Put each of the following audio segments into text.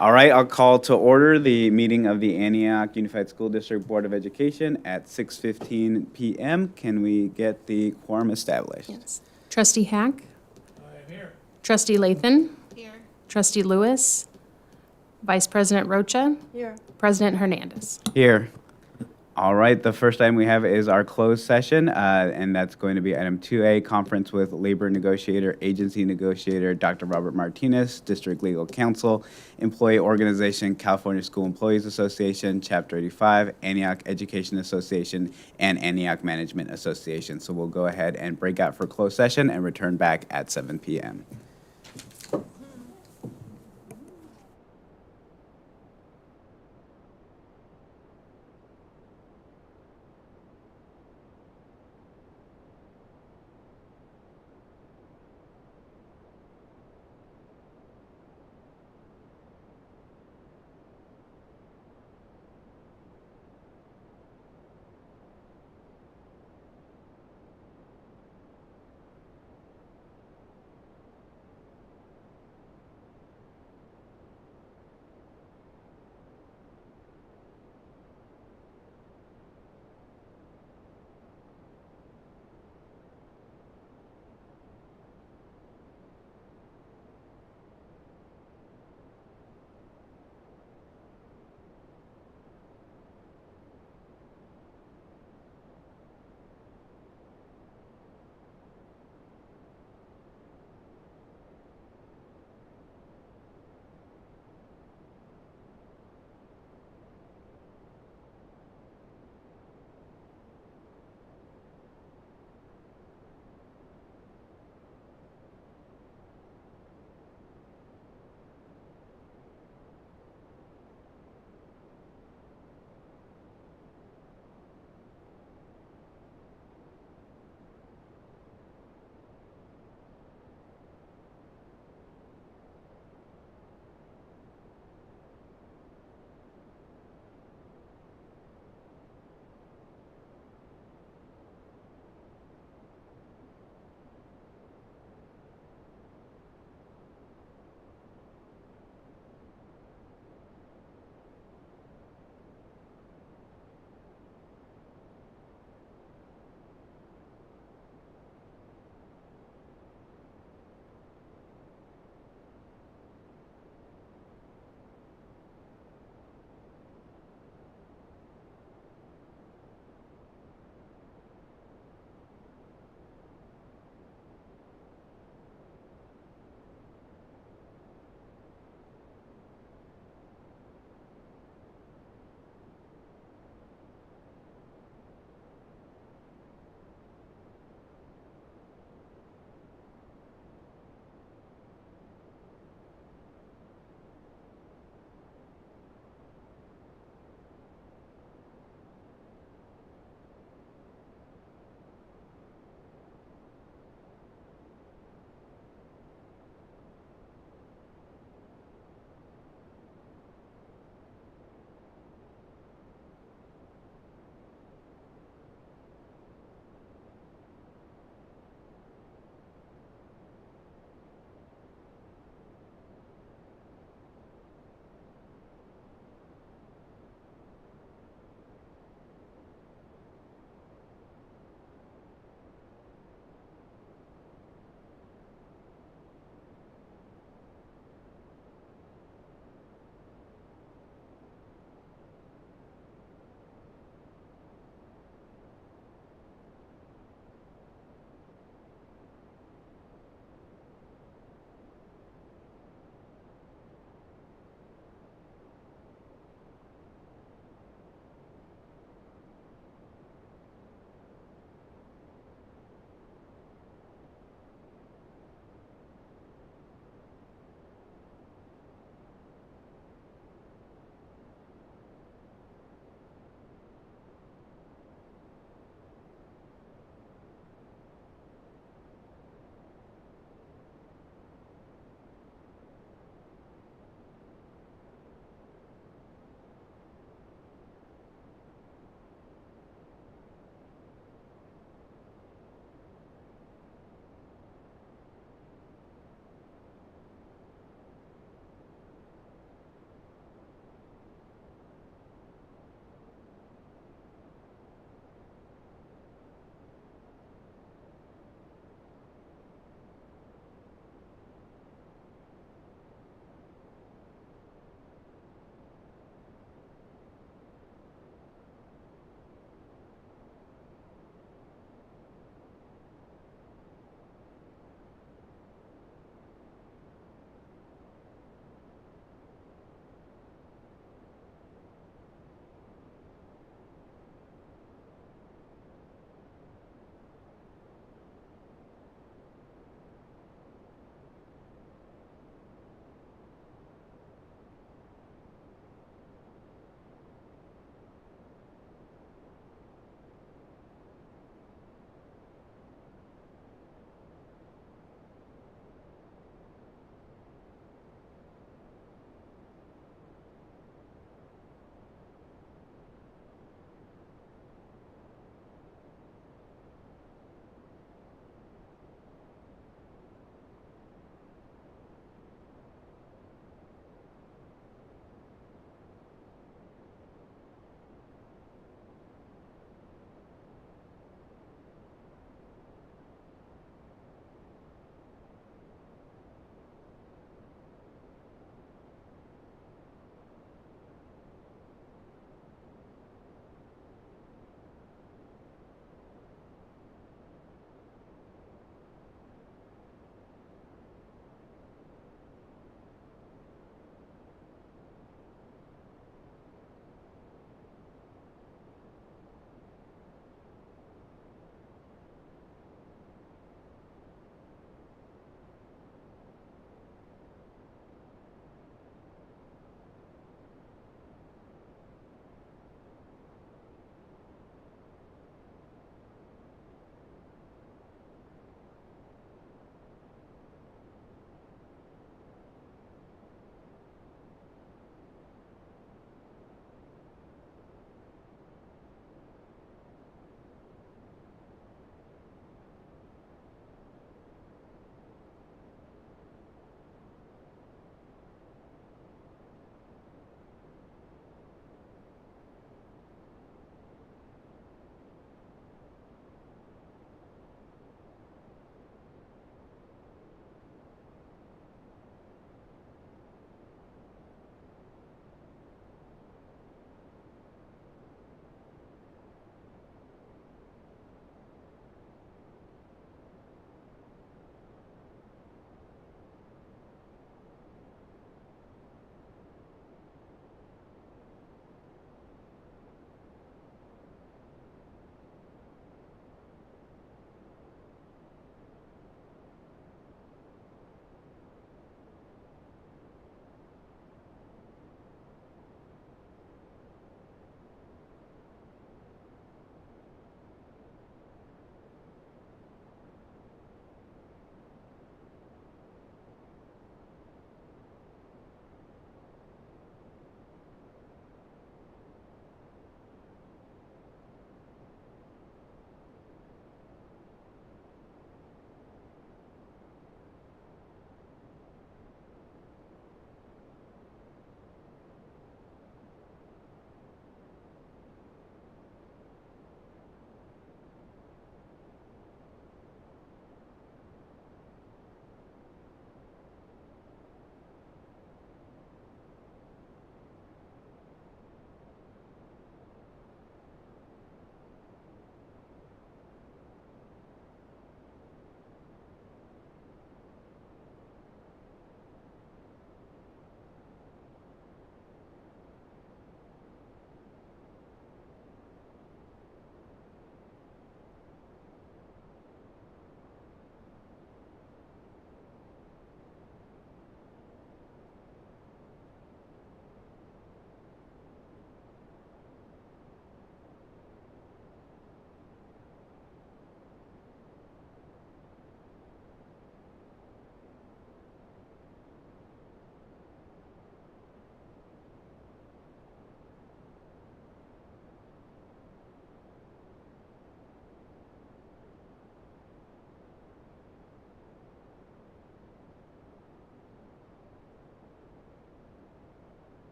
All right, I'll call to order the meeting of the Antioch Unified School District Board of Education at 6:15 PM. Can we get the quorum established? Yes. Trustee Hack? I am here. Trustee Lathan? Here. Trustee Lewis? Vice President Rocha? Here. President Hernandez? Here. All right, the first item we have is our closed session, and that's going to be item 2A, conference with labor negotiator, agency negotiator, Dr. Robert Martinez, District Legal Counsel, Employee Organization, California School Employees Association, Chapter 85, Antioch Education Association, and Antioch Management Association. So we'll go ahead and break out for closed session and return back at 7 PM.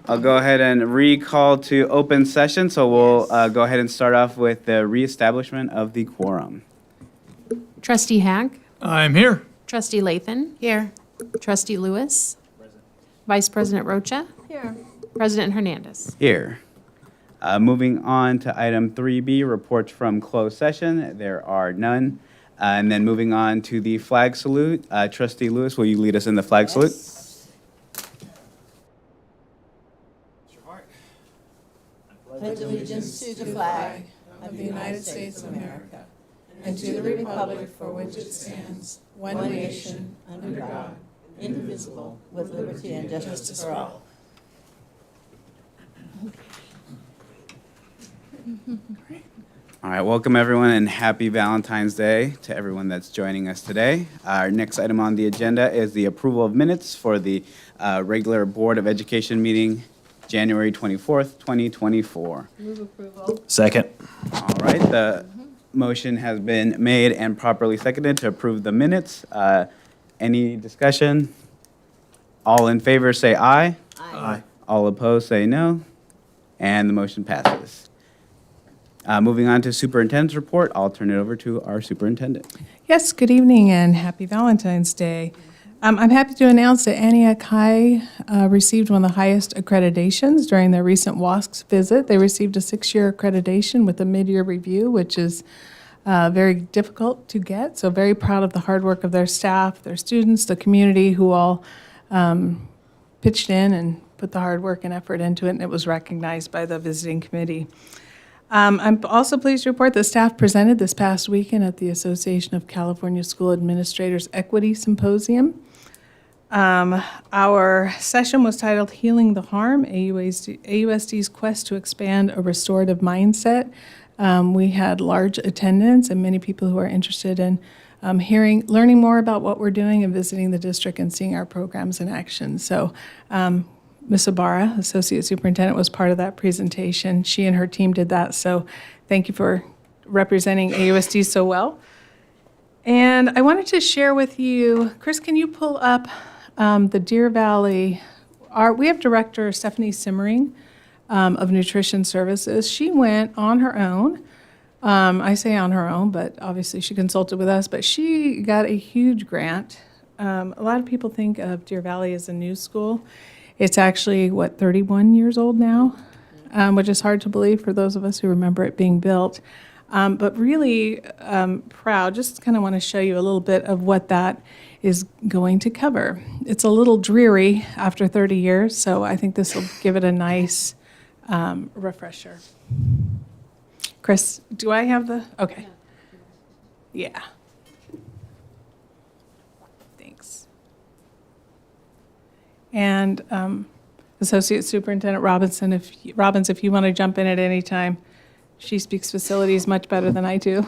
I'll go ahead and recall to open session. So we'll go ahead and start off with the reestablishment of the quorum. Trustee Hack, I'm here. Trustee Lathan. Here. Trustee Lewis. Vice President Rocha. Here. President Hernandez. Here. Moving on to item 3B, reports from closed session. There are none. And then moving on to the flag salute. Trustee Lewis, will you lead us in the flag salute? Pledge allegiance to the flag of the United States of America and to the republic for which it stands, one nation, under God, indivisible, with liberty and justice for all. All right, welcome everyone and happy Valentine's Day to everyone that's joining us today. Our next item on the agenda is the approval of minutes for the regular Board of Education meeting, January 24th, 2024. Move approval. Second. All right, the motion has been made and properly seconded to approve the minutes. Any discussion? All in favor say aye. Aye. All opposed say no. And the motion passes. Moving on to superintendent's report, I'll turn it over to our superintendent. Yes, good evening and happy Valentine's Day. I'm happy to announce that Antioch High received one of the highest accreditations during their recent WASC visit. They received a 6-year accreditation with a mid-year review, which is very difficult to get. So very proud of the hard work of their staff, their students, the community who all pitched in and put the hard work and effort into it, and it was recognized by the visiting committee. I'm also pleased to report that staff presented this past weekend at the Association of California School Administrators Equity Symposium. Our session was titled Healing the Harm, AUSD's Quest to Expand a Restorative Mindset. We had large attendance and many people who are interested in learning more about what we're doing and visiting the district and seeing our programs in action. So Ms. Ibarra, Associate Superintendent, was part of that presentation. She and her team did that, so thank you for representing AUSD so well. And I wanted to share with you, Chris, can you pull up the Deer Valley? We have Director Stephanie Simmering of Nutrition Services. She went on her own. I say on her own, but obviously she consulted with us, but she got a huge grant. A lot of people think of Deer Valley as a new school. It's actually, 31 years old now, which is hard to believe for those of us who remember it being built. But really proud, just kind of want to show you a little bit of what that is going to cover. It's a little dreary after 30 years, so I think this will give it a nice refresher. Chris, do I have the, okay. Yeah. Thanks. And Associate Superintendent Robbins, if you want to jump in at any time. She speaks facilities much better than I do.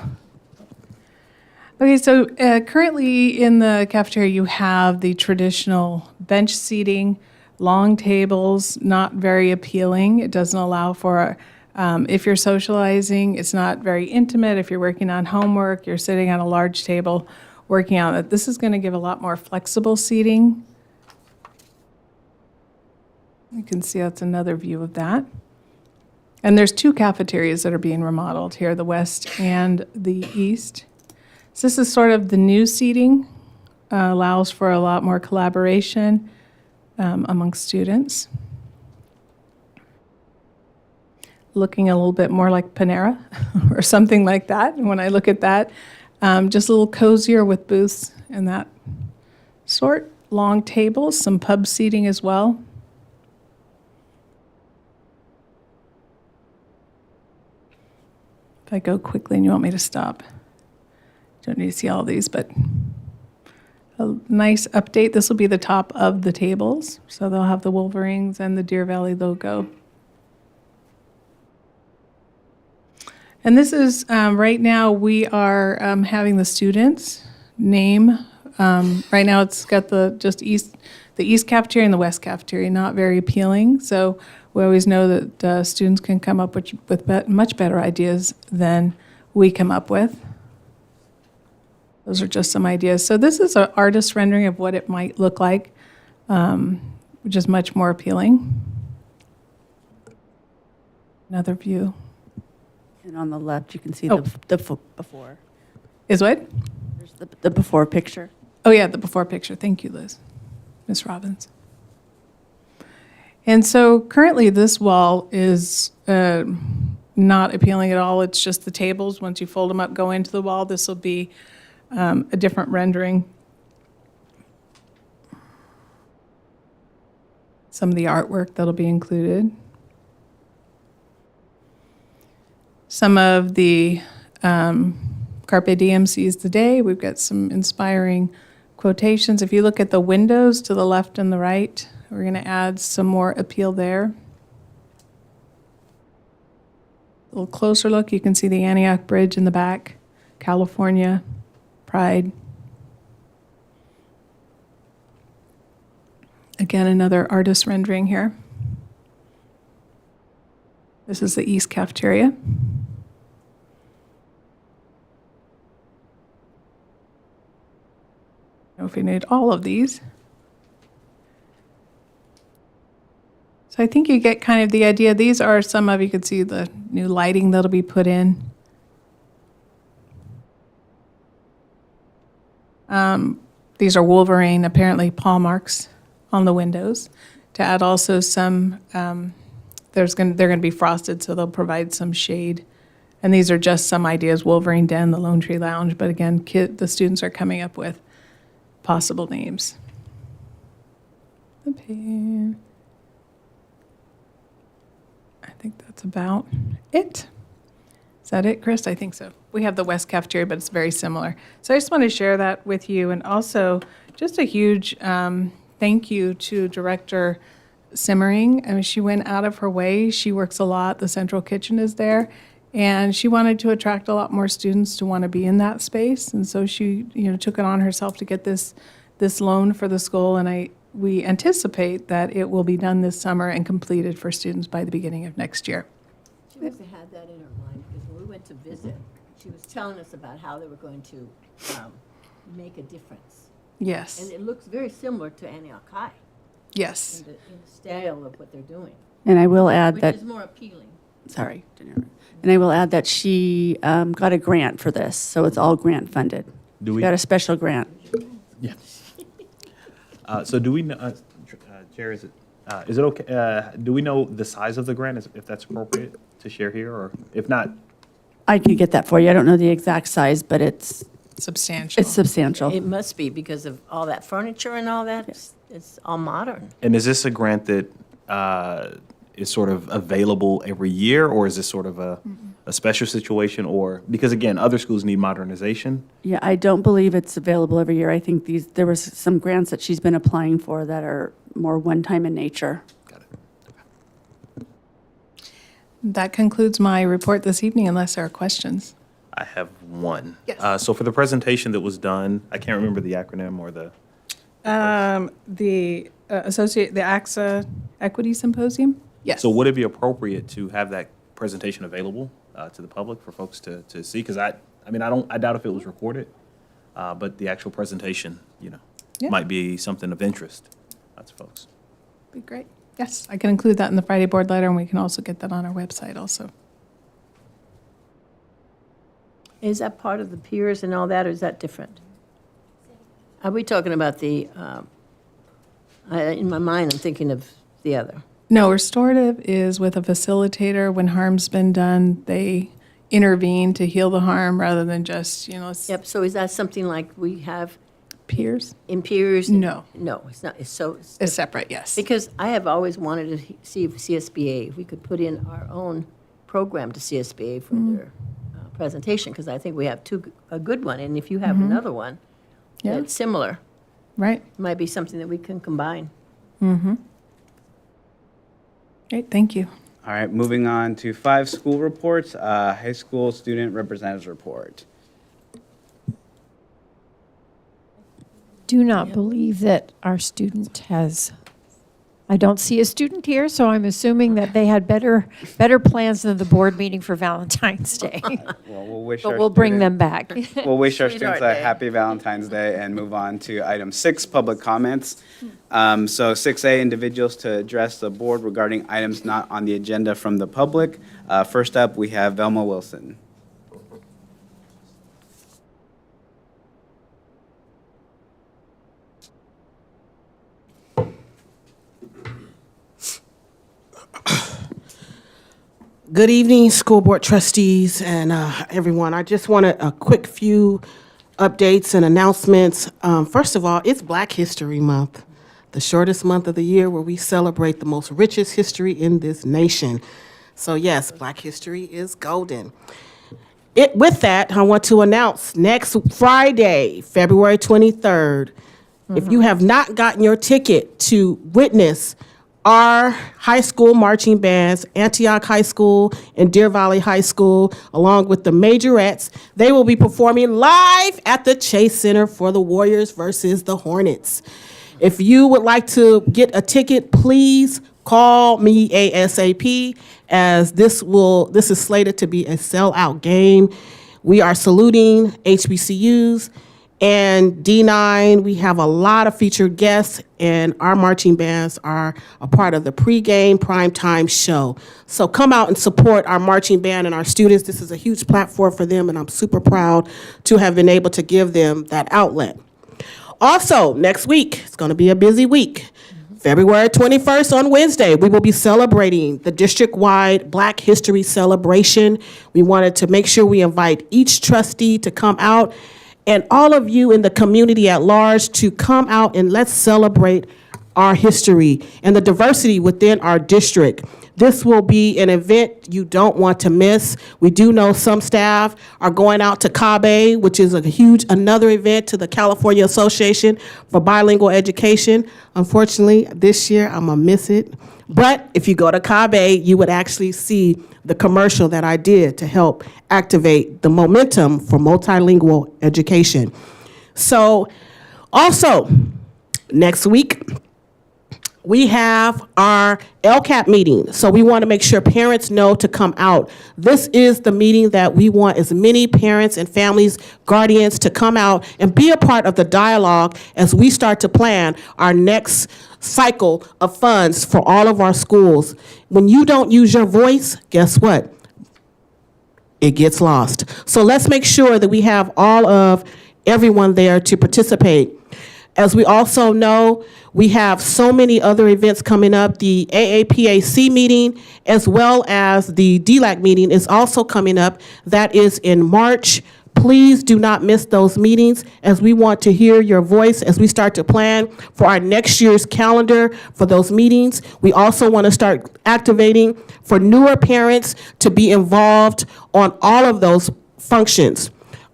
Okay, so currently in the cafeteria, you have the traditional bench seating, long tables, not very appealing. It doesn't allow for, if you're socializing, it's not very intimate. If you're working on homework, you're sitting on a large table working on it. This is going to give a lot more flexible seating. You can see that's another view of that. And there's 2 cafeterias that are being remodeled here, the west and the east. So this is sort of the new seating, allows for a lot more collaboration amongst students. Looking a little bit more like Panera or something like that. And when I look at that, just a little cozier with booths and that sort. Long tables, some pub seating as well. If I go quickly and you want me to stop. Don't need to see all these, but a nice update. This will be the top of the tables. So they'll have the Wolverines and the Deer Valley logo. And this is, right now we are having the students name. Right now it's got the east cafeteria and the west cafeteria, not very appealing. So we always know that students can come up with much better ideas than we come up with. Those are just some ideas. So this is an artist rendering of what it might look like, which is much more appealing. Another view. And on the left, you can see Oh. the before. Is what? There's the before picture. Oh, yeah, the before picture. Thank you, Liz. Ms. Robbins. And so currently, this wall is not appealing at all. It's just the tables. Once you fold them up, go into the wall. This will be a different rendering. Some of the artwork that'll be included. Some of the Carpe Diem seize the day. We've got some inspiring quotations. If you look at the windows to the left and the right, we're going to add some more appeal there. A little closer look, you can see the Antioch Bridge in the back, California, Pride. Again, another artist rendering here. This is the East Cafeteria. I don't know if we need all of these. So I think you get kind of the idea. These are some of, you can see the new lighting that'll be put in. These are Wolverine, apparently paw marks on the windows. To add also some, they're going to be frosted, so they'll provide some shade. And these are just some ideas, Wolverine Den, the Lone Tree Lounge. But again, the students are coming up with possible names. Okay. I think that's about it. Is that it, Chris? I think so. We have the West Cafeteria, but it's very similar. So I just want to share that with you. And also, just a huge thank you to Director Simmering. I mean, she went out of her way. She works a lot. The central kitchen is there. And she wanted to attract a lot more students to want to be in that space. And so she, took it on herself to get this loan for the school. And we anticipate that it will be done this summer and completed for students by the beginning of next year. She must have had that in her mind, because when we went to visit, she was telling us about how they were going to make a difference. Yes. And it looks very similar to Antioch High Yes. in the style of what they're doing, And I will add which that, is more appealing. sorry, Daniela. And I will add that she got a grant for this, so it's all grant funded. Do She we? got a special grant. Yeah. So do we, Chair, is it okay, do we know the size of the grant, if that's appropriate to share here, or if not? I can get that for you. I don't know the exact size, but it's Substantial. substantial. It must be because of all that furniture and all that. It's all modern. And is this a grant that is sort of available every year, or is this sort of a special situation, or, because again, other schools need modernization? Yeah, I don't believe it's available every year. I think there was some grants that she's been applying for that are more one-time in nature. Got it. That concludes my report this evening, unless there are questions. I have one. Yes. So for the presentation that was done, I can't remember the acronym or the, The AXA Equity Symposium? Yes. so would it be appropriate to have that presentation available to the public for folks to see? Because I doubt if it was recorded, but the actual presentation, Yeah. might be something of interest to folks. Be great. Yes, I can include that in the Friday board letter, and we can also get that on our website also. Is that part of the peers and all that, or is that different? Are we talking about the, in my mind, I'm thinking of the other. No, restorative is with a facilitator. When harm's been done, they intervene to heal the harm rather than just, Yep, so is that something like we have peers. in peers? No. No, it's not, it's It's separate, yes. because I have always wanted to see if CSBA, if we could put in our own program to CSBA for their presentation, because I think we have a good one, and if you have another one Yeah. that's similar, Right. it might be something that we can combine. Great, thank you. All right, moving on to 5 school reports, high school student representatives report. Do not believe that our student has I don't see a student here, so I'm assuming that they had better plans than the board meeting for Valentine's Day. Well, we'll wish But our we'll bring student- them back. We'll wish our Sweetheart students a Day. happy Valentine's Day and move on to item 6, public comments. So 6A, individuals to address the board regarding items not on the agenda from the public. First up, we have Velma Wilson. Good evening, school board trustees and everyone. I just wanted a quick few updates and announcements. First of all, it's Black History Month, the shortest month of the year where we celebrate the most richest history in this nation. So yes, Black history is golden. With that, I want to announce next Friday, February 23rd, if you have not gotten your ticket to witness our high school marching bands, Antioch High School and Deer Valley High School, along with the Majorettes, they will be performing live at the Chase Center for the Warriors versus the Hornets. If you would like to get a ticket, please call me ASAP, as this is slated to be a sellout game. We are saluting HBCUs and D9. We have a lot of featured guests, and our marching bands are a part of the pregame primetime show. So come out and support our marching band and our students. This is a huge platform for them, and I'm super proud to have been able to give them that outlet. Also, next week, it's going to be a busy week. February 21st on Wednesday, we will be celebrating the district-wide Black History Celebration. We wanted to make sure we invite each trustee to come out and all of you in the community at large to come out and let's celebrate our history and the diversity within our district. This will be an event you don't want to miss. We do know some staff are going out to CABE, which is another event to the California Association for Bilingual Education. Unfortunately, this year I'm gonna miss it. But if you go to CABE, you would actually see the commercial that I did to help activate the momentum for multilingual education. So also, next week, we have our LCAP meeting. So we want to make sure parents know to come out. This is the meeting that we want as many parents and families, guardians to come out and be a part of the dialogue as we start to plan our next cycle of funds for all of our schools. When you don't use your voice, guess what? It gets lost. So let's make sure that we have all of everyone there to participate. As we also know, we have so many other events coming up. The AAPAC meeting, as well as the DLAC meeting, is also coming up. That is in March. Please do not miss those meetings, as we want to hear your voice as we start to plan for our next year's calendar for those meetings. We also want to start activating for newer parents to be involved on all of those functions.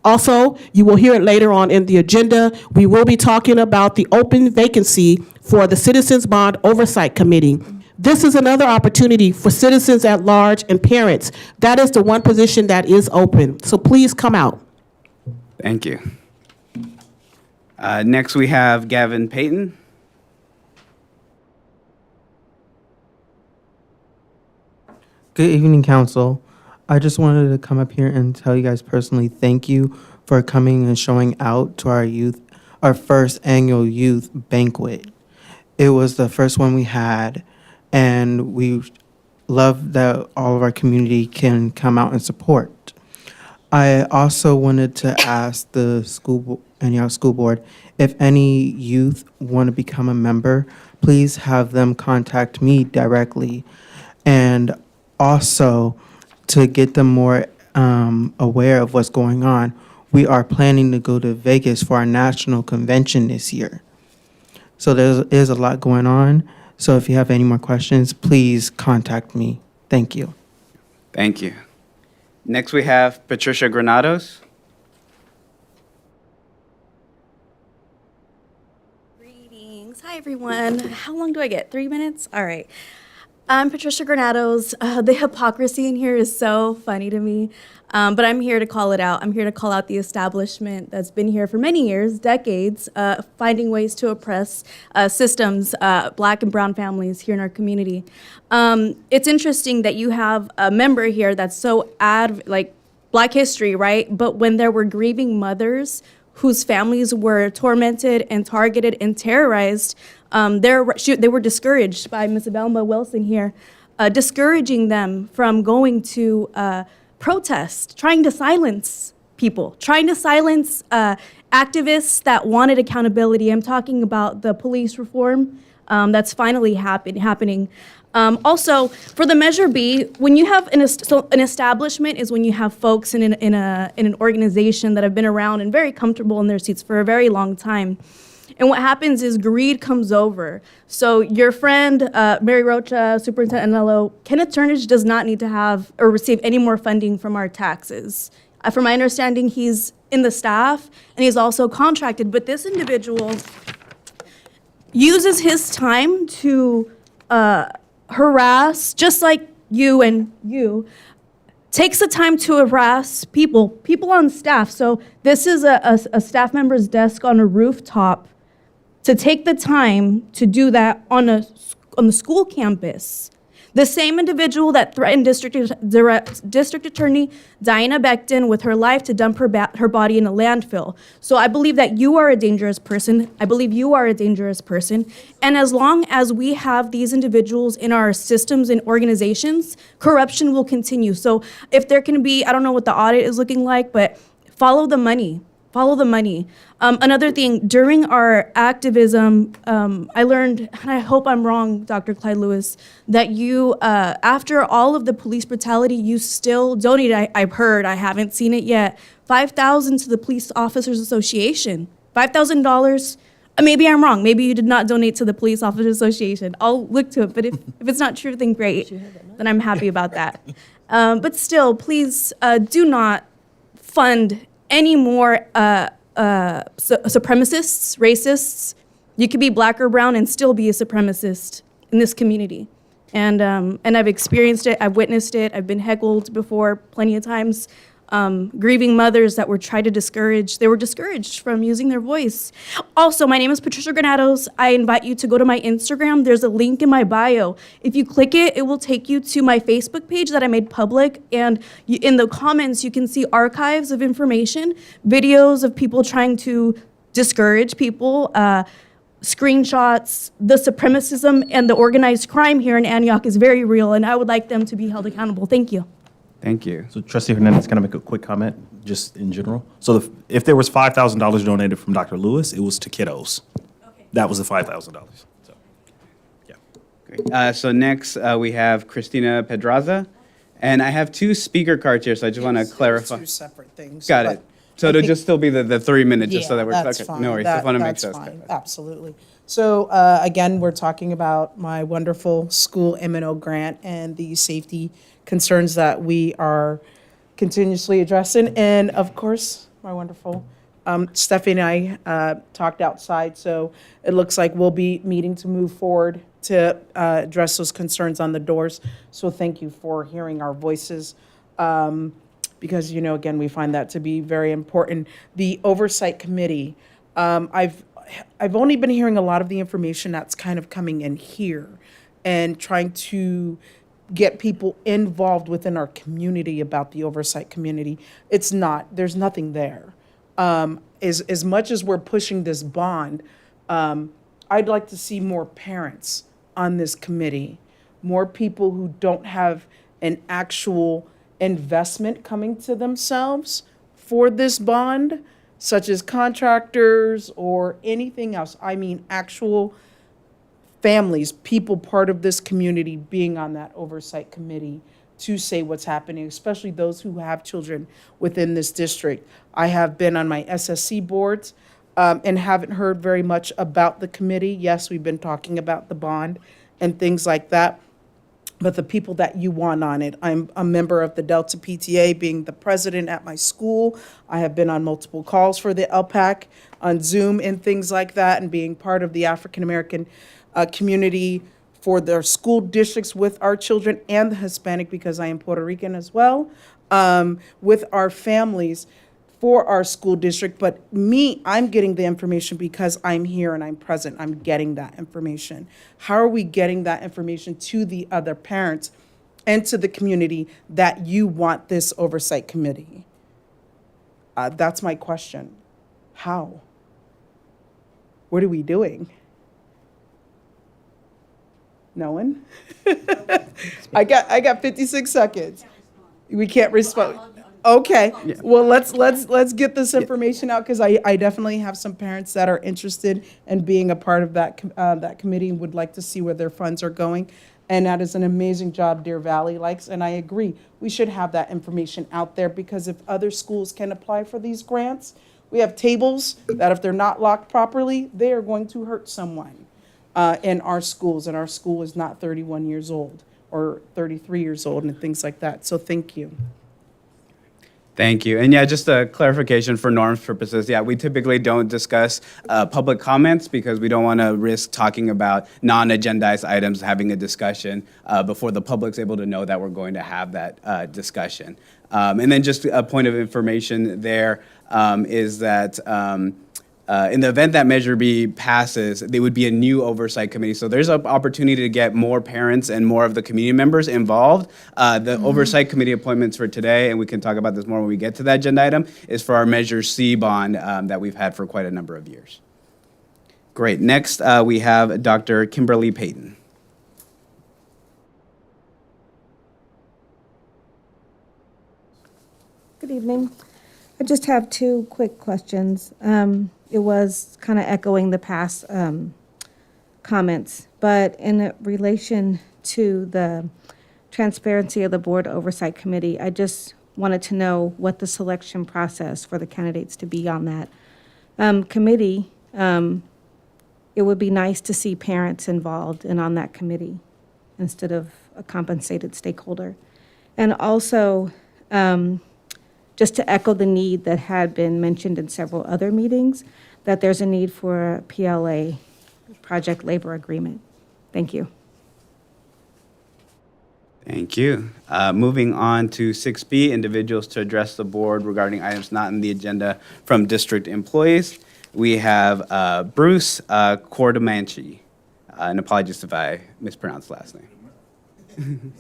Also, you will hear it later on in the agenda, we will be talking about the open vacancy for the Citizens Bond Oversight Committee. This is another opportunity for citizens at large and parents. That is the one position that is open. So please come out. Thank you. Next, we have Gavin Payton. Good evening, Council. I just wanted to come up here and tell you guys personally thank you for coming and showing out to our first annual youth banquet. It was the first one we had, and we love that all of our community can come out and support. I also wanted to ask the Antioch School Board if any youth want to become a member, please have them contact me directly. And also, to get them more aware of what's going on, we are planning to go to Vegas for our national convention this year. So there's a lot going on. So if you have any more questions, please contact me. Thank you. Thank you. Next, we have Patricia Granados. Greetings. Hi, everyone. How long do I get? 3 minutes? All right. I'm Patricia Granados. The hypocrisy in here is so funny to me, but I'm here to call it out. I'm here to call out the establishment that's been here for many years, decades, finding ways to oppress systems, Black and brown families here in our community. It's interesting that you have a member here that's so like Black history, right? But when there were grieving mothers whose families were tormented and targeted and terrorized, they were discouraged by Ms. Abelma Wilson here, discouraging them from going to protest, trying to silence people, trying to silence activists that wanted accountability. I'm talking about the police reform that's finally happening. Also, for the Measure B, when you have an establishment is when you have folks in an organization that have been around and very comfortable in their seats for a very long time. And what happens is greed comes over. So your friend, Mary Rocha, Superintendent Anello, Kenneth Turnage does not need to have or receive any more funding from our taxes. From my understanding, he's in the staff and he's also contracted. But this individual uses his time to harass, just like you and you, takes the time to harass people on staff. So this is a staff member's desk on a rooftop to take the time to do that on the school campus. The same individual that threatened District Attorney Diana Becton with her life to dump her body in a landfill. So I believe that you are a dangerous person. I believe you are a dangerous person. And as long as we have these individuals in our systems and organizations, corruption will continue. So if there can be, I don't know what the audit is looking like, but follow the money. Follow the money. Another thing, during our activism, I learned, and I hope I'm wrong, Dr. Clyde Lewis, that you, after all of the police brutality, you still donated, I've heard, I haven't seen it yet, $5,000 to the Police Officers Association. $5,000. Maybe I'm wrong. Maybe you did not donate to the Police Officers Association. I'll look to it, but if it's not true, then great. Then I'm happy about that. But still, please do not fund any more supremacists, racists. You could be Black or brown and still be a supremacist in this community. And I've experienced it, I've witnessed it, I've been heckled before plenty of times. Grieving mothers that were tried to discourage, they were discouraged from using their voice. Also, my name is Patricia Granados. I invite you to go to my Instagram. There's a link in my bio. If you click it, it will take you to my Facebook page that I made public. And in the comments, you can see archives of information, videos of people trying to discourage people, screenshots. The supremacism and the organized crime here in Antioch is very real, and I would like them to be held accountable. Thank you. Thank you. So Trustee Hernandez, can I make a quick comment, just in general? So if there was $5,000 donated from Dr. Lewis, it was to kiddos. Okay. That was the $5,000. So, yeah. Great. So next, we have Christina Pedraza. And I have two speaker cards here, so I just want to clarify. Two separate things. Got but it. So I it'll think- just still be the 3 minutes, just so that we're that's okay. fine. No worries. Just want to make That's sure. fine. Absolutely. So again, we're talking about my wonderful school M&O grant and the safety concerns that we are continuously addressing. And of course, my wonderful Stephanie and I talked outside, so it looks like we'll be meeting to move forward to address those concerns on the doors. So thank you for hearing our voices. Because, you know, again, we find that to be very important. The Oversight Committee, I've only been hearing a lot of the information that's kind of coming in here and trying to get people involved within our community about the Oversight Committee. It's not, there's nothing there. As much as we're pushing this bond, I'd like to see more parents on this committee, more people who don't have an actual investment coming to themselves for this bond, such as contractors or anything else. I mean, actual families, people part of this community being on that oversight committee to say what's happening, especially those who have children within this district. I have been on my SSC boards and haven't heard very much about the committee. Yes, we've been talking about the bond and things like that. But the people that you want on it, I'm a member of the Delta PTA, being the president at my school. I have been on multiple calls for the LPAC on Zoom and things like that, and being part of the African American community for their school districts with our children and the Hispanic, because I am Puerto Rican as well, with our families for our school district. But me, I'm getting the information because I'm here and I'm present. I'm getting that information. How are we getting that information to the other parents and to the community that you want this oversight committee? That's my question. How? What are we doing? No one? I got 56 seconds. We can't respond. Okay, well, let's get this information out, because I definitely have some parents that are interested in being a part of that committee and would like to see where their funds are going. And that is an amazing job Deer Valley likes, and I agree. We should have that information out there, because if other schools can apply for these grants, we have tables that if they're not locked properly, they are going to hurt someone in our schools, and our school is not 31 years old or 33 years old and things like that. So thank you. Thank you. And yeah, just a clarification for norms purposes. Yeah, we typically don't discuss public comments because we don't want to risk talking about non-agendized items, having a discussion before the public's able to know that we're going to have that discussion. And then just a point of information there is that in the event that Measure B passes, there would be a new oversight committee. So there's an opportunity to get more parents and more of the community members involved. The oversight committee appointments for today, and we can talk about this more when we get to that agenda item, is for our Measure C bond that we've had for quite a number of years. Great. Next, we have Dr. Kimberly Payton. Good evening. I just have two quick questions. It was kind of echoing the past comments, but in relation to the transparency of the Board Oversight Committee, I just wanted to know what the selection process for the candidates to be on that committee. It would be nice to see parents involved and on that committee instead of a compensated stakeholder. And also, just to echo the need that had been mentioned in several other meetings, that there's a need for a PLA, project labor agreement. Thank you. Thank you. Moving on to 6B, individuals to address the board regarding items not in the agenda from district employees. We have Bruce Cordomanchi. And apologies if I mispronounced the last name.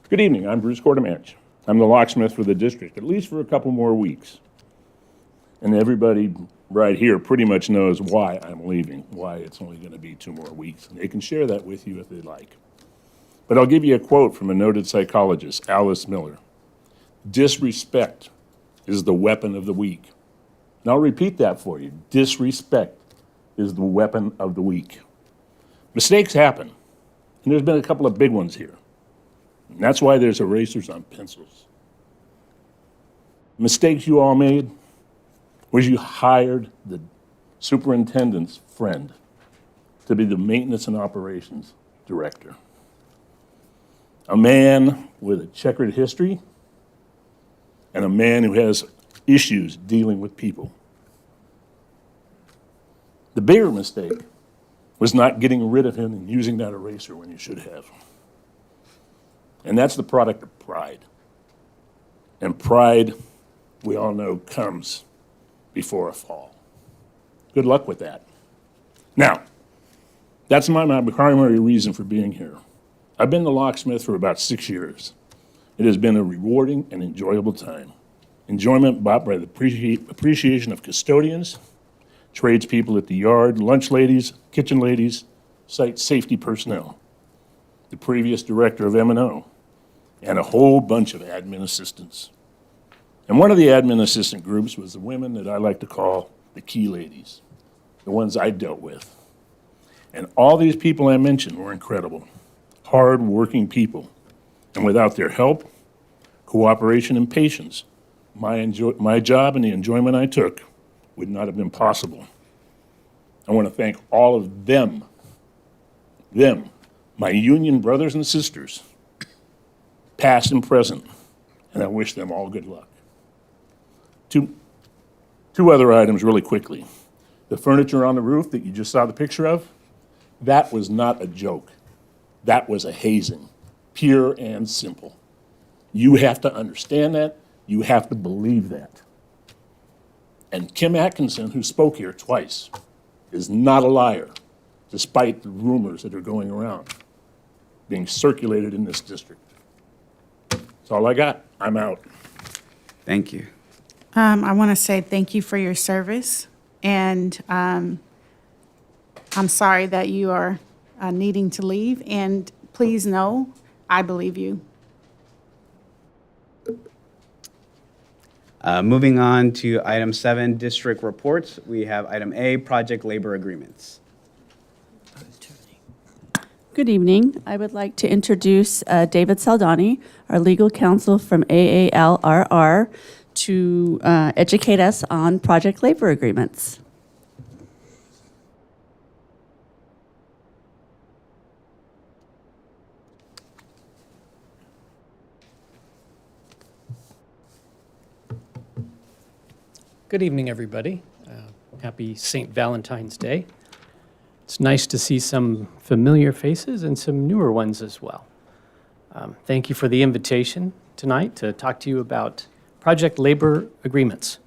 Good evening, I'm Bruce Cordomanch. I'm the locksmith for the district, at least for a couple more weeks. And everybody right here pretty much knows why I'm leaving, why it's only going to be 2 more weeks. And they can share that with you if they'd like. But I'll give you a quote from a noted psychologist, Alice Miller. Disrespect is the weapon of the weak. And I'll repeat that for you. Disrespect is the weapon of the weak. Mistakes happen, and there's been a couple of big ones here. And that's why there's erasers on pencils. Mistakes you all made was you hired the superintendent's friend to be the maintenance and operations director. A man with a checkered history and a man who has issues dealing with people. The bigger mistake was not getting rid of him and using that eraser when you should have. And that's the product of pride. And pride, we all know, comes before a fall. Good luck with that. Now, that's my primary reason for being here. I've been the locksmith for about 6 years. It has been a rewarding and enjoyable time. Enjoyment brought by the appreciation of custodians, tradespeople at the yard, lunch ladies, kitchen ladies, site safety personnel, the previous director of M&O, and a whole bunch of admin assistants. And one of the admin assistant groups was the women that I like to call the key ladies, the ones I dealt with. And all these people I mentioned were incredible, hard-working people. And without their help, cooperation, and patience, my job and the enjoyment I took would not have been possible. I want to thank all of them, my union brothers and sisters, past and present, and I wish them all good luck. Two other items really quickly. The furniture on the roof that you just saw the picture of, that was not a joke. That was a hazing, pure and simple. You have to understand that. You have to believe that. And Kim Atkinson, who spoke here twice, is not a liar, despite the rumors that are going around, being circulated in this district. That's all I got. I'm out. Thank you. I want to say thank you for your service, and I'm sorry that you are needing to leave, and please know, I believe you. Moving on to item 7, district reports. We have item A, project labor agreements. Good evening. I would like to introduce David Saldani, our legal counsel from AALRR, to educate us on project labor agreements. Good evening, everybody. Happy St. Valentine's Day. It's nice to see some familiar faces and some newer ones as well. Thank you for the invitation tonight to talk to you about project labor agreements.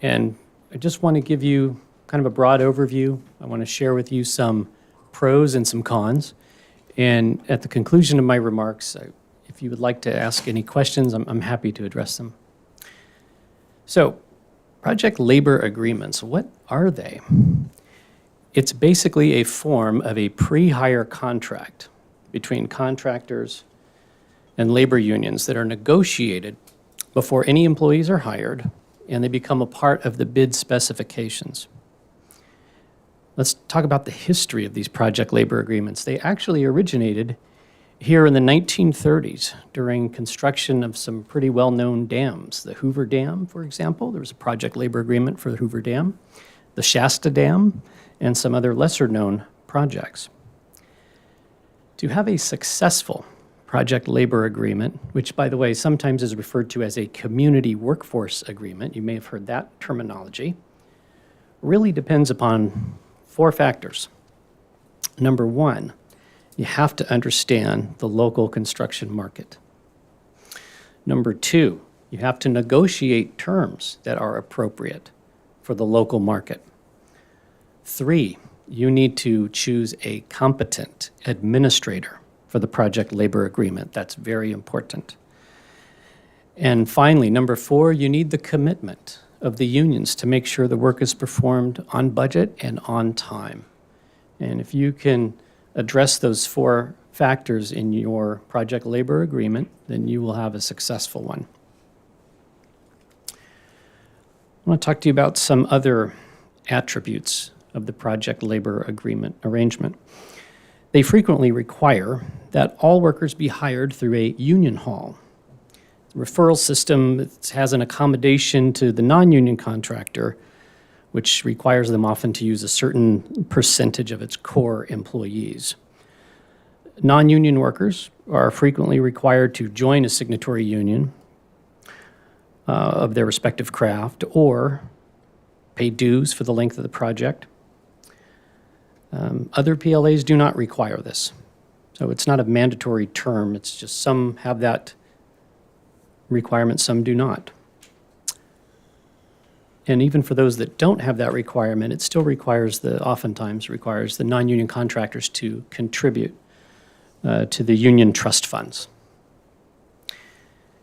And I just want to give you kind of a broad overview. I want to share with you some pros and some cons. And at the conclusion of my remarks, if you would like to ask any questions, I'm happy to address them. So, project labor agreements, what are they? It's basically a form of a pre-hire contract between contractors and labor unions that are negotiated before any employees are hired, and they become a part of the bid specifications. Let's talk about the history of these project labor agreements. They actually originated here in the 1930s during construction of some pretty well-known dams. The Hoover Dam, for example, there was a project labor agreement for the Hoover Dam, the Shasta Dam, and some other lesser-known projects. To have a successful project labor agreement, which, by the way, sometimes is referred to as a community workforce agreement, you may have heard that terminology, really depends upon 4 factors. Number 1, you have to understand the local construction market. Number 2, you have to negotiate terms that are appropriate for the local market. 3, you need to choose a competent administrator for the project labor agreement. That's very important. And finally, number 4, you need the commitment of the unions to make sure the work is performed on budget and on time. And if you can address those 4 factors in your project labor agreement, then you will have a successful one. I want to talk to you about some other attributes of the project labor agreement arrangement. They frequently require that all workers be hired through a union hall. The referral system has an accommodation to the non-union contractor, which requires them often to use a certain percentage of its core employees. Non-union workers are frequently required to join a signatory union of their respective craft or pay dues for the length of the project. Other PLAs do not require this. So it's not a mandatory term, it's just some have that requirement, some do not. And even for those that don't have that requirement, it still oftentimes requires the non-union contractors to contribute to the union trust funds.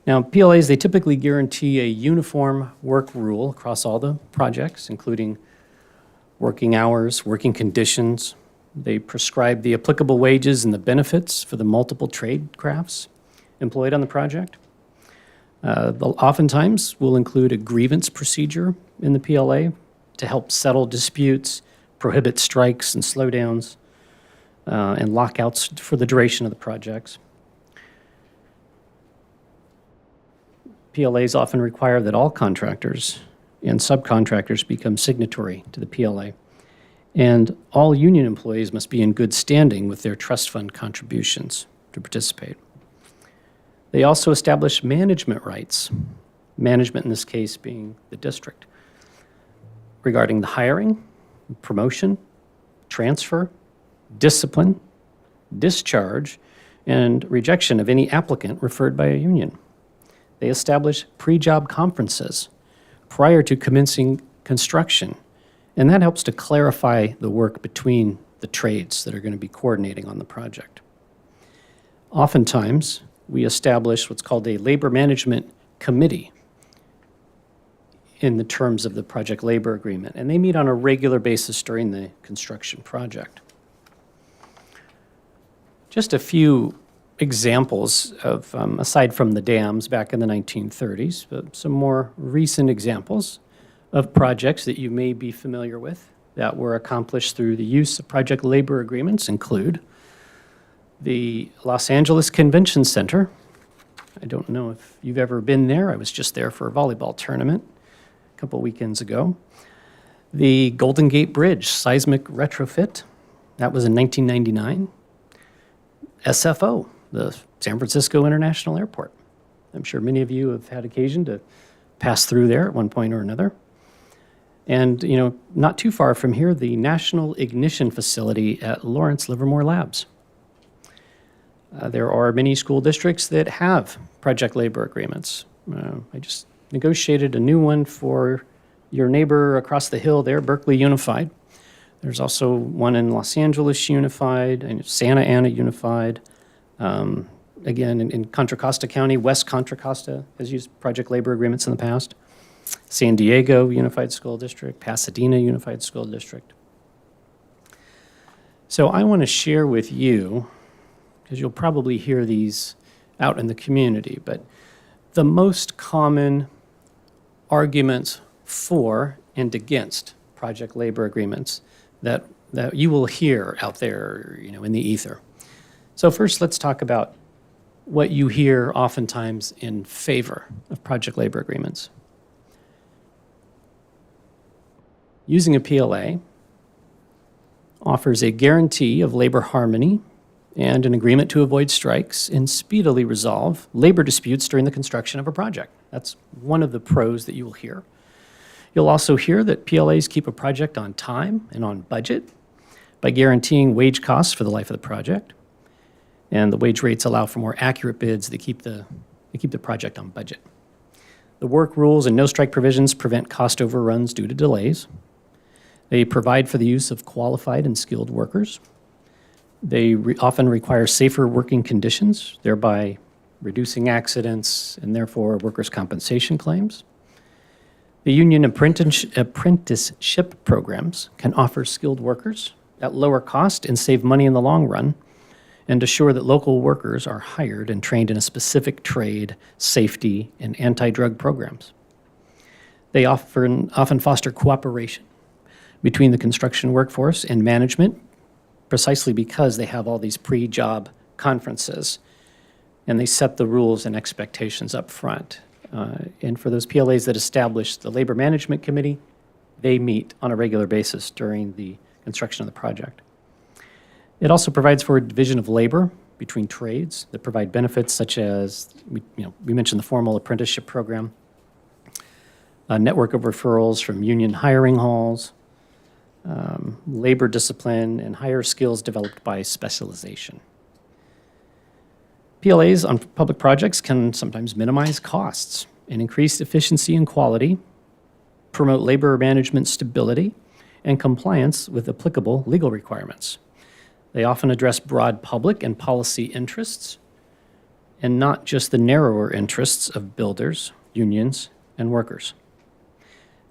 Now, PLAs, they typically guarantee a uniform work rule across all the projects, including working hours, working conditions. They prescribe the applicable wages and the benefits for the multiple trade crafts employed on the project. They'll oftentimes will include a grievance procedure in the PLA to help settle disputes, prohibit strikes and slowdowns, and lockouts for the duration of the projects. PLAs often require that all contractors and subcontractors become signatory to the PLA. And all union employees must be in good standing with their trust fund contributions to participate. They also establish management rights, management in this case being the district, regarding the hiring, promotion, transfer, discipline, discharge, and rejection of any applicant referred by a union. They establish pre-job conferences prior to commencing construction, and that helps to clarify the work between the trades that are going to be coordinating on the project. Oftentimes, we establish what's called a labor management committee in the terms of the project labor agreement, and they meet on a regular basis during the construction project. Just a few examples of, aside from the dams back in the 1930s, but some more recent examples of projects that you may be familiar with that were accomplished through the use of project labor agreements include the Los Angeles Convention Center. I don't know if you've ever been there. I was just there for a volleyball tournament a couple weekends ago. The Golden Gate Bridge seismic retrofit, that was in 1999. SFO, the San Francisco International Airport. I'm sure many of you have had occasion to pass through there at one point or another. And, you know, not too far from here, the National Ignition Facility at Lawrence Livermore Labs. There are many school districts that have project labor agreements. I just negotiated a new one for your neighbor across the hill there, Berkeley Unified. There's also one in Los Angeles Unified and Santa Ana Unified. Again, in Contra Costa County, West Contra Costa has used project labor agreements in the past. San Diego Unified School District, Pasadena Unified School District. So I want to share with you, because you'll probably hear these out in the community, but the most common arguments for and against project labor agreements that you will hear out there, you know, in the ether. So first, let's talk about what you hear oftentimes in favor of project labor agreements. Using a PLA offers a guarantee of labor harmony and an agreement to avoid strikes and speedily resolve labor disputes during the construction of a project. That's one of the pros that you will hear. You'll also hear that PLAs keep a project on time and on budget by guaranteeing wage costs for the life of the project. And the wage rates allow for more accurate bids. They keep the project on budget. The work rules and no strike provisions prevent cost overruns due to delays. They provide for the use of qualified and skilled workers. They often require safer working conditions, thereby reducing accidents and therefore workers' compensation claims. The union apprenticeship programs can offer skilled workers at lower cost and save money in the long run, and assure that local workers are hired and trained in a specific trade, safety, and anti-drug programs. They often foster cooperation between the construction workforce and management, precisely because they have all these pre-job conferences, and they set the rules and expectations up front. And for those PLAs that establish the Labor Management Committee, they meet on a regular basis during the construction of the project. It also provides for a division of labor between trades that provide benefits such as, we mentioned the formal apprenticeship program, a network of referrals from union hiring halls, labor discipline, and higher skills developed by specialization. PLAs on public projects can sometimes minimize costs and increase efficiency and quality, promote labor management stability, and compliance with applicable legal requirements. They often address broad public and policy interests, and not just the narrower interests of builders, unions, and workers.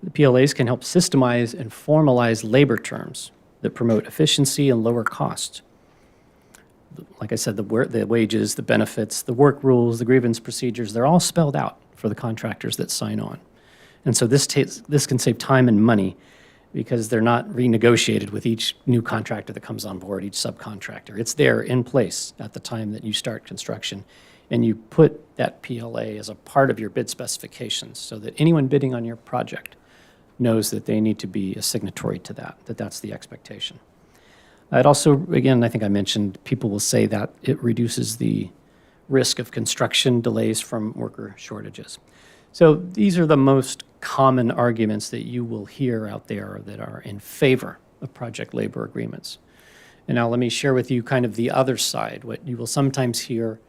The PLAs can help systemize and formalize labor terms that promote efficiency and lower costs. Like I said, the wages, the benefits, the work rules, the grievance procedures, they're all spelled out for the contractors that sign on. And so this can save time and money because they're not renegotiated with each new contractor that comes on board, each subcontractor. It's there in place at the time that you start construction, and you put that PLA as a part of your bid specifications so that anyone bidding on your project knows that they need to be a signatory to that that's the expectation. It also, again, I think I mentioned, people will say that it reduces the risk of construction delays from worker shortages. So these are the most common arguments that you will hear out there that are in favor of project labor agreements. And now let me share with you kind of the other side, what you will sometimes hear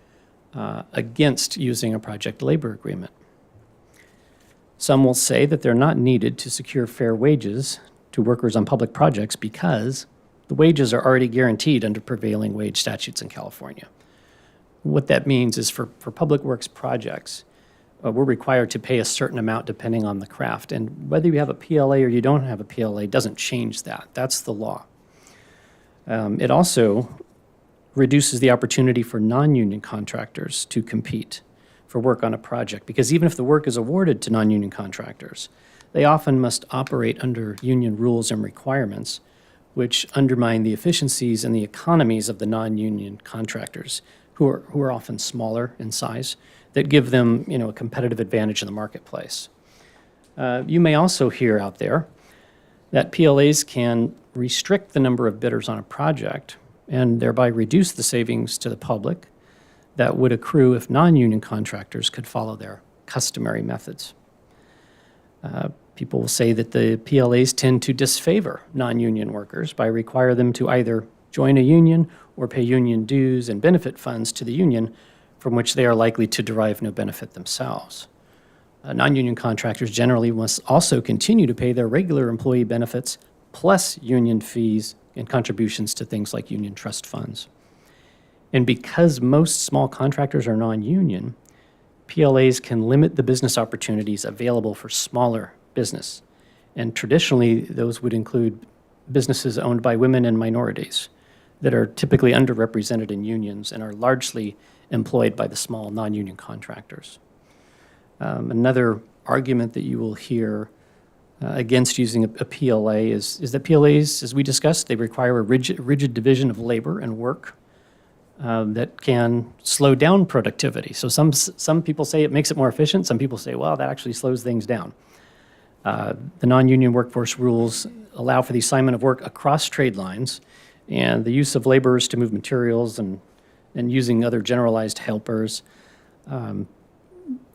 against using a project labor agreement. Some will say that they're not needed to secure fair wages to workers on public projects because the wages are already guaranteed under prevailing wage statutes in California. What that means is for public works projects, we're required to pay a certain amount depending on the craft. And whether you have a PLA or you don't have a PLA doesn't change that. That's the law. It also reduces the opportunity for non-union contractors to compete for work on a project, because even if the work is awarded to non-union contractors, they often must operate under union rules and requirements, which undermine the efficiencies and the economies of the non-union contractors, who are often smaller in size, that give them, a competitive advantage in the marketplace. You may also hear out there that PLAs can restrict the number of bidders on a project and thereby reduce the savings to the public that would accrue if non-union contractors could follow their customary methods. People will say that the PLAs tend to disfavor non-union workers by require them to either join a union or pay union dues and benefit funds to the union from which they are likely to derive no benefit themselves. Non-union contractors generally must also continue to pay their regular employee benefits plus union fees and contributions to things like union trust funds. And because most small contractors are non-union, PLAs can limit the business opportunities available for smaller business. And traditionally, those would include businesses owned by women and minorities that are typically underrepresented in unions and are largely employed by the small non-union contractors. Another argument that you will hear against using a PLA is that PLAs, as we discussed, they require a rigid division of labor and work that can slow down productivity. So some people say it makes it more efficient. Some people say, well, that actually slows things down. The non-union workforce rules allow for the assignment of work across trade lines and the use of laborers to move materials and using other generalized helpers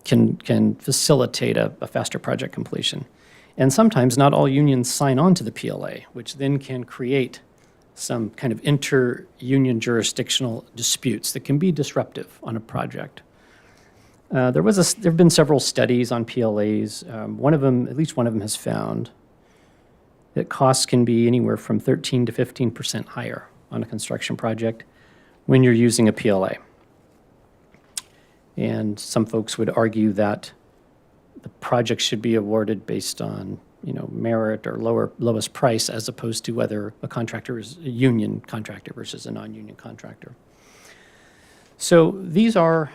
can facilitate a faster project completion. And sometimes not all unions sign on to the PLA, which then can create some kind of inter-union jurisdictional disputes that can be disruptive on a project. There have been several studies on PLAs. At least one of them has found that costs can be anywhere from 13 to 15% higher on a construction project when you're using a PLA. And some folks would argue that the project should be awarded based on, merit or lowest price, as opposed to whether a contractor is a union contractor versus a non-union contractor. So these are,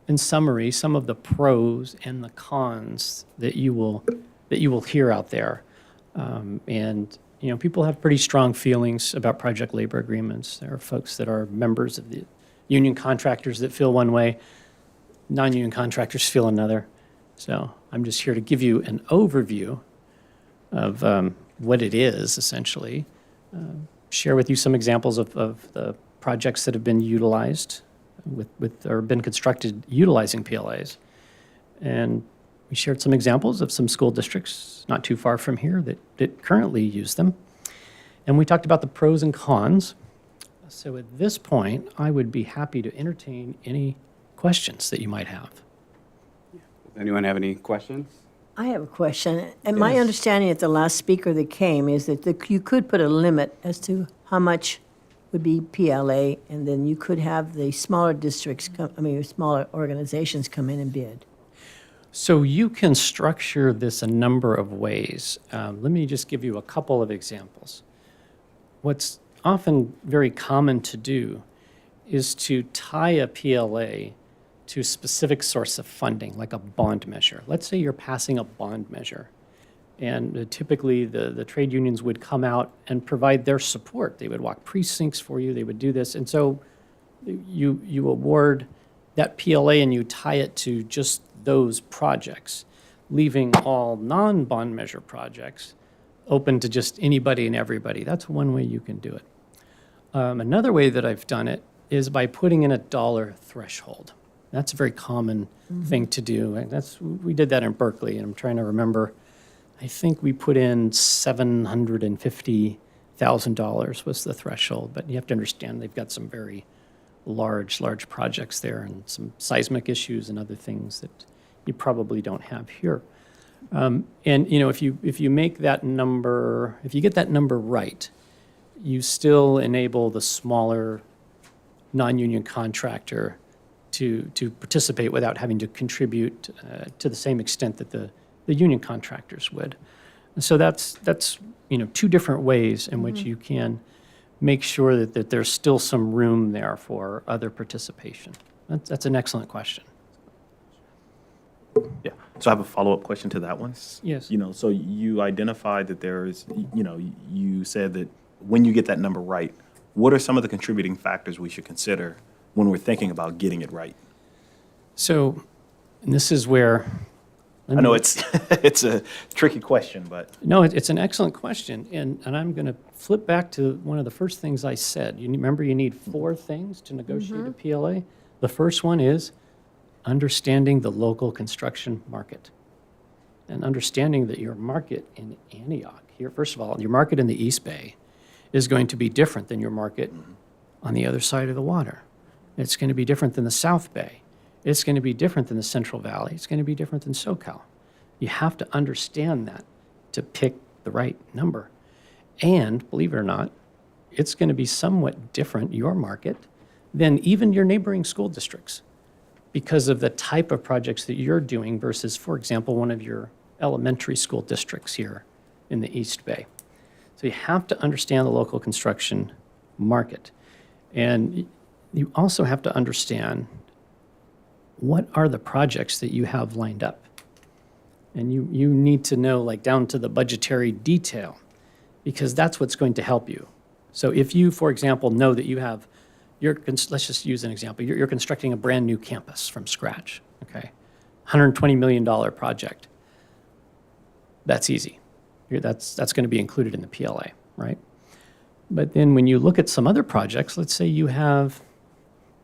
in summary, some of the pros and the cons that you will hear out there. People have pretty strong feelings about project labor agreements. There are folks that are members of the union contractors that feel one way, non-union contractors feel another. So I'm just here to give you an overview of what it is, essentially. Share with you some examples of the projects that have been utilized or been constructed utilizing PLAs. And we shared some examples of some school districts not too far from here that currently use them. And we talked about the pros and cons. So at this point, I would be happy to entertain any questions that you might have. Does anyone have any questions? I have a question. And my understanding of the last speaker that came is that you could put a limit as to how much would be PLA, and then you could have the smaller districts, smaller organizations come in and bid. So you can structure this a number of ways. Let me just give you a couple of examples. What's often very common to do is to tie a PLA to a specific source of funding, like a bond measure. Let's say you're passing a bond measure, and typically the trade unions would come out and provide their support. They would walk precincts for you, they would do this, and so you award that PLA and you tie it to just those projects, leaving all non-bond measure projects open to just anybody and everybody. That's one way you can do it. Another way that I've done it is by putting in a dollar threshold. That's a very common thing to do. And we did that in Berkeley, and I'm trying to remember. I think we put in $750,000 was the threshold, but you have to understand they've got some very large projects there and some seismic issues and other things that you probably don't have here. And if you make that number, if you get that number right, you still enable the smaller non-union contractor to participate without having to contribute to the same extent that the union contractors would. And so that's two different ways in which you can make sure that there's still some room there for other participation. That's an excellent question. Yeah. So I have a follow-up question to that one. Yes. So you identified that there is, you said that when you get that number right, what are some of the contributing factors we should consider when we're thinking about getting it right? So, and this is where. I know it's a tricky question, but. No, it's an excellent question. And I'm going to flip back to one of the first things I said. Remember, you need 4 things to negotiate a PLA. The first one is understanding the local construction market and understanding that your market in Antioch here, first of all, your market in the East Bay is going to be different than your market on the other side of the water. It's going to be different than the South Bay. It's going to be different than the Central Valley. It's going to be different than SoCal. You have to understand that to pick the right number. And believe it or not, it's going to be somewhat different, your market, than even your neighboring school districts because of the type of projects that you're doing versus, for example, one of your elementary school districts here in the East Bay. So you have to understand the local construction market. And you also have to understand what are the projects that you have lined up. And you need to know, like, down to the budgetary detail, because that's what's going to help you. So if you, for example, know that you have, let's just use an example. You're constructing a brand new campus from scratch, okay? $120 million project. That's easy. That's going to be included in the PLA, right? But then when you look at some other projects, let's say you have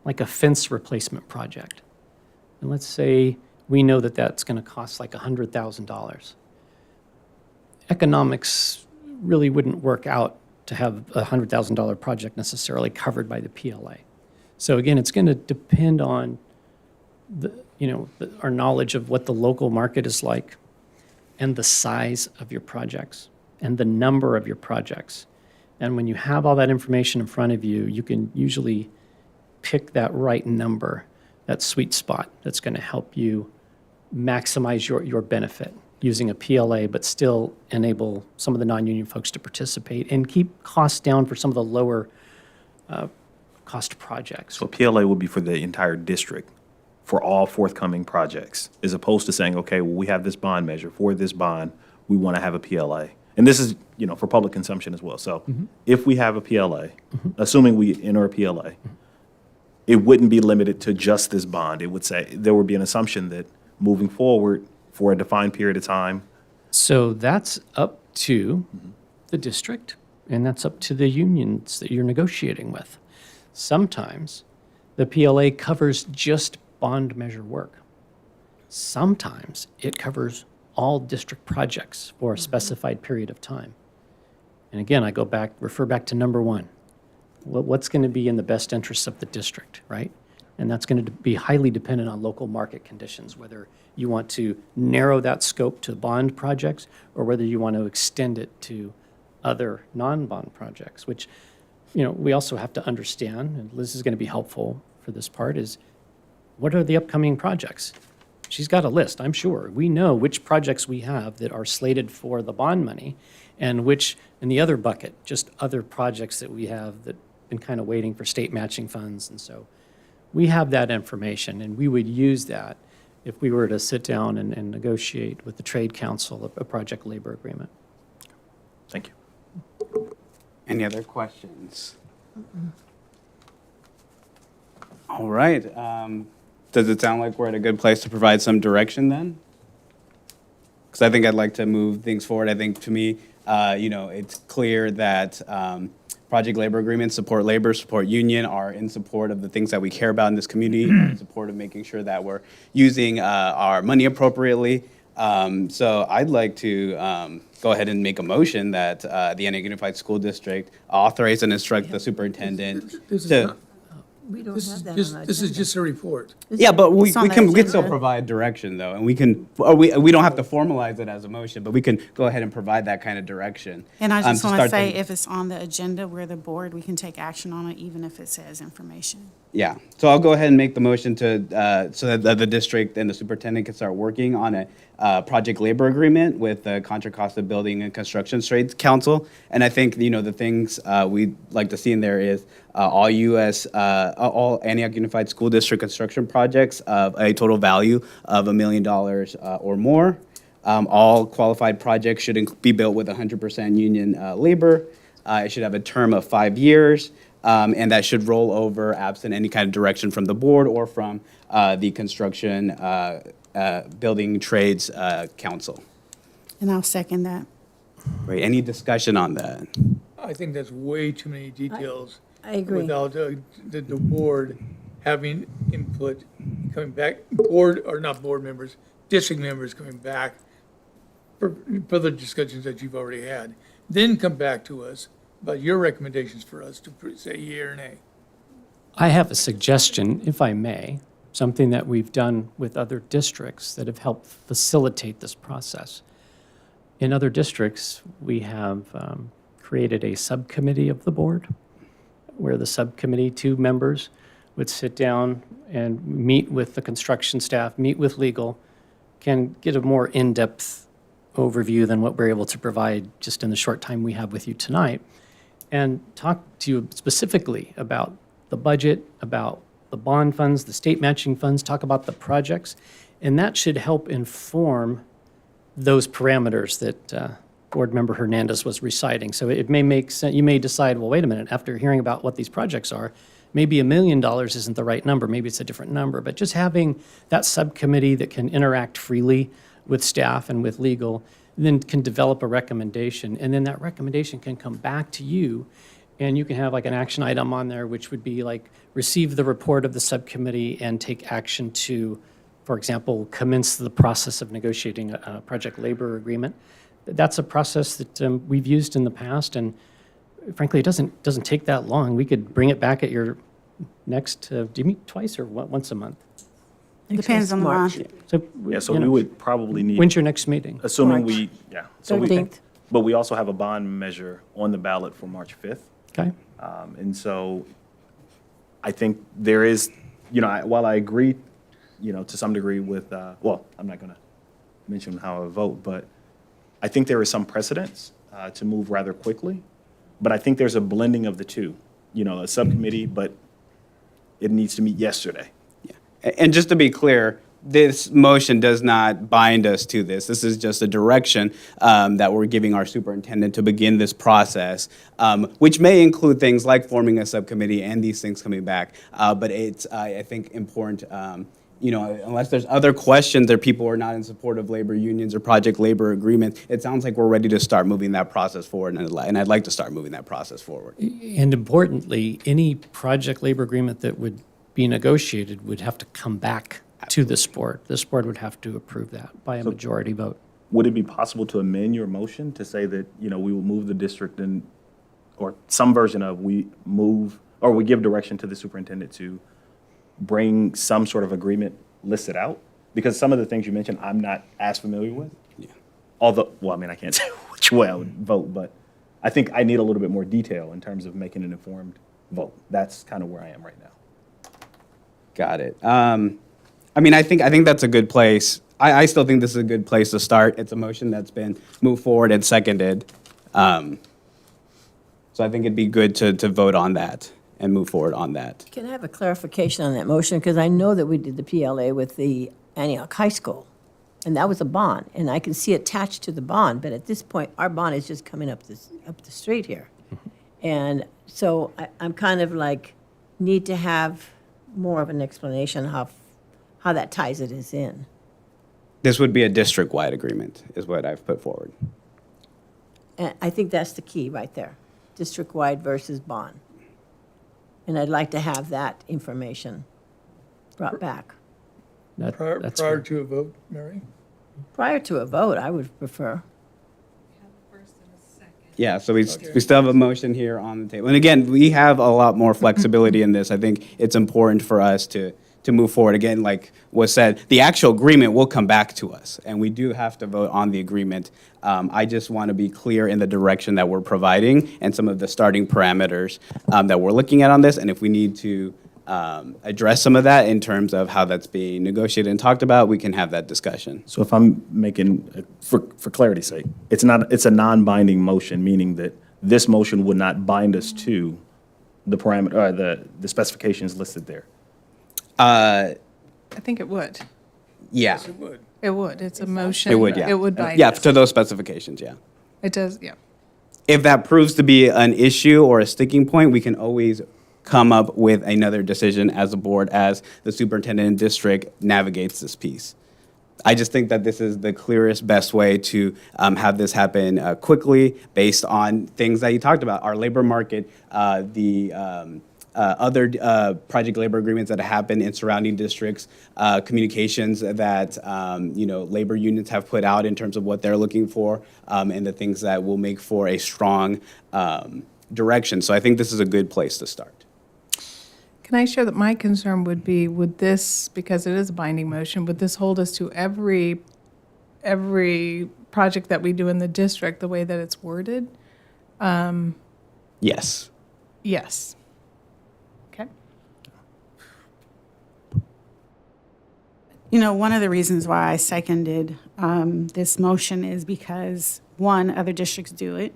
like a fence replacement project. And let's say we know that that's going to cost like $100,000. Economics really wouldn't work out to have a $100,000 project necessarily covered by the PLA. So again, it's going to depend on our knowledge of what the local market is like and the size of your projects and the number of your projects. And when you have all that information in front of you, you can usually pick that right number, that sweet spot that's going to help you maximize your benefit using a PLA, but still enable some of the non-union folks to participate and keep costs down for some of the lower cost projects. So PLA would be for the entire district, for all forthcoming projects, as opposed to saying, okay, well, we have this bond measure. For this bond, we want to have a PLA. And this is, for public consumption as well. So if we have a PLA, assuming we enter a PLA, it wouldn't be limited to just this bond. It would say, there would be an assumption that moving forward for a defined period of time. So that's up to the district, and that's up to the unions that you're negotiating with. Sometimes the PLA covers just bond measure work. Sometimes it covers all district projects for a specified period of time. And again, I refer back to number one. What's going to be in the best interests of the district, right? And that's going to be highly dependent on local market conditions, whether you want to narrow that scope to bond projects or whether you want to extend it to other non-bond projects, which, we also have to understand, and Liz is going to be helpful for this part, is what are the upcoming projects? She's got a list, I'm sure. We know which projects we have that are slated for the bond money and which, in the other bucket, just other projects that we have that been kind of waiting for state matching funds. And so we have that information, and we would use that if we were to sit down and negotiate with the Trade Council a project labor agreement. Thank you. Any other questions? All right. Does it sound like we're at a good place to provide some direction then? Because I think I'd like to move things forward. I think, to me, It's clear that project labor agreements support labor, support union, are in support of the things that we care about in this community, in support of making sure that we're using our money appropriately. So I'd like to go ahead and make a motion that the Antioch Unified School District authorize and instruct the superintendent to. We don't have that on our This is agenda. just a report. Yeah, but we It's on the can still agenda. provide direction though, and we can, or we don't have to formalize it as a motion, but we can go ahead and provide that kind of direction. And I just want to start say, the- if it's on the agenda, we're the board, we can take action on it, even if it says information. Yeah, so I'll go ahead and make the motion to, so that the district and the superintendent can start working on a project labor agreement with the Contra Costa Building and Construction Trades Council. And I think, the things we'd like to see in there is all all Antioch Unified School District construction projects of a total value of $1 million or more. All qualified projects should be built with 100% union labor. It should have a term of 5 years. And that should roll over absent any kind of direction from the board or from the Construction Building Trades Council. And I'll second that. Great. Any discussion on that? I think that's way too many details. I agree. Without the board having input, coming back, board, or not board members, district members coming back for further discussions that you've already had. Then come back to us about your recommendations for us to say yea or nay. I have a suggestion, if I may, something that we've done with other districts that have helped facilitate this process. In other districts, we have created a subcommittee of the board, where the subcommittee, 2 members, would sit down and meet with the construction staff, meet with legal, can get a more in-depth overview than what we're able to provide just in the short time we have with you tonight, and talk to you specifically about the budget, about the bond funds, the state matching funds, talk about the projects, and that should help inform those parameters that Board Member Hernandez was reciting. So it may make sense, you may decide, well, wait a minute, after hearing about what these projects are, maybe $1 million isn't the right number, maybe it's a different number, but just having that subcommittee that can interact freely with staff and with legal, then can develop a recommendation, and then that recommendation can come back to you, and you can have like an action item on there, which would be like, receive the report of the subcommittee and take action to, for example, commence the process of negotiating a project labor agreement. That's a process that we've used in the past, and frankly, it doesn't take that long. We could bring it back at your next, do you meet twice or once a month? Depends on the month. So, So you we know, would probably need. When's your next meeting? Assuming we, yeah. So we- 13th. But we also have a bond measure on the ballot for March 5th. Okay. And so I think there is, while I agree, to some degree with, well, I'm not going to mention how I vote, but I think there is some precedence to move rather quickly. But I think there's a blending of the two, a subcommittee, but it needs to meet yesterday. And just to be clear, this motion does not bind us to this. This is just a direction that we're giving our superintendent to begin this process, which may include things like forming a subcommittee and these things coming back. But it's, I think, important, unless there's other questions or people who are not in support of labor unions or project labor agreements, it sounds like we're ready to start moving that process forward, and I'd like to start moving that process forward. And importantly, any project labor agreement that would be negotiated would have to come back to this board. This board would have to approve that by a majority vote. Would it be possible to amend your motion to say that, we will move the district in, or some version of we move, or we give direction to the superintendent to bring some sort of agreement listed out? Because some of the things you mentioned, I'm not as familiar with. Yeah. Although, I can't say which way I would vote, but I think I need a little bit more detail in terms of making an informed vote. That's kind of where I am right now. Got it. I think that's a good place. I still think this is a good place to start. It's a motion that's been moved forward and seconded. So I think it'd be good to vote on that and move forward on that. Can I have a clarification on that motion? Because I know that we did the PLA with the Antioch High School, and that was a bond, and I can see attached to the bond, but at this point, our bond is just coming up the street here. And so I'm kind of like, need to have more of an explanation how that ties it is in. This would be a district-wide agreement, is what I've put forward. And I think that's the key right there, district-wide versus bond. And I'd like to have that information brought back. Prior to a vote, Mary? Prior to a vote, I would prefer. Yeah, so we still have a motion here on the table. And again, we have a lot more flexibility in this. I think it's important for us to move forward. Again, like was said, the actual agreement will come back to us, and we do have to vote on the agreement. I just want to be clear in the direction that we're providing and some of the starting parameters that we're looking at on this, and if we need to address some of that in terms of how that's being negotiated and talked about, we can have that discussion. So if I'm making, for clarity's sake, it's a non-binding motion, meaning that this motion would not bind us to the parameter, or the specifications listed there. I think it would. Yeah, It would. It would. It's a motion. it would, yeah. It would bind Yeah, us. to those specifications, yeah. It does, yeah. If that proves to be an issue or a sticking point, we can always come up with another decision as a board as the superintendent and district navigates this piece. I just think that this is the clearest, best way to have this happen quickly based on things that you talked about, our labor market, the other project labor agreements that happen in surrounding districts, communications that labor unions have put out in terms of what they're looking for, and the things that will make for a strong direction. So I think this is a good place to start. Can I share that my concern would be, would this, because it is a binding motion, would this hold us to every project that we do in the district the way that it's worded? Yes. Yes. Okay. You know, one of the reasons why I seconded this motion is because, one, other districts do it.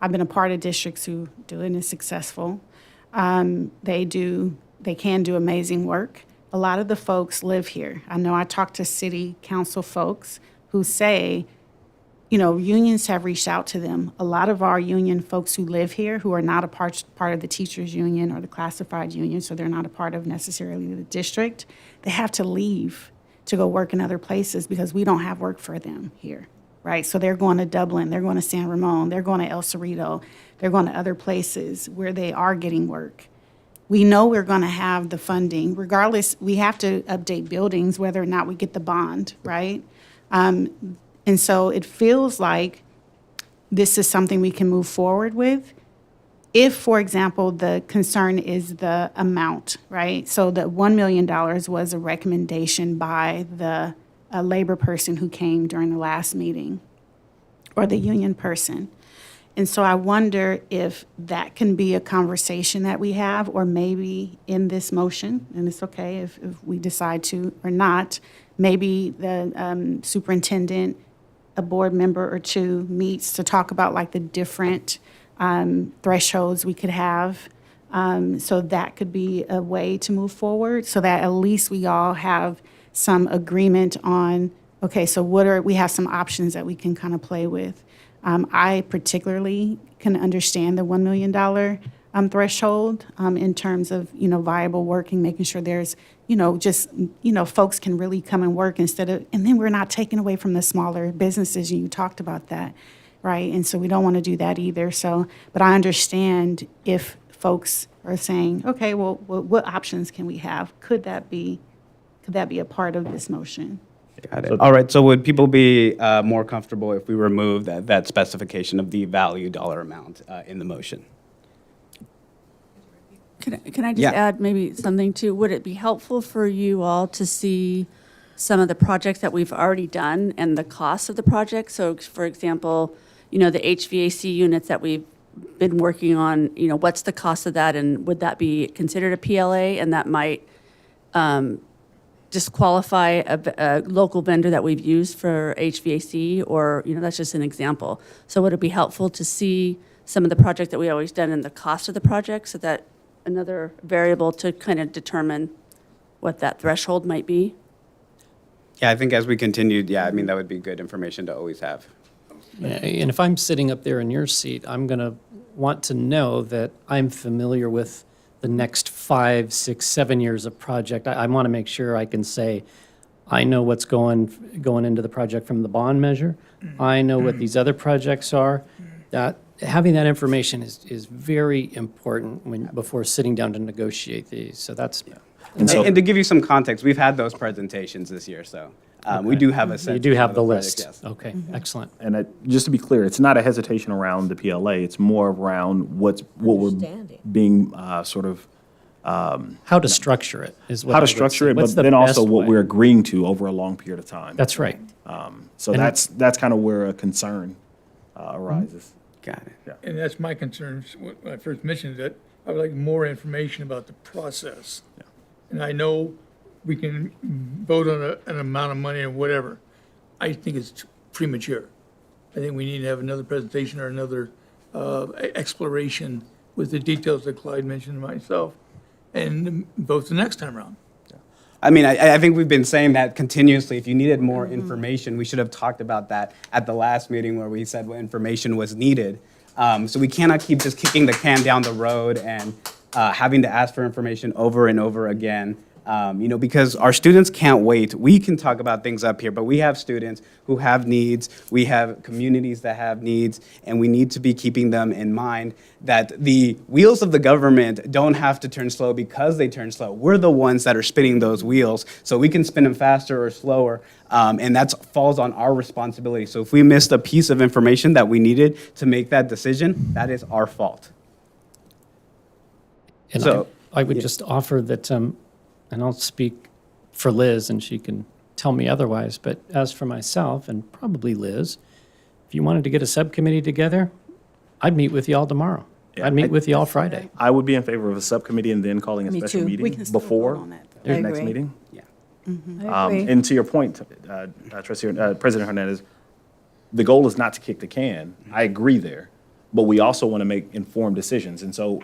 I've been a part of districts who do it and is successful. They can do amazing work. A lot of the folks live here. I know I talked to city council folks who say, unions have reached out to them. A lot of our union folks who live here, who are not a part of the teachers union or the classified union, so they're not a part of necessarily the district, they have to leave to go work in other places because we don't have work for them here, right? So they're going to Dublin, they're going to San Ramon, they're going to El Cerrito, they're going to other places where they are getting work. We know we're going to have the funding. Regardless, we have to update buildings whether or not we get the bond, right? And so it feels like this is something we can move forward with. If, for example, the concern is the amount, right? So the $1 million was a recommendation by the labor person who came during the last meeting, or the union person. And so I wonder if that can be a conversation that we have, or maybe in this motion, and it's okay if we decide to or not, maybe the superintendent, a board member or two meets to talk about like the different thresholds we could have. So that could be a way to move forward, so that at least we all have some agreement on, okay, so we have some options that we can kind of play with. I particularly can understand the $1 million threshold in terms of, viable working, making sure there's, folks can really come and work and then we're not taking away from the smaller businesses. You talked about that, right? And so we don't want to do that either. So, but I understand if folks are saying, okay, well, what options can we have? Could that be a part of this motion? Got it. All right, so would people be more comfortable if we remove that specification of the value dollar amount in the motion? Can I just Yeah. add maybe something too? Would it be helpful for you all to see some of the projects that we've already done and the cost of the project? So for example, the HVAC units that we've been working on, what's the cost of that, and would that be considered a PLA, and that might disqualify a local vendor that we've used for HVAC, or, that's just an example. So would it be helpful to see some of the project that we always done and the cost of the project, so that another variable to kind of determine what that threshold might be? Yeah, I think as we continued, that would be good information to always have. Yeah, and if I'm sitting up there in your seat, I'm going to want to know that I'm familiar with the next 5, 6, 7 years of project. I want to make sure I can say, I know what's going into the project from the bond measure. I know what these other projects are. Having that information is very important before sitting down to negotiate these. So that's, And to give you some context, we've had those presentations this year, so we do have a sense. you do of have the projects, list. yes. Okay, excellent. And just to be clear, it's not a hesitation around the PLA. It's more around what we're being sort of How to structure it is what how I to would structure say. it, but What's the then also best what way? we're agreeing to over a long period of time. That's right. So And- that's kind of where a concern arises. Got it. And that's my concern, when I first mentioned that, I would like more information about the process. And I know we can vote on an amount of money or whatever. I think it's premature. I think we need to have another presentation or another exploration with the details that Clyde mentioned and myself, and vote the next time around. I mean, I think we've been saying that continuously. If you needed more information, we should have talked about that at the last meeting where we said what information was needed. So we cannot keep just kicking the can down the road and having to ask for information over and over again. Because our students can't wait. We can talk about things up here, but we have students who have needs. We have communities that have needs, and we need to be keeping them in mind that the wheels of the government don't have to turn slow because they turn slow. We're the ones that are spinning those wheels, so we can spin them faster or slower, and that falls on our responsibility. So if we missed a piece of information that we needed to make that decision, that is our fault. And So- I would just offer that, and I'll speak for Liz, and she can tell me otherwise, but as for myself, and probably Liz, if you wanted to get a subcommittee together, I'd meet with y'all tomorrow. Yeah, I'd meet with y'all Friday. I would be in favor of a subcommittee and then calling a Me special too. We meeting can still vote before on that, the though. I next agree. meeting. I agree. And to your point, President Hernandez, the goal is not to kick the can. I agree there, but we also want to make informed decisions. And so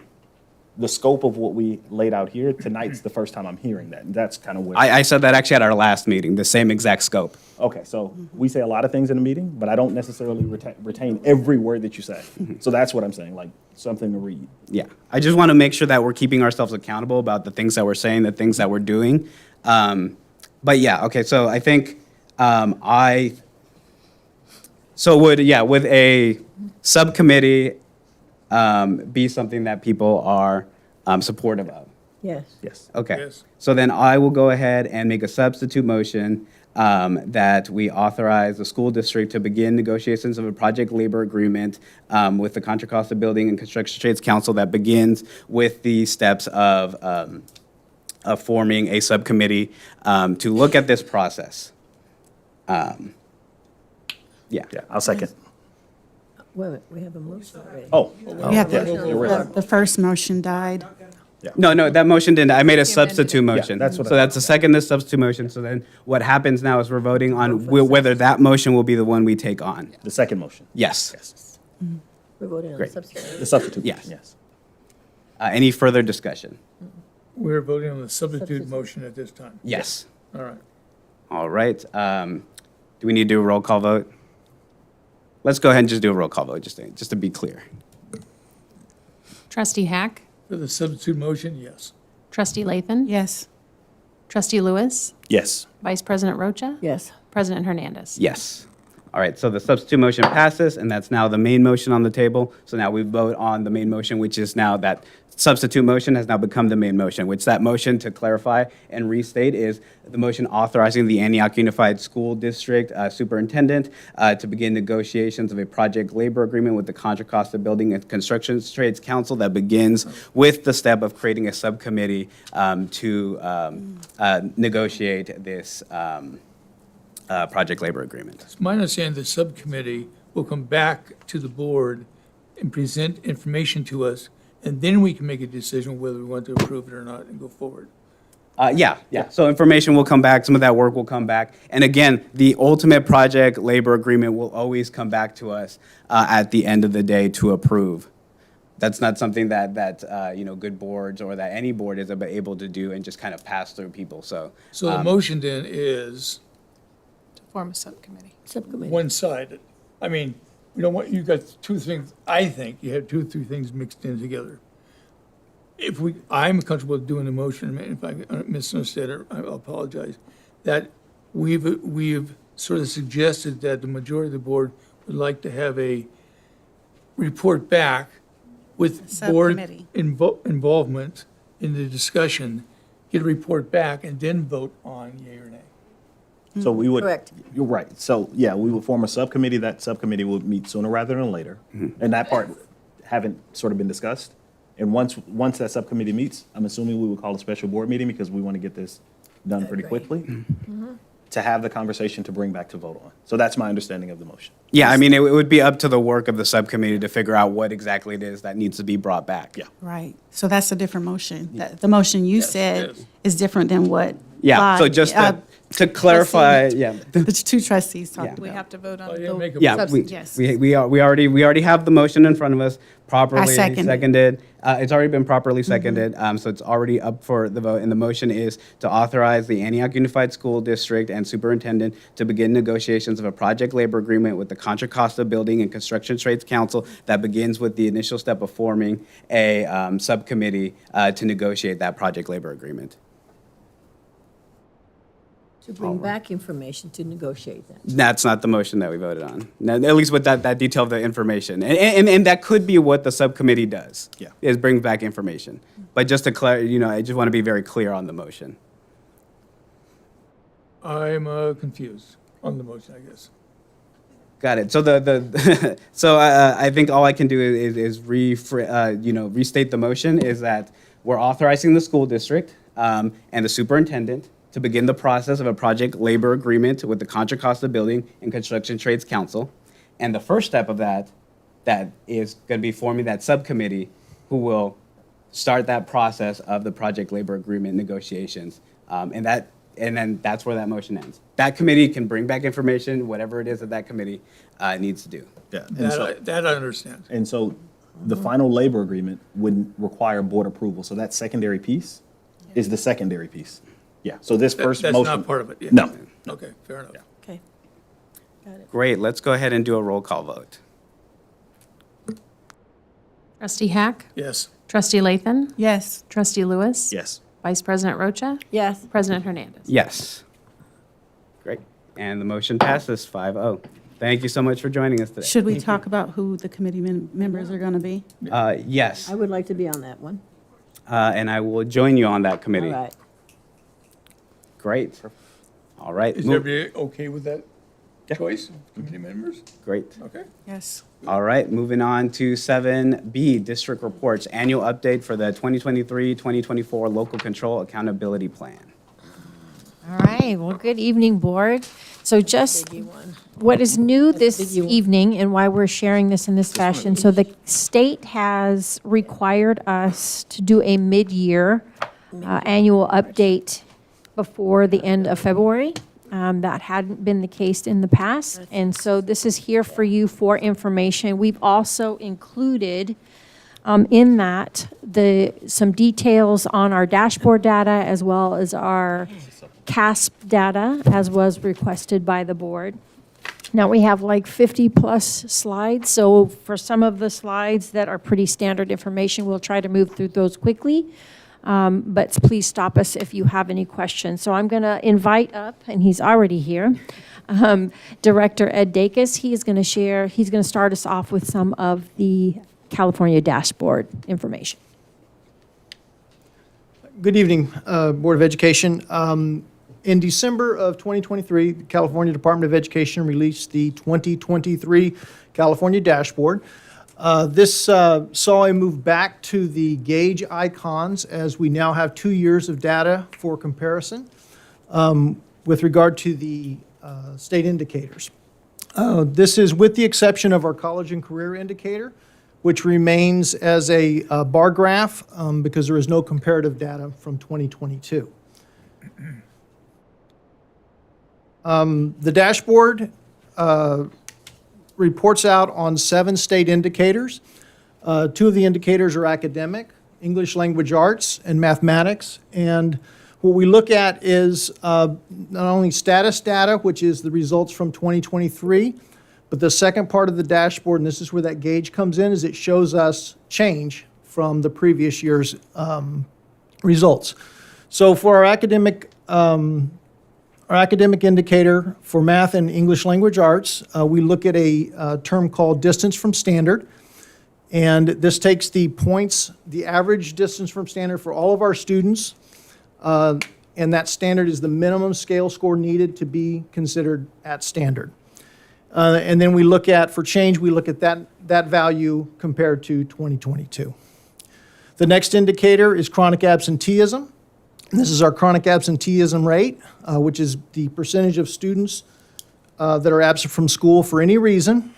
the scope of what we laid out here, tonight's the first time I'm hearing that. And that's kind of where. I said that actually at our last meeting, the same exact scope. Okay, so we say a lot of things in a meeting, but I don't necessarily retain every word that you say. So that's what I'm saying, like something to read. Yeah, I just want to make sure that we're keeping ourselves accountable about the things that we're saying, the things that we're doing. But yeah, okay, so I think would a subcommittee be something that people are supportive of? Yes. Yes. Okay. Yes. So then I will go ahead and make a substitute motion that we authorize the school district to begin negotiations of a project labor agreement with the Contra Costa Building and Construction Trades Council that begins with the steps of forming a subcommittee to look at this process. Yeah. Yeah, I'll second. Wait, a minute, we have a motion already. Oh. Yeah, You're right. the first motion died. No, that motion didn't. I made a substitute motion. that's what I So that's the second, the substitute motion. So then what happens now is we're voting on whether that motion will be the one we take on. The second motion. Yes. Yes. We're voting on the Great. substitute. The substitute. Yes. Yes. Any further discussion? We're voting on the substitute motion at this time. Yes. All right. All right. Do we need to do a roll call vote? Let's go ahead and just do a roll call vote, just to be clear. Trustee Hack, For the substitute motion, yes. Trustee Lathan, Yes. Trustee Lewis, Yes. Vice President Rocha, Yes. President Hernandez. Yes. All right, so the substitute motion passes, and that's now the main motion on the table. So now we vote on the main motion, which is now that substitute motion has now become the main motion, which that motion, to clarify and restate, is the motion authorizing the Antioch Unified School District Superintendent to begin negotiations of a project labor agreement with the Contra Costa Building and Construction Trades Council that begins with the step of creating a subcommittee to negotiate this project labor agreement. It's my understanding the subcommittee will come back to the board and present information to us, and then we can make a decision whether we want to approve it or not and go forward. Yeah. So information will come back, some of that work will come back. And again, the ultimate project labor agreement will always come back to us at the end of the day to approve. That's not something that good boards or that any board is able to do and just kind of pass through people, so. So the motion then is Form a subcommittee. Subcommittee. one-sided. I mean, we don't want, you got two things, I think you have two, three things mixed in together. I'm comfortable with doing the motion, and if I misunderstood it, I apologize, that we've sort of suggested that the majority of the board would like to have a report back with board Subcommittee. involvement in the discussion, get a report back, and then vote on yea or nay. So we would. Correct. You're right. So, yeah, we will form a subcommittee. That subcommittee will meet sooner rather than later. And that part haven't sort of been discussed. And once that subcommittee meets, I'm assuming we will call a special board meeting because we want to get this done pretty quickly. To have the conversation to bring back to vote on. So that's my understanding of the motion. Yeah, I mean, it would be up to the work of the subcommittee to figure out what exactly it is that needs to be brought back. Yeah. Right. So that's a different motion. The motion you said yes. is different than what. Yeah, so Clyde- just to clarify, yeah. The two trustees talked Yeah. about. We have to vote on Oh, the yeah, make a Yeah, motion. we, Yes. we already have the motion in front of us, properly second it. seconded. It's already been properly seconded, so it's already up for the vote. And the motion is to authorize the Antioch Unified School District and superintendent to begin negotiations of a project labor agreement with the Contra Costa Building and Construction Trades Council that begins with the initial step of forming a subcommittee to negotiate that project labor agreement. To bring back information to negotiate that. That's not the motion that we voted on. Now, at least with that detail of the information. And that could be what the subcommittee does. Yeah. Is bring back information. But just to I just want to be very clear on the motion. I'm confused on the motion, I guess. Got it. So so I think all I can do is restate the motion is that we're authorizing the school district and the superintendent to begin the process of a project labor agreement with the Contra Costa Building and Construction Trades Council. And the first step of that is going to be forming that subcommittee who will start that process of the project labor agreement negotiations. And then that's where that motion ends. That committee can bring back information, whatever it is that committee needs to do. Yeah. And so, That I understand. and so the final labor agreement would require board approval. So that secondary piece is the secondary piece. Yeah. So this first That's motion. not part of it, yeah. No. Okay, fair enough. Okay. Got it. Great. Let's go ahead and do a roll call vote. Trustee Hack? Yes. Trustee Lathan? Yes. Trustee Lewis? Yes. Vice President Rocha? Yes. President Hernandez? Yes. Great. And the motion passes 5-0. Thank you so much for joining us today. Should we talk about who the committee members are going to be? Yes. I would like to be on that one. And I will join you on that All committee. right. Great. All right. Is everybody okay with that choice, committee members? Great. Okay. Yes. All right, moving on to 7B, District Reports, Annual Update for the 2023-2024 Local Control Accountability Plan. All right, well, good evening, Board. So just what is new this evening and why we're sharing this in this fashion. So the state has required us to do a mid-year annual update before the end of February. That hadn't been the case in the past. And so this is here for you for information. We've also included in that some details on our dashboard data as well as our CASP data, as was requested by the board. Now, we have like 50-plus slides, so for some of the slides that are pretty standard information, we'll try to move through those quickly. But please stop us if you have any questions. So I'm going to invite up, and he's already here, Director Ed Dacus. He's going to start us off with some of the California dashboard information. Good evening, Board of Education. In December of 2023, the California Department of Education released the 2023 California Dashboard. This saw a move back to the gauge icons as we now have 2 years of data for comparison with regard to the state indicators. This is with the exception of our college and career indicator, which remains as a bar graph because there is no comparative data from 2022. The dashboard reports out on 7 state indicators. 2 of the indicators are academic, English language arts, and mathematics. And what we look at is not only status data, which is the results from 2023, but the second part of the dashboard, and this is where that gauge comes in, is it shows us change from the previous year's results. So for our academic indicator for math and English language arts, we look at a term called distance from standard. And this takes the points, the average distance from standard for all of our students, and that standard is the minimum scale score needed to be considered at standard. And then we look at, for change, we look at that value compared to 2022. The next indicator is chronic absenteeism. And this is our chronic absenteeism rate, which is the percentage of students that are absent from school for any reason,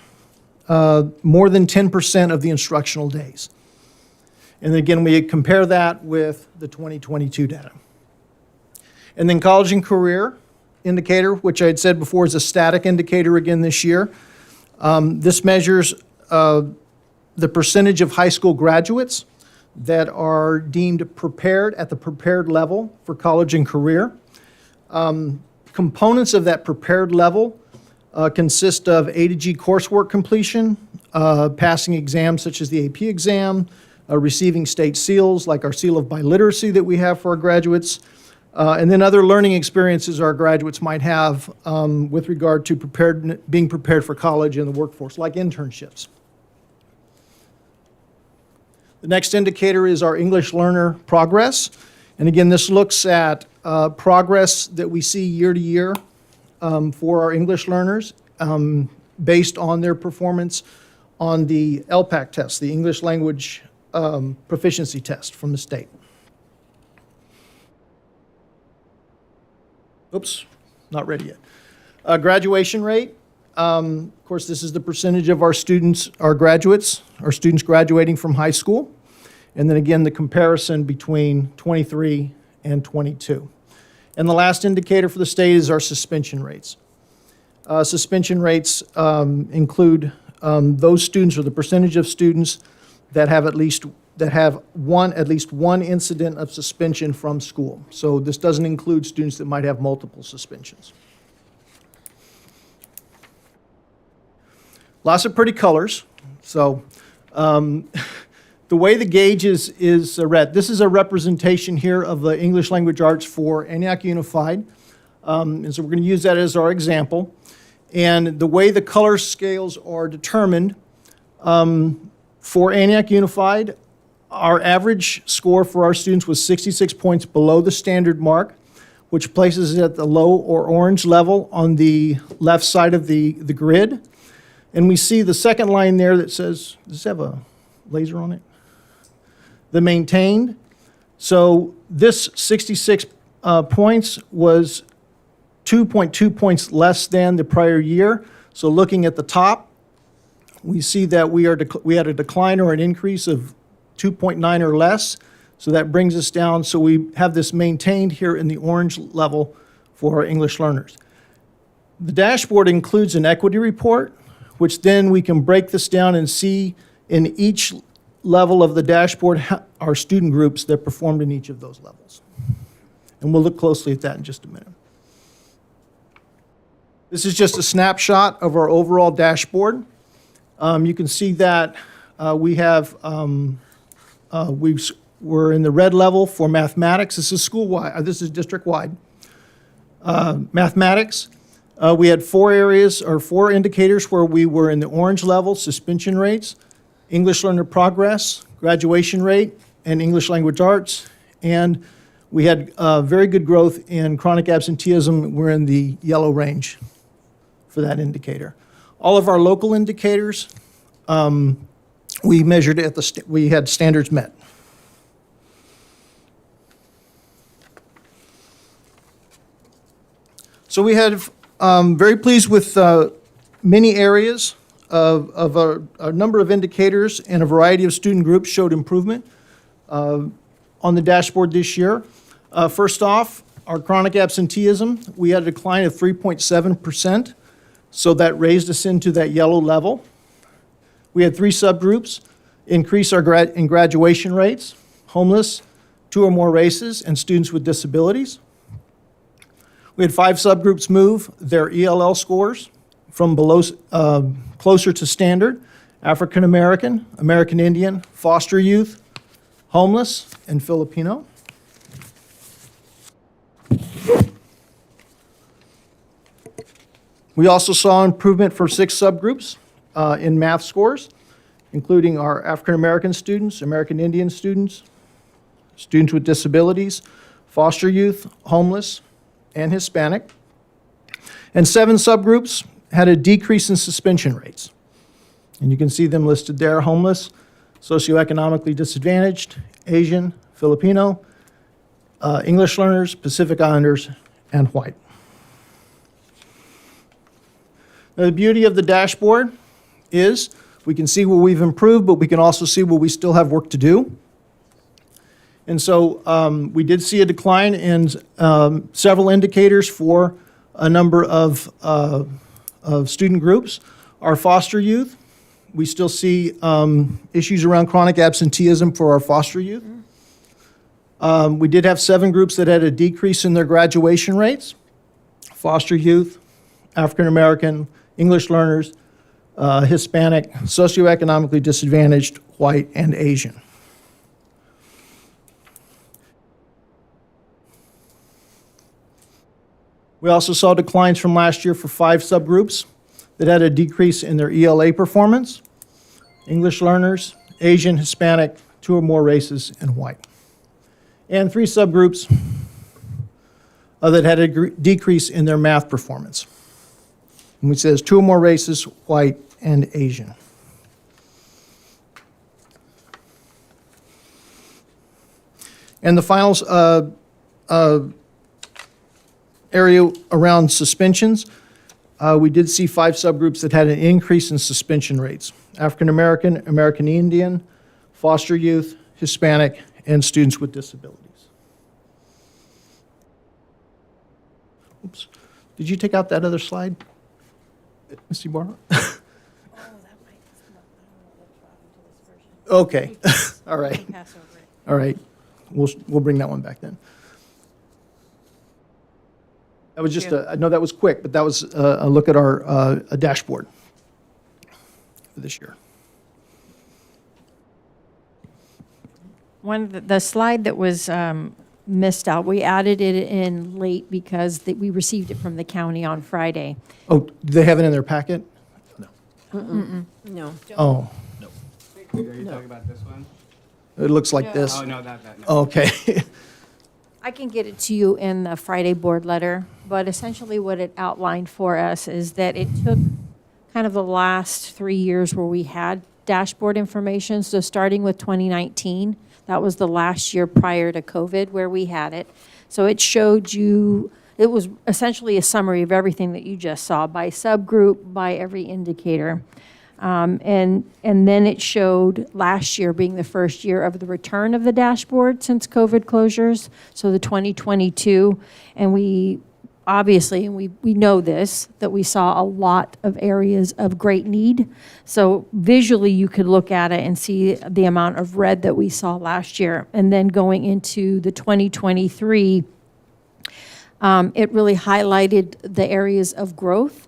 more than 10% of the instructional days. And again, we compare that with the 2022 data. And then college and career indicator, which I had said before is a static indicator again this year. This measures the percentage of high school graduates that are deemed prepared at the prepared level for college and career. Components of that prepared level consist of A to G coursework completion, passing exams such as the AP exam, receiving state seals like our Seal of Biliteracy that we have for our graduates, and then other learning experiences our graduates might have with regard to being prepared for college and the workforce, like internships. The next indicator is our English learner progress. And again, this looks at progress that we see year to year for our English learners based on their performance on the LPAC test, the English language proficiency test from the state. Oops, not ready yet. Graduation rate. Of course, this is the percentage of our students, our graduates, our students graduating from high school. And then again, the comparison between 23 and 22. And the last indicator for the state is our suspension rates. Suspension rates include those students, or the percentage of students that have at least one incident of suspension from school. So this doesn't include students that might have multiple suspensions. Lots of pretty colors. So the way the gauge is read, this is a representation here of the English language arts for Antioch Unified. And so we're going to use that as our example. And the way the color scales are determined, for Antioch Unified, our average score for our students was 66 points below the standard mark, which places it at the low or orange level on the left side of the grid. And we see the second line there that says, does this have a laser on it? The maintained. So this 66 points was 2.2 points less than the prior year. So looking at the top, we see that we had a decline or an increase of 2.9 or less. So that brings us down. So we have this maintained here in the orange level for our English learners. The dashboard includes an equity report, which then we can break this down and see in each level of the dashboard our student groups that performed in each of those levels. And we'll look closely at that in just a minute. This is just a snapshot of our overall dashboard. You can see that we have, we're in the red level for mathematics. This is school-wide, this is district-wide. Mathematics, we had four indicators where we were in the orange level, suspension rates, English learner progress, graduation rate, and English language arts. And we had very good growth in chronic absenteeism. We're in the yellow range for that indicator. All of our local indicators, we measured at we had standards met. So we had very pleased with many areas of a number of indicators, and a variety of student groups showed improvement on the dashboard this year. First off, our chronic absenteeism, we had a decline of 3.7%, so that raised us into that yellow level. We had 3 subgroups increase in graduation rates: homeless, 2 or more races, and students with disabilities. We had 5 subgroups move their ELL scores from below closer to standard: African American, American Indian, foster youth, homeless, and Filipino. We also saw improvement for 6 subgroups in math scores, including our African American students, American Indian students, students with disabilities, foster youth, homeless, and Hispanic. And 7 subgroups had a decrease in suspension rates. And you can see them listed there: homeless, socioeconomically disadvantaged, Asian, Filipino, English learners, Pacific Islanders, and white. Now, the beauty of the dashboard is we can see where we've improved, but we can also see where we still have work to do. And so we did see a decline in several indicators for a number of student groups. Our foster youth, we still see issues around chronic absenteeism for our foster youth. We did have 7 groups that had a decrease in their graduation rates: foster youth, African American, English learners, Hispanic, socioeconomically disadvantaged, white, and Asian. We also saw declines from last year for 5 subgroups that had a decrease in their ELA performance: English learners, Asian, Hispanic, 2 or more races, and white. And 3 subgroups that had a decrease in their math performance, which says 2 or more races, white, and Asian. And the final area around suspensions, we did see 5 subgroups that had an increase in suspension rates: African American, American Indian, foster youth, Hispanic, and students with disabilities. Oops. Did you take out that other slide, Ms. Ibarra? Okay. All right. All right. We'll bring that one back then. That was just I know that was quick, but that was a look at our dashboard for this year. One of the slide that was missed out, we added it in late because we received it from the county on Friday. Oh, do they have it in their packet? No. Oh, Are you talking about this one? it looks like this. Oh, no, that. No. Okay. I can get it to you in the Friday board letter, but essentially what it outlined for us is that it took kind of the last 3 years where we had dashboard information. So starting with 2019, that was the last year prior to COVID where we had it. So it showed you, it was essentially a summary of everything that you just saw by subgroup, by every indicator. And then it showed last year being the first year of the return of the dashboard since COVID closures, so the 2022. And we obviously, and we know this, that we saw a lot of areas of great need. So visually, you could look at it and see the amount of red that we saw last year. And then going into the 2023, it really highlighted the areas of growth.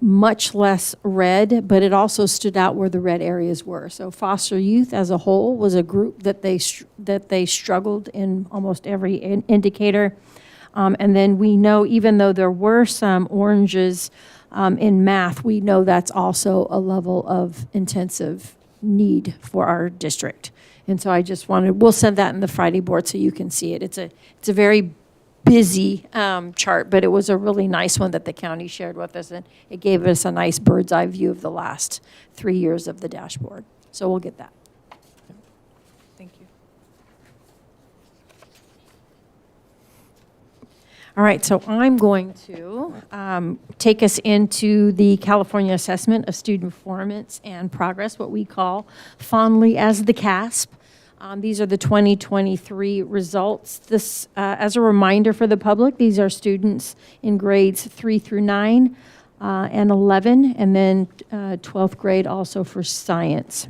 Much less red, but it also stood out where the red areas were. So foster youth as a whole was a group that they struggled in almost every indicator. And then we know, even though there were some oranges in math, we know that's also a level of intensive need for our district. And so I just we'll send that in the Friday board so you can see it. It's a very busy chart, but it was a really nice one that the county shared with us, and it gave us a nice bird's eye view of the last 3 years of the dashboard. So we'll get that. Thank you. All right, so I'm going to take us into the California Assessment of Student Performance and Progress, what we call fondly as the CASP. These are the 2023 results. This, as a reminder for the public, these are students in grades 3 through 9 and 11, and then 12th grade also for science.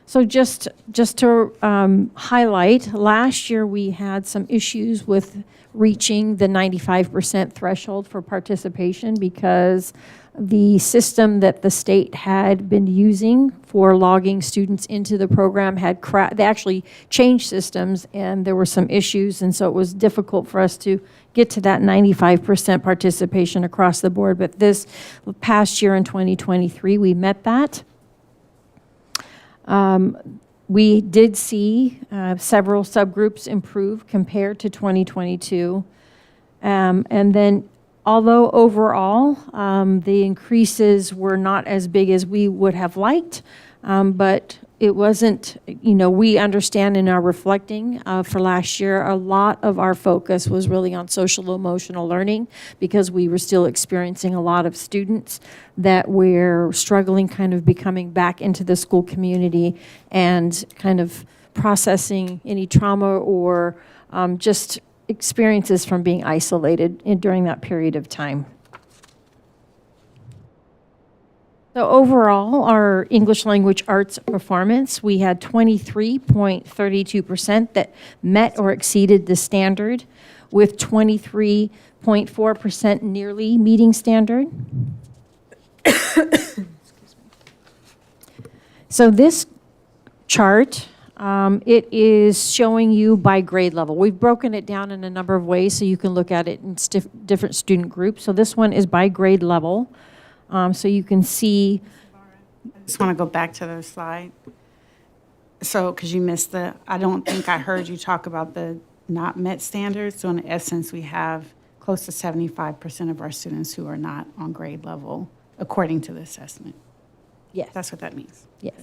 So just to highlight, last year we had some issues with reaching the 95% threshold for participation because the system that the state had been using for logging students into the program they actually changed systems and there were some issues, and so it was difficult for us to get to that 95% participation across the board. But this past year in 2023, we met that. We did see several subgroups improve compared to 2022. And then although overall the increases were not as big as we would have liked, but it wasn't, we understand in our reflecting for last year, a lot of our focus was really on social emotional learning because we were still experiencing a lot of students that were struggling kind of becoming back into the school community and kind of processing any trauma or just experiences from being isolated during that period of time. So overall, our English language arts performance, we had 23.32% that met or exceeded the standard, with 23.4% nearly meeting standard. So this chart, it is showing you by grade level. We've broken it down in a number of ways so you can look at it in different student groups. So this one is by grade level. So you can see. I just want to go back to the slide. So, because you missed I don't think I heard you talk about the not met standards. So in essence, we have close to 75% of our students who are not on grade level, according to the assessment. Yes. That's what that means. Yes.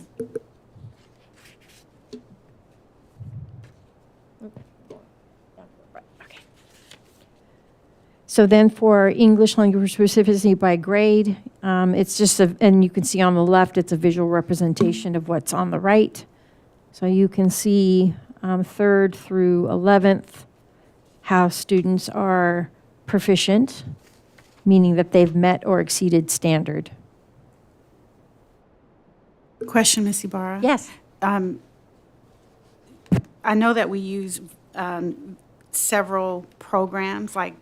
So then for English language proficiency by grade, it's just, and you can see on the left, it's a visual representation of what's on the right. So you can see 3rd through 11th, how students are proficient, meaning that they've met or exceeded standard. Question, Ms. Ibarra? Yes. I know that we use several programs, like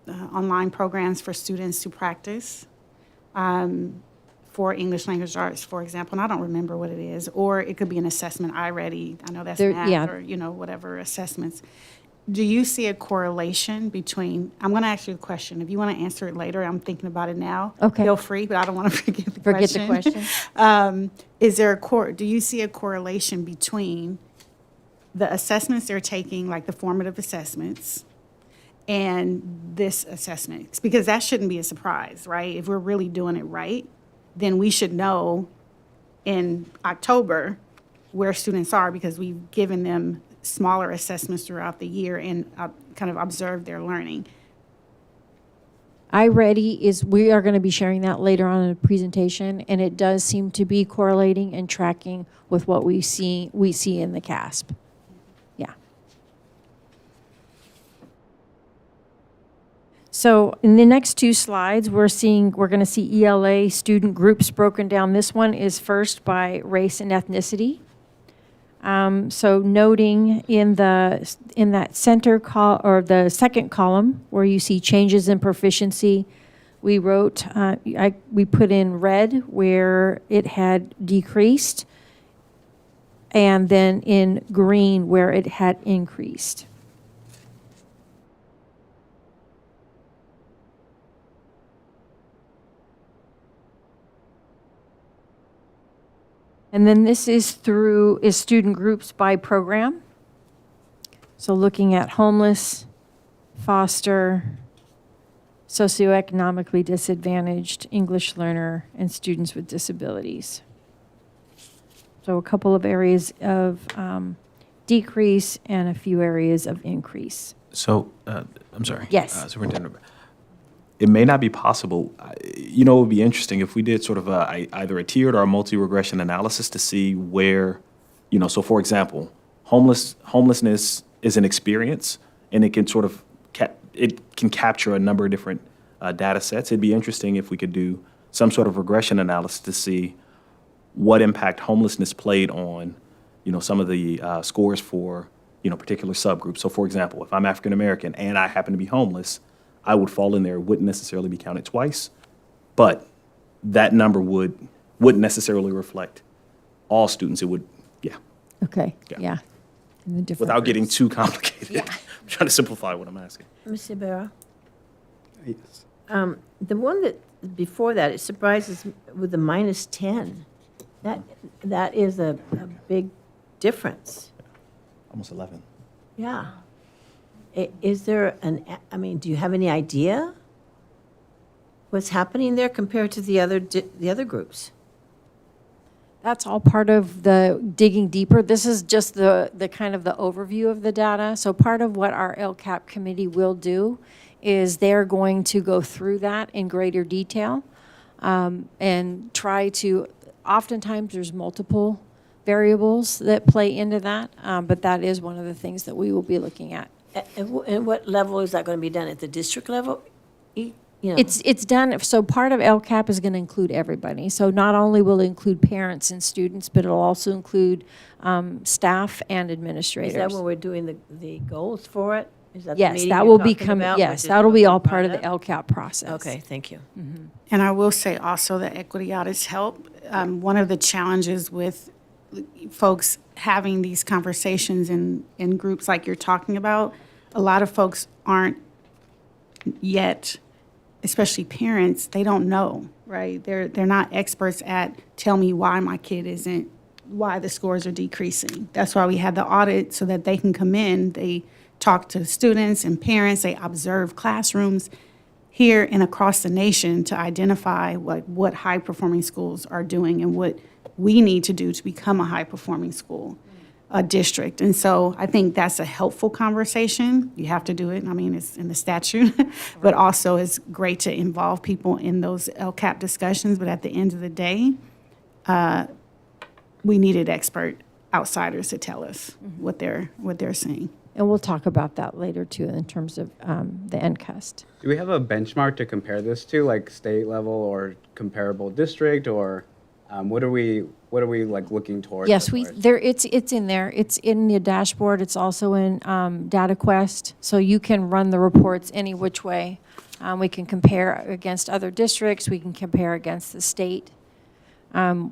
online programs for students to practice for English language arts, for example, and I don't remember what it is, or it could be an assessment, iReady, I know that's math, yeah. or, whatever assessments. Do you see a correlation between, I'm going to ask you a question. If you want to answer it later, I'm thinking about it now. Okay. Feel free, but I don't want to forget the Forget question. the question. Is there do you see a correlation between the assessments they're taking, like the formative assessments, and this assessment? Because that shouldn't be a surprise, right? If we're really doing it right, then we should know in October where students are because we've given them smaller assessments throughout the year and kind of observed their learning. iReady we are going to be sharing that later on in the presentation, and it does seem to be correlating and tracking with what we see in the CASP. Yeah. So in the next two slides, we're going to see ELA student groups broken down. This one is first by race and ethnicity. So noting in that center or the second column where you see changes in proficiency, we wrote, we put in red where it had decreased, and then in green where it had increased. And then this is student groups by program. So looking at homeless, foster, socioeconomically disadvantaged, English learner, and students with disabilities. So a couple of areas of decrease and a few areas of increase. So, I'm sorry. Yes. Superintendent. It may not be possible. It would be interesting if we did sort of either a tiered or a multi-regression analysis to see where, so for example, homelessness is an experience, and it can sort of it can capture a number of different data sets. It'd be interesting if we could do some sort of regression analysis to see what impact homelessness played on, some of the scores for, particular subgroups. So for example, if I'm African American and I happen to be homeless, I would fall in there, wouldn't necessarily be counted twice, but that number wouldn't necessarily reflect all students. It would, yeah. Okay, Yeah. yeah. And the different Without getting groups. too complicated. I'm trying to simplify what I'm asking. Ms. Ibarra, Yes. the one that, before that, it surprises me with the -10. That is a big difference. Almost 11. Yeah. Is there do you have any idea what's happening there compared to the other groups? That's all part of the digging deeper. This is just the kind of the overview of the data. So part of what our LCAP committee will do is they're going to go through that in greater detail and try to, oftentimes there's multiple variables that play into that, but that is one of the things that we will be looking at. And what level is that going to be done? At the district level? It's done, so part of LCAP is going to include everybody. So not only will it include parents and students, but it'll also include staff and administrators. Is that when we're doing the goals for it? Is that the Yes, meeting that you're will talking become, about, yes, which is that'll be all broken part of the up? LCAP process. Okay, thank you. And I will say also that equity audits help. One of the challenges with folks having these conversations in groups like you're talking about, a lot of folks aren't yet, especially parents, they don't know, right? They're not experts at tell me why my kid isn't, why the scores are decreasing. That's why we had the audit, so that they can come in, they talk to students and parents, they observe classrooms here and across the nation to identify what high-performing schools are doing and what we need to do to become a high-performing school, a district. And so I think that's a helpful conversation. You have to do it. I mean, it's in the statute, but also it's great to involve people in those LCAP discussions. But at the end of the day, we needed expert outsiders to tell us what they're seeing. And we'll talk about that later too in terms of the NCUST. Do we have a benchmark to compare this to, like state level or comparable district, or what are we like looking towards? Yes, it's in there. It's in the dashboard. It's also in DataQuest. So you can run the reports any which way. We can compare against other districts. We can compare against the state.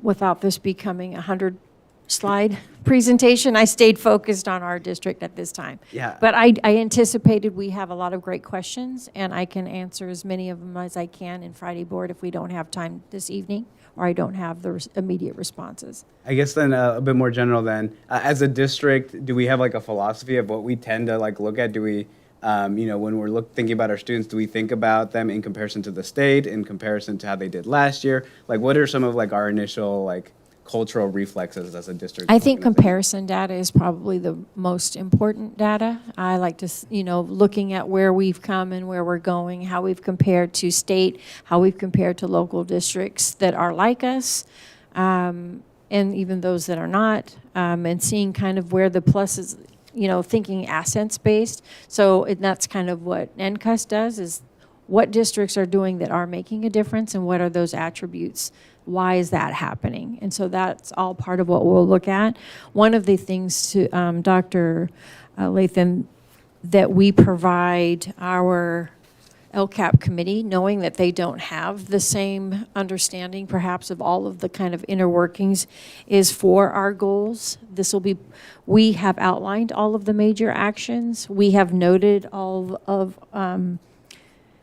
Without this becoming a 100-slide presentation, I stayed focused on our district at this time. Yeah. But I anticipated we have a lot of great questions, and I can answer as many of them as I can in Friday board if we don't have time this evening, or I don't have the immediate responses. I guess then a bit more general then, as a district, do we have like a philosophy of what we tend to like look at? Do we, when we're thinking about our students, do we think about them in comparison to the state, in comparison to how they did last year? Like what are some of like our initial like cultural reflexes as a district? I think comparison data is probably the most important data. I like to, looking at where we've come and where we're going, how we've compared to state, how we've compared to local districts that are like us, and even those that are not, and seeing kind of where the pluses, thinking assets-based. So that's kind of what NCUST does, is what districts are doing that are making a difference and what are those attributes. Why is that happening? And so that's all part of what we'll look at. One of the things to Dr. Latham, that we provide our LCAP committee, knowing that they don't have the same understanding perhaps of all of the kind of inner workings, is for our goals. We have outlined all of the major actions. We have noted all of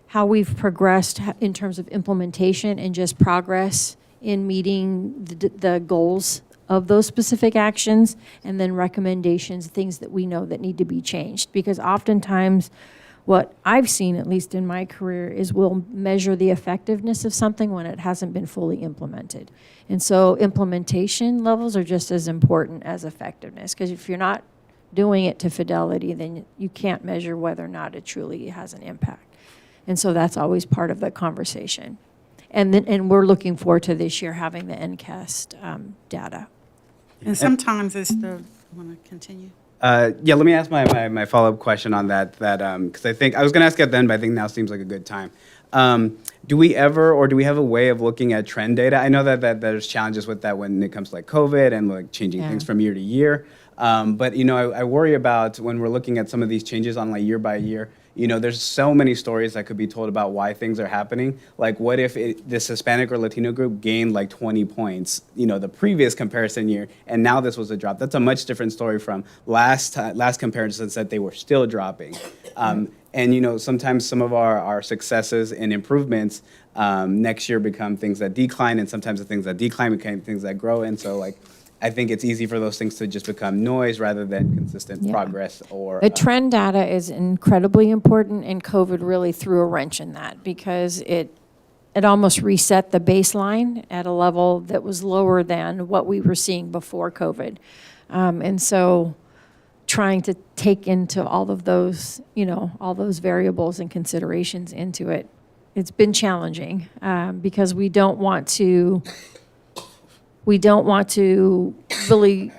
how we've progressed in terms of implementation and just progress in meeting the goals of those specific actions, and then recommendations, things that we know that need to be changed. Because oftentimes, what I've seen, at least in my career, is we'll measure the effectiveness of something when it hasn't been fully implemented. And so implementation levels are just as important as effectiveness, because if you're not doing it to fidelity, then you can't measure whether or not it truly has an impact. And so that's always part of the conversation. And we're looking forward to this year having the NCAST data. And sometimes it's the, want to continue? Yeah, let me ask my follow-up question on that, because I think, I was going to ask at the end, but I think now seems like a good time. Do we have a way of looking at trend data? I know that there's challenges with that when it comes to like COVID and like changing things from year to year. But, you know, I worry about when we're looking at some of these changes on like year by year, you know, there's so many stories that could be told about why things are happening. Like, what if this Hispanic or Latino group gained like 20 points, you know, the previous comparison year, and now this was a drop? That's a much different story from last comparisons that they were still dropping. And, you know, sometimes some of our successes and improvements next year become things that decline, and sometimes the things that decline become things that grow. And so, like, I think it's easy for those things to just become noise rather than consistent progress or. The trend data is incredibly important, and COVID really threw a wrench in that because it almost reset the baseline at a level that was lower than what we were seeing before COVID. And so trying to take into all of those, you know, all those variables and considerations into it, it's been challenging because we don't want to really,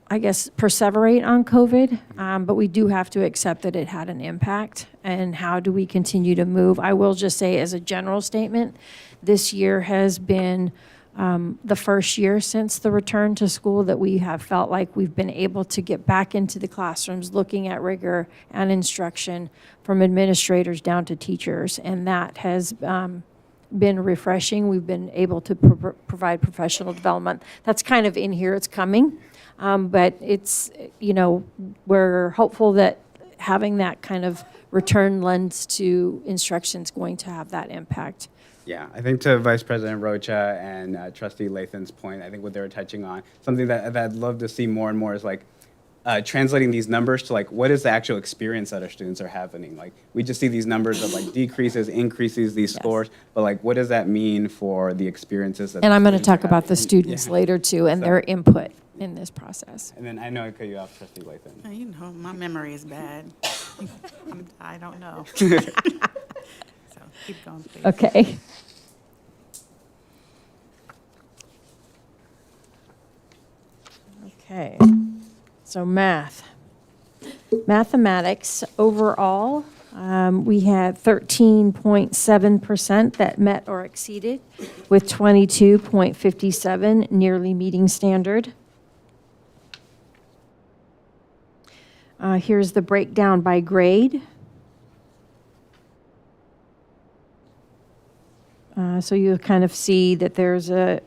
I guess, perseverate on COVID, but we do have to accept that it had an impact. And how do we continue to move? I will just say, as a general statement, this year has been the first year since the return to school that we have felt like we've been able to get back into the classrooms, looking at rigor and instruction from administrators down to teachers. And that has been refreshing. We've been able to provide professional development. That's kind of in here, it's coming. But it's, you know, we're hopeful that having that kind of return lens to instruction is going to have that impact. Yeah, I think to Vice President Rocha and Trustee Lathan's point, I think what they were touching on, something that I'd love to see more and more is like translating these numbers to like what is the actual experience that our students are having. Like we just see these numbers of like decreases, increases, these scores, but like what does that mean for the experiences that And the I'm going to students talk are about the having? students later too and their input in this process. And then I know I cut you off, Trustee Lathan. You know, my memory is bad. I don't know. So keep going, please. Okay. Okay. So mathematics overall, we had 13.7% that met or exceeded, with 22.57 nearly meeting standard. Here's the breakdown by grade. So you kind of see that there's a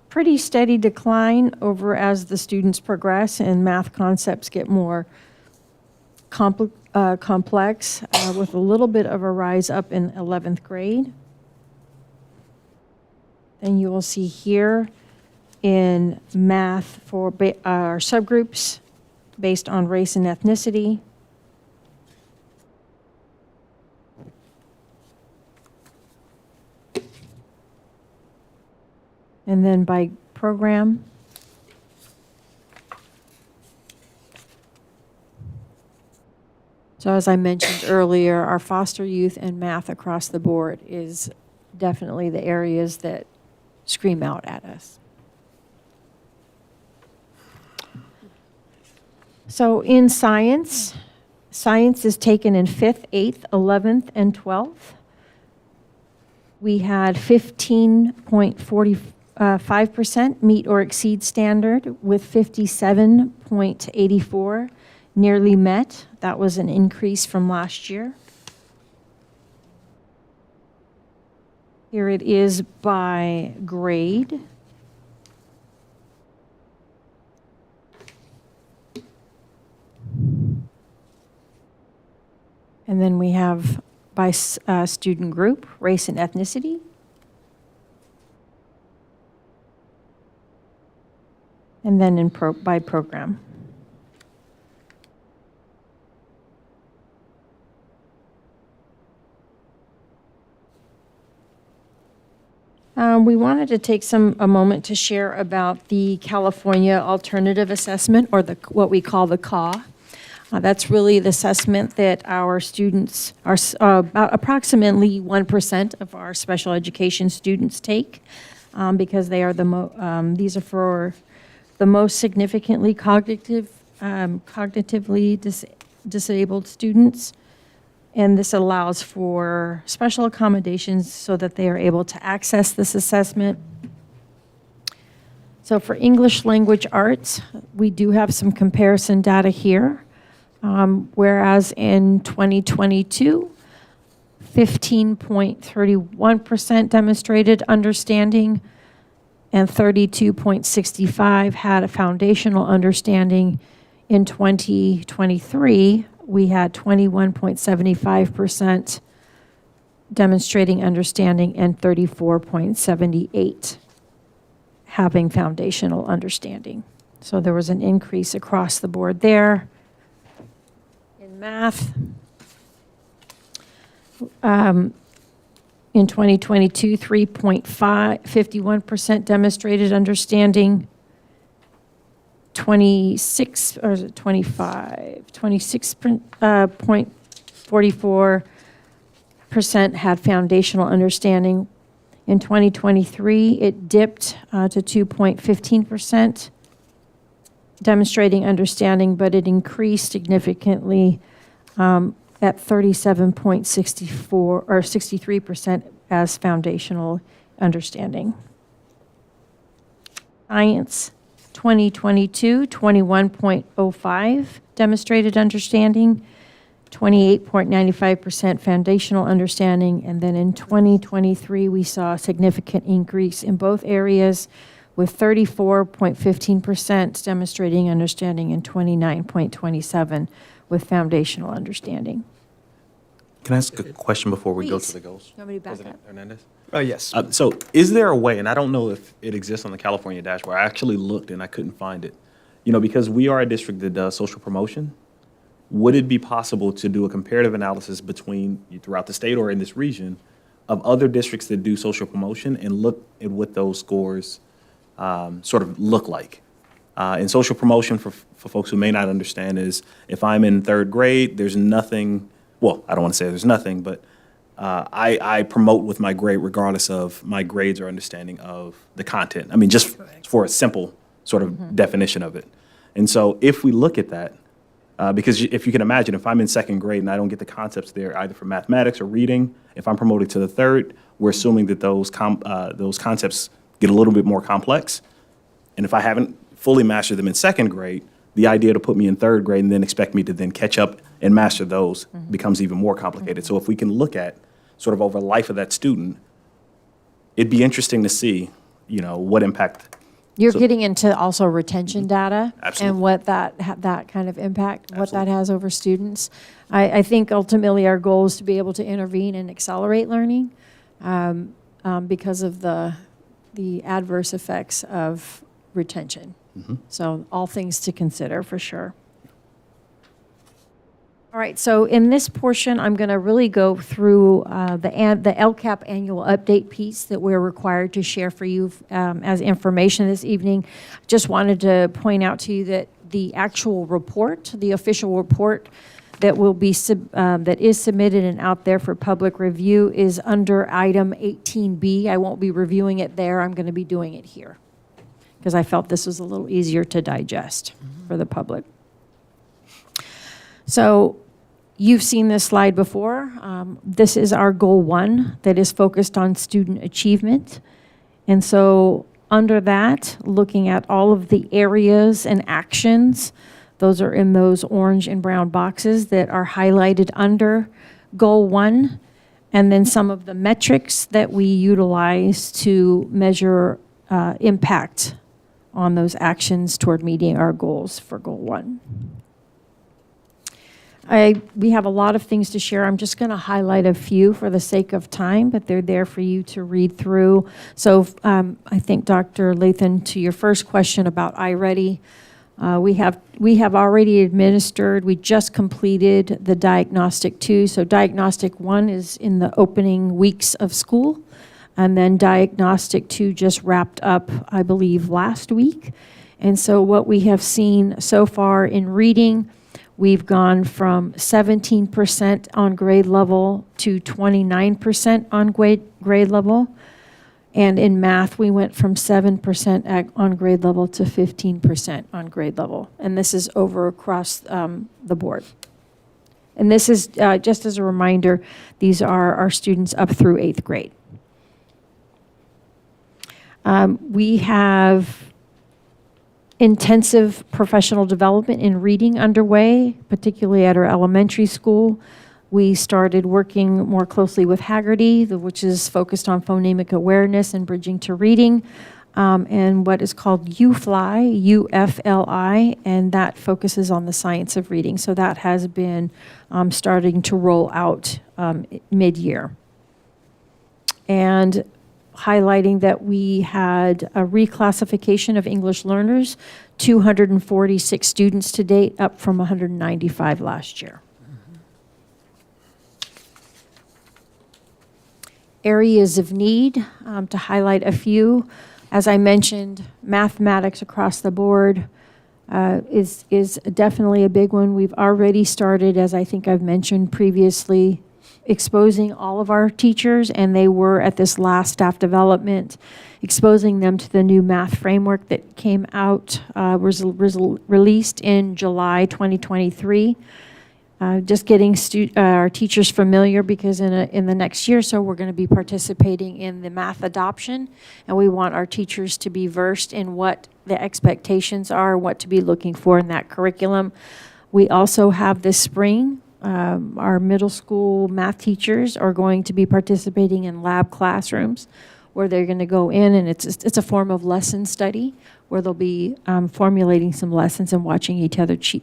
pretty steady decline over as the students progress and math concepts get more complex, with a little bit of a rise up in 11th grade. And you will see here in math for our subgroups based on race and ethnicity. And then by program. So as I mentioned earlier, our foster youth and math across the board is definitely the areas that scream out at us. So in science, science is taken in 5th, 8th, 11th, and 12th. We had 15.45% meet or exceed standard, with 57.84 nearly met. That was an increase from last year. Here it is by grade. And then we have by student group, race and ethnicity. And then by program. We wanted to take a moment to share about the California Alternative Assessment, or what we call the CAW. That's really the assessment that our students are, about approximately 1% of our special education students take, because they are these are for the most significantly cognitively disabled students. And this allows for special accommodations so that they are able to access this assessment. So for English language arts, we do have some comparison data here. Whereas in 2022, 15.31% demonstrated understanding and 32.65 had a foundational understanding. In 2023, we had 21.75% demonstrating understanding and 34.78 having foundational understanding. So there was an increase across the board there. In math, in 2022, 51% demonstrated understanding, 26, or is it 25? 26.44% had foundational understanding. In 2023, it dipped to 2.15%, demonstrating understanding, but it increased significantly at 37.64 or 63% as foundational understanding. Science, 2022, 21.05 demonstrated understanding, 28.95% foundational understanding, and then in 2023, we saw a significant increase in both areas with 34.15% demonstrating understanding and 29.27 with foundational understanding. Can I ask a question before we go Please. to the goals? You want me to back President up? Hernandez? Yes. So is there a way, and I don't know if it exists on the California dashboard, I actually looked and I couldn't find it. Because we are a district that does social promotion, would it be possible to do a comparative analysis between throughout the state or in this region of other districts that do social promotion and look at what those scores sort of look like? In social promotion, for folks who may not understand, is if I'm in third grade, there's nothing, well, I don't want to say there's nothing, but I promote with my grade regardless of my grades or understanding of the content. I mean, just for a simple sort of definition of it. And so if we look at that, because if you can imagine, if I'm in second grade and I don't get the concepts there either for mathematics or reading, if I'm promoted to the third, we're assuming that those concepts get a little bit more complex. And if I haven't fully mastered them in second grade, the idea to put me in third grade and then expect me to then catch up and master those becomes even more complicated. So if we can look at sort of over the life of that student, it'd be interesting to see, what impact. You're getting into also retention data Absolutely. and what that kind of impact, what that has over students. I think ultimately our goal is to be able to intervene and accelerate learning because of the adverse effects of retention. So all things to consider for sure. All right, so in this portion, I'm going to really go through the LCAP annual update piece that we're required to share for you as information this evening. Just wanted to point out to you that the actual report, the official report that will be that is submitted and out there for public review is under item 18B. I won't be reviewing it there. I'm going to be doing it here because I felt this was a little easier to digest for the public. So you've seen this slide before. This is our goal 1 that is focused on student achievement. And so under that, looking at all of the areas and actions, those are in those orange and brown boxes that are highlighted under goal 1. And then some of the metrics that we utilize to measure impact on those actions toward meeting our goals for goal 1. We have a lot of things to share. I'm just going to highlight a few for the sake of time, but they're there for you to read through. So I think, Dr. Lathan, to your first question about iReady, we have already administered, we just completed the Diagnostic 2. So Diagnostic 1 is in the opening weeks of school, and then Diagnostic 2 just wrapped up, I believe, last week. And so what we have seen so far in reading, we've gone from 17% on grade level to 29% on grade level. And in math, we went from 7% on grade level to 15% on grade level. And this is over across the board. And this is, just as a reminder, these are our students up through 8th grade. We have intensive professional development in reading underway, particularly at our elementary school. We started working more closely with Haggerty, which is focused on phonemic awareness and bridging to reading, and what is called UFLI, UFLI, and that focuses on the science of reading. So that has been starting to roll out mid-year. And highlighting that we had a reclassification of English learners, 246 students to date, up from 195 last year. Areas of need, to highlight a few. As I mentioned, mathematics across the board is definitely a big one. We've already started, as I think I've mentioned previously, exposing all of our teachers, and they were at this last staff development, exposing them to the new math framework that came out, was released in July 2023. Just getting our teachers familiar, because in the next year or so, we're going to be participating in the math adoption, and we want our teachers to be versed in what the expectations are, what to be looking for in that curriculum. We also have this spring, our middle school math teachers are going to be participating in lab classrooms, where they're going to go in, and it's a form of lesson study, where they'll be formulating some lessons and watching each other teach.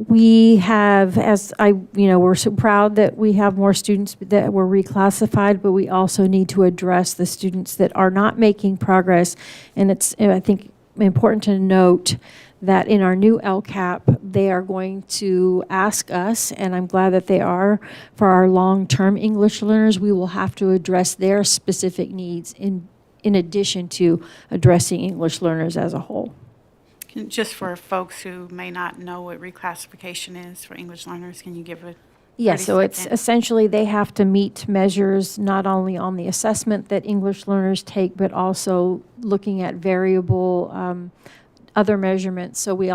We have, we're so proud that we have more students that were reclassified, but we also need to address the students that are not making progress. And it's, I think, important to note that in our new LCAP, they are going to ask us, and I'm glad that they are, for our long-term English learners, we will have to address their specific needs in addition to addressing English learners as a whole. Just for folks who may not know what reclassification is for English learners, can you give a Yes, so it's 30-second? essentially they have to meet measures not only on the assessment that English learners take, but also looking at variable other measurements. So we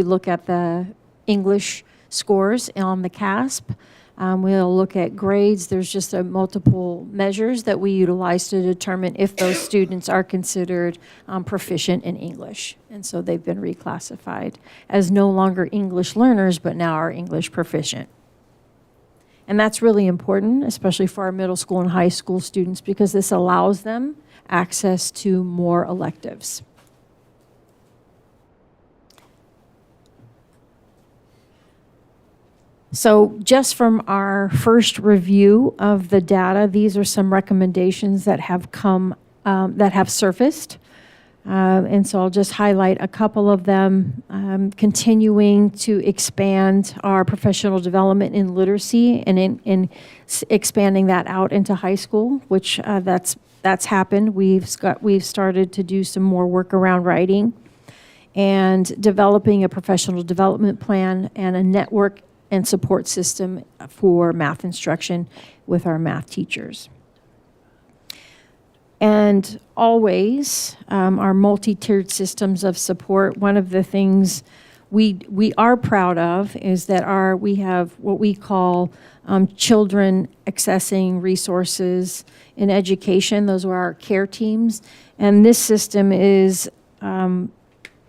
look at the English scores on the CASP. We'll look at grades. There's just multiple measures that we utilize to determine if those students are considered proficient in English. And so they've been reclassified as no longer English learners, but now are English proficient. And that's really important, especially for our middle school and high school students, because this allows them access to more electives. So just from our first review of the data, these are some recommendations that have come, that have surfaced. And so I'll just highlight a couple of them. Continuing to expand our professional development in literacy and in expanding that out into high school, which that's happened. We've started to do some more work around writing, and developing a professional development plan and a network and support system for math instruction with our math teachers. And always, our multi-tiered systems of support. One of the things we are proud of is that we have what we call children accessing resources in education. Those are our care teams. And this system is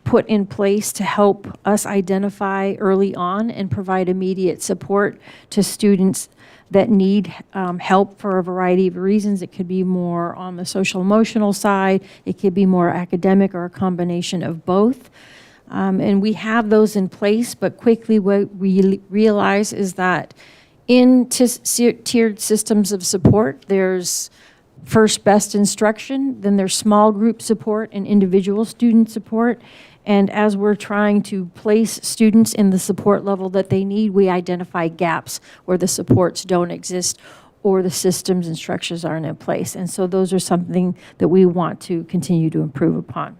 put in place to help us identify early on and provide immediate support to students that need help for a variety of reasons. It could be more on the social emotional side, it could be more academic, or a combination of both. And we have those in place, but quickly what we realize is that in tiered systems of support, there's first best instruction, then there's small group support and individual student support. And as we're trying to place students in the support level that they need, we identify gaps where the supports don't exist or the systems and structures aren't in place. And so those are something that we want to continue to improve upon.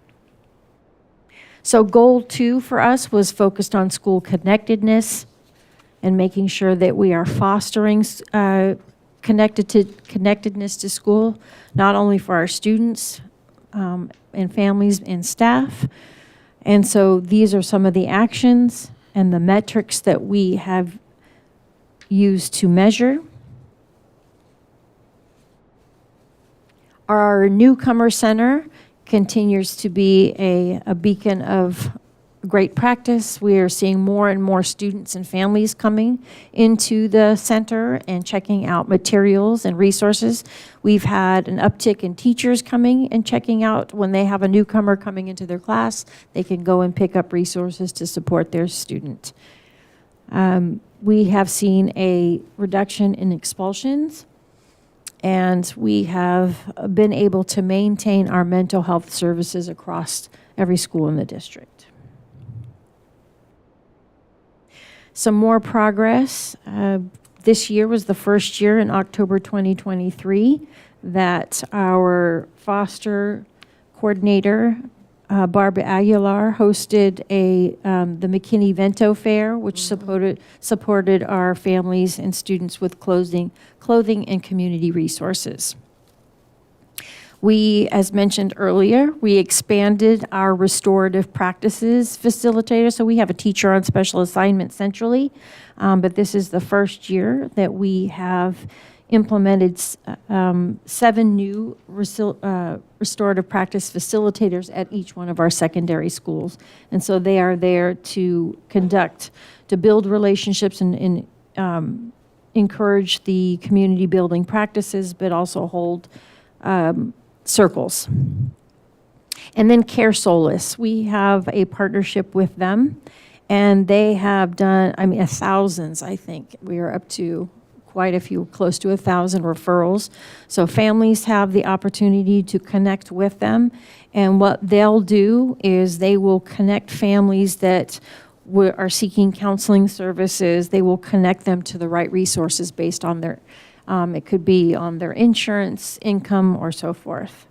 So goal 2 for us was focused on school connectedness and making sure that we are fostering connectedness to school, not only for our students and families and staff. And so these are some of the actions and the metrics that we have used to measure. Our newcomer center continues to be a beacon of great practice. We are seeing more and more students and families coming into the center and checking out materials and resources. We've had an uptick in teachers coming and checking out when they have a newcomer coming into their class, they can go and pick up resources to support their student. We have seen a reduction in expulsions, and we have been able to maintain our mental health services across every school in the district. Some more progress. This year was the first year in October 2023 that our foster coordinator, Barbara Aguilar, hosted the McKinney Vento Fair, which supported our families and students with clothing and community resources. We, as mentioned earlier, we expanded our restorative practices facilitator. So we have a teacher on special assignment centrally, but this is the first year that we have implemented 7 new restorative practice facilitators at each one of our secondary schools. And so they are there to build relationships and encourage the community building practices, but also hold circles. And then Care Solace, we have a partnership with them, and they have done, thousands, I think. We are up to quite a few, close to 1,000 referrals. So families have the opportunity to connect with them, and what they'll do is they will connect families that are seeking counseling services. They will connect them to the right resources based on their it could be on their insurance, income, or so forth.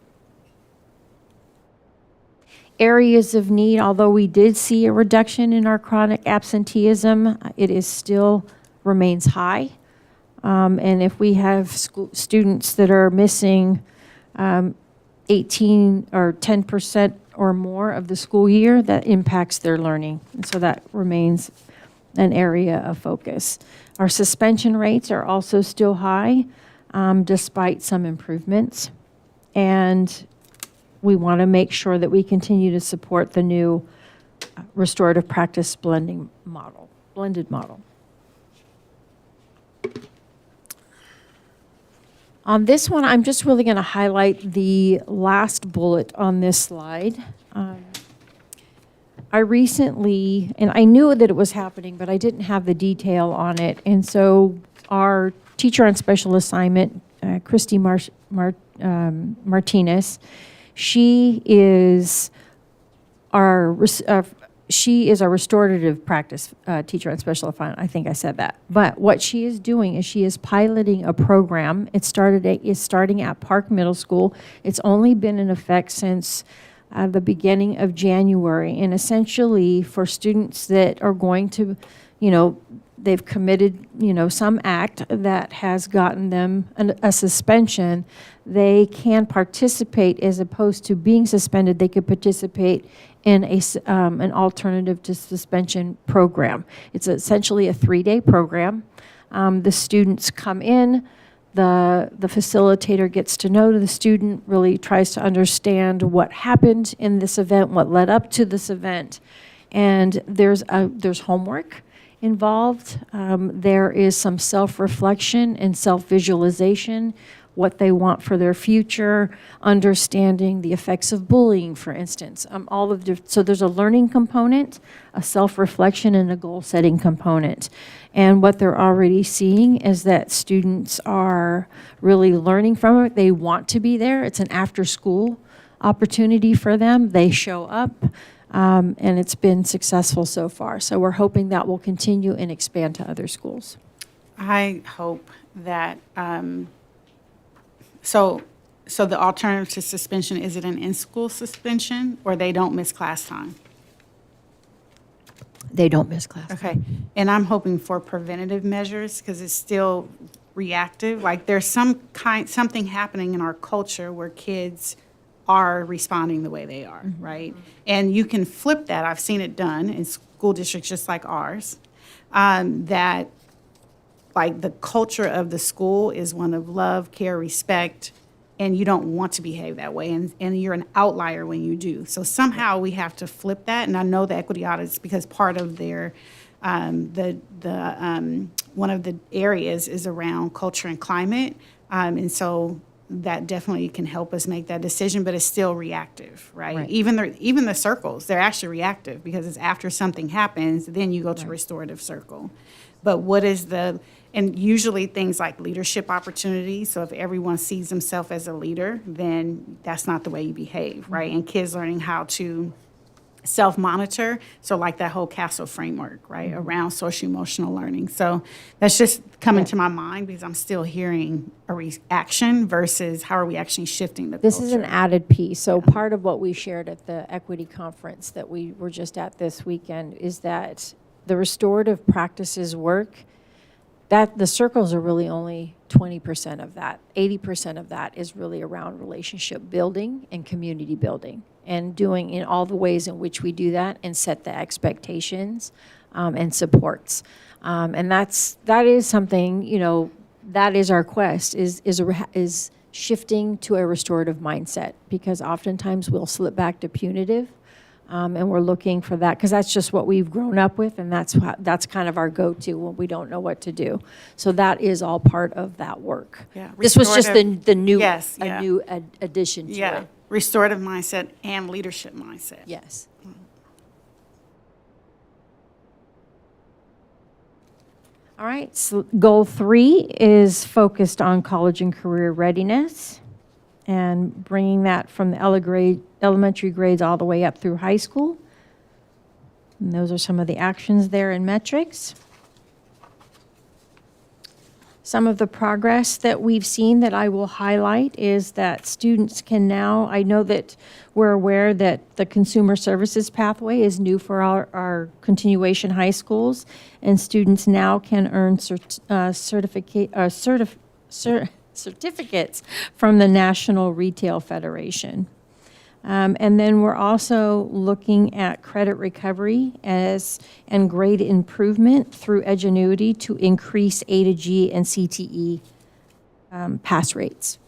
Areas of need, although we did see a reduction in our chronic absenteeism, it is still remains high. And if we have students that are missing 18 or 10% or more of the school year, that impacts their learning. And so that remains an area of focus. Our suspension rates are also still high, despite some improvements. And we want to make sure that we continue to support the new restorative practice blended model. On this one, I'm just really going to highlight the last bullet on this slide. I recently, and I knew that it was happening, but I didn't have the detail on it. And so our teacher on special assignment, Christy Martinez, she is our restorative practice teacher on special assignment. I think I said that. But what she is doing is she is piloting a program. It's starting at Park Middle School. It's only been in effect since the beginning of January, and essentially for students that are going to, they've committed, some act that has gotten them a suspension, they can participate as opposed to being suspended. They could participate in an alternative to suspension program. It's essentially a 3-day program. The students come in. The facilitator gets to know the student, really tries to understand what happened in this event, what led up to this event. And there's homework involved. There is some self-reflection and self-visualization, what they want for their future, understanding the effects of bullying, for instance. So there's a learning component, a self-reflection, and a goal-setting component. And what they're already seeing is that students are really learning from it. They want to be there. It's an after-school opportunity for them. They show up, and it's been successful so far. So we're hoping that will continue and expand to other schools. I hope that, so the alternative to suspension, is it an in-school suspension, or they don't miss class time? They don't miss class. Okay, and I'm hoping for preventative measures, because it's still reactive. Like, there's something happening in our culture where kids are responding the way they are, right? And you can flip that. I've seen it done in school districts just like ours, that like the culture of the school is one of love, care, respect, and you don't want to behave that way, and you're an outlier when you do. So somehow we have to flip that, and I know the equity audits, because part of their, one of the areas is around culture and climate, and so that definitely can help us make that decision, but it's still reactive, right? Even the circles, they're actually reactive, because it's after something happens, then you go to restorative circle. But what is and usually things like leadership opportunities, so if everyone sees themselves as a leader, then that's not the way you behave, right? And kids learning how to self-monitor, so like that whole CASTLE framework, right, around social-emotional learning. So that's just coming to my mind, because I'm still hearing a reaction versus how are we actually shifting the This culture. is an added piece. So part of what we shared at the equity conference that we were just at this weekend is that the restorative practices work, that the circles are really only 20% of that. 80% of that is really around relationship building and community building, and doing in all the ways in which we do that and set the expectations and supports. And that is something, you know, that is our quest, is shifting to a restorative mindset, because oftentimes we'll slip back to punitive. And we're looking for that, because that's just what we've grown up with, and that's kind of our go-to when we don't know what to do. So that is all part of that work. Yeah, This was just the restorative- new, Yes, a yeah. new addition to Yeah, it. restorative mindset and leadership mindset. Yes. All right, so goal 3 is focused on college and career readiness, and bringing that from the elementary grades all the way up through high school. And those are some of the actions there and metrics. Some of the progress that we've seen that I will highlight is that students can now, I know that we're aware that the consumer services pathway is new for our continuation high schools, and students now can earn certificates from the National Retail Federation. And then we're also looking at credit recovery and grade improvement through Edgenuity to increase A to G and CTE pass rates.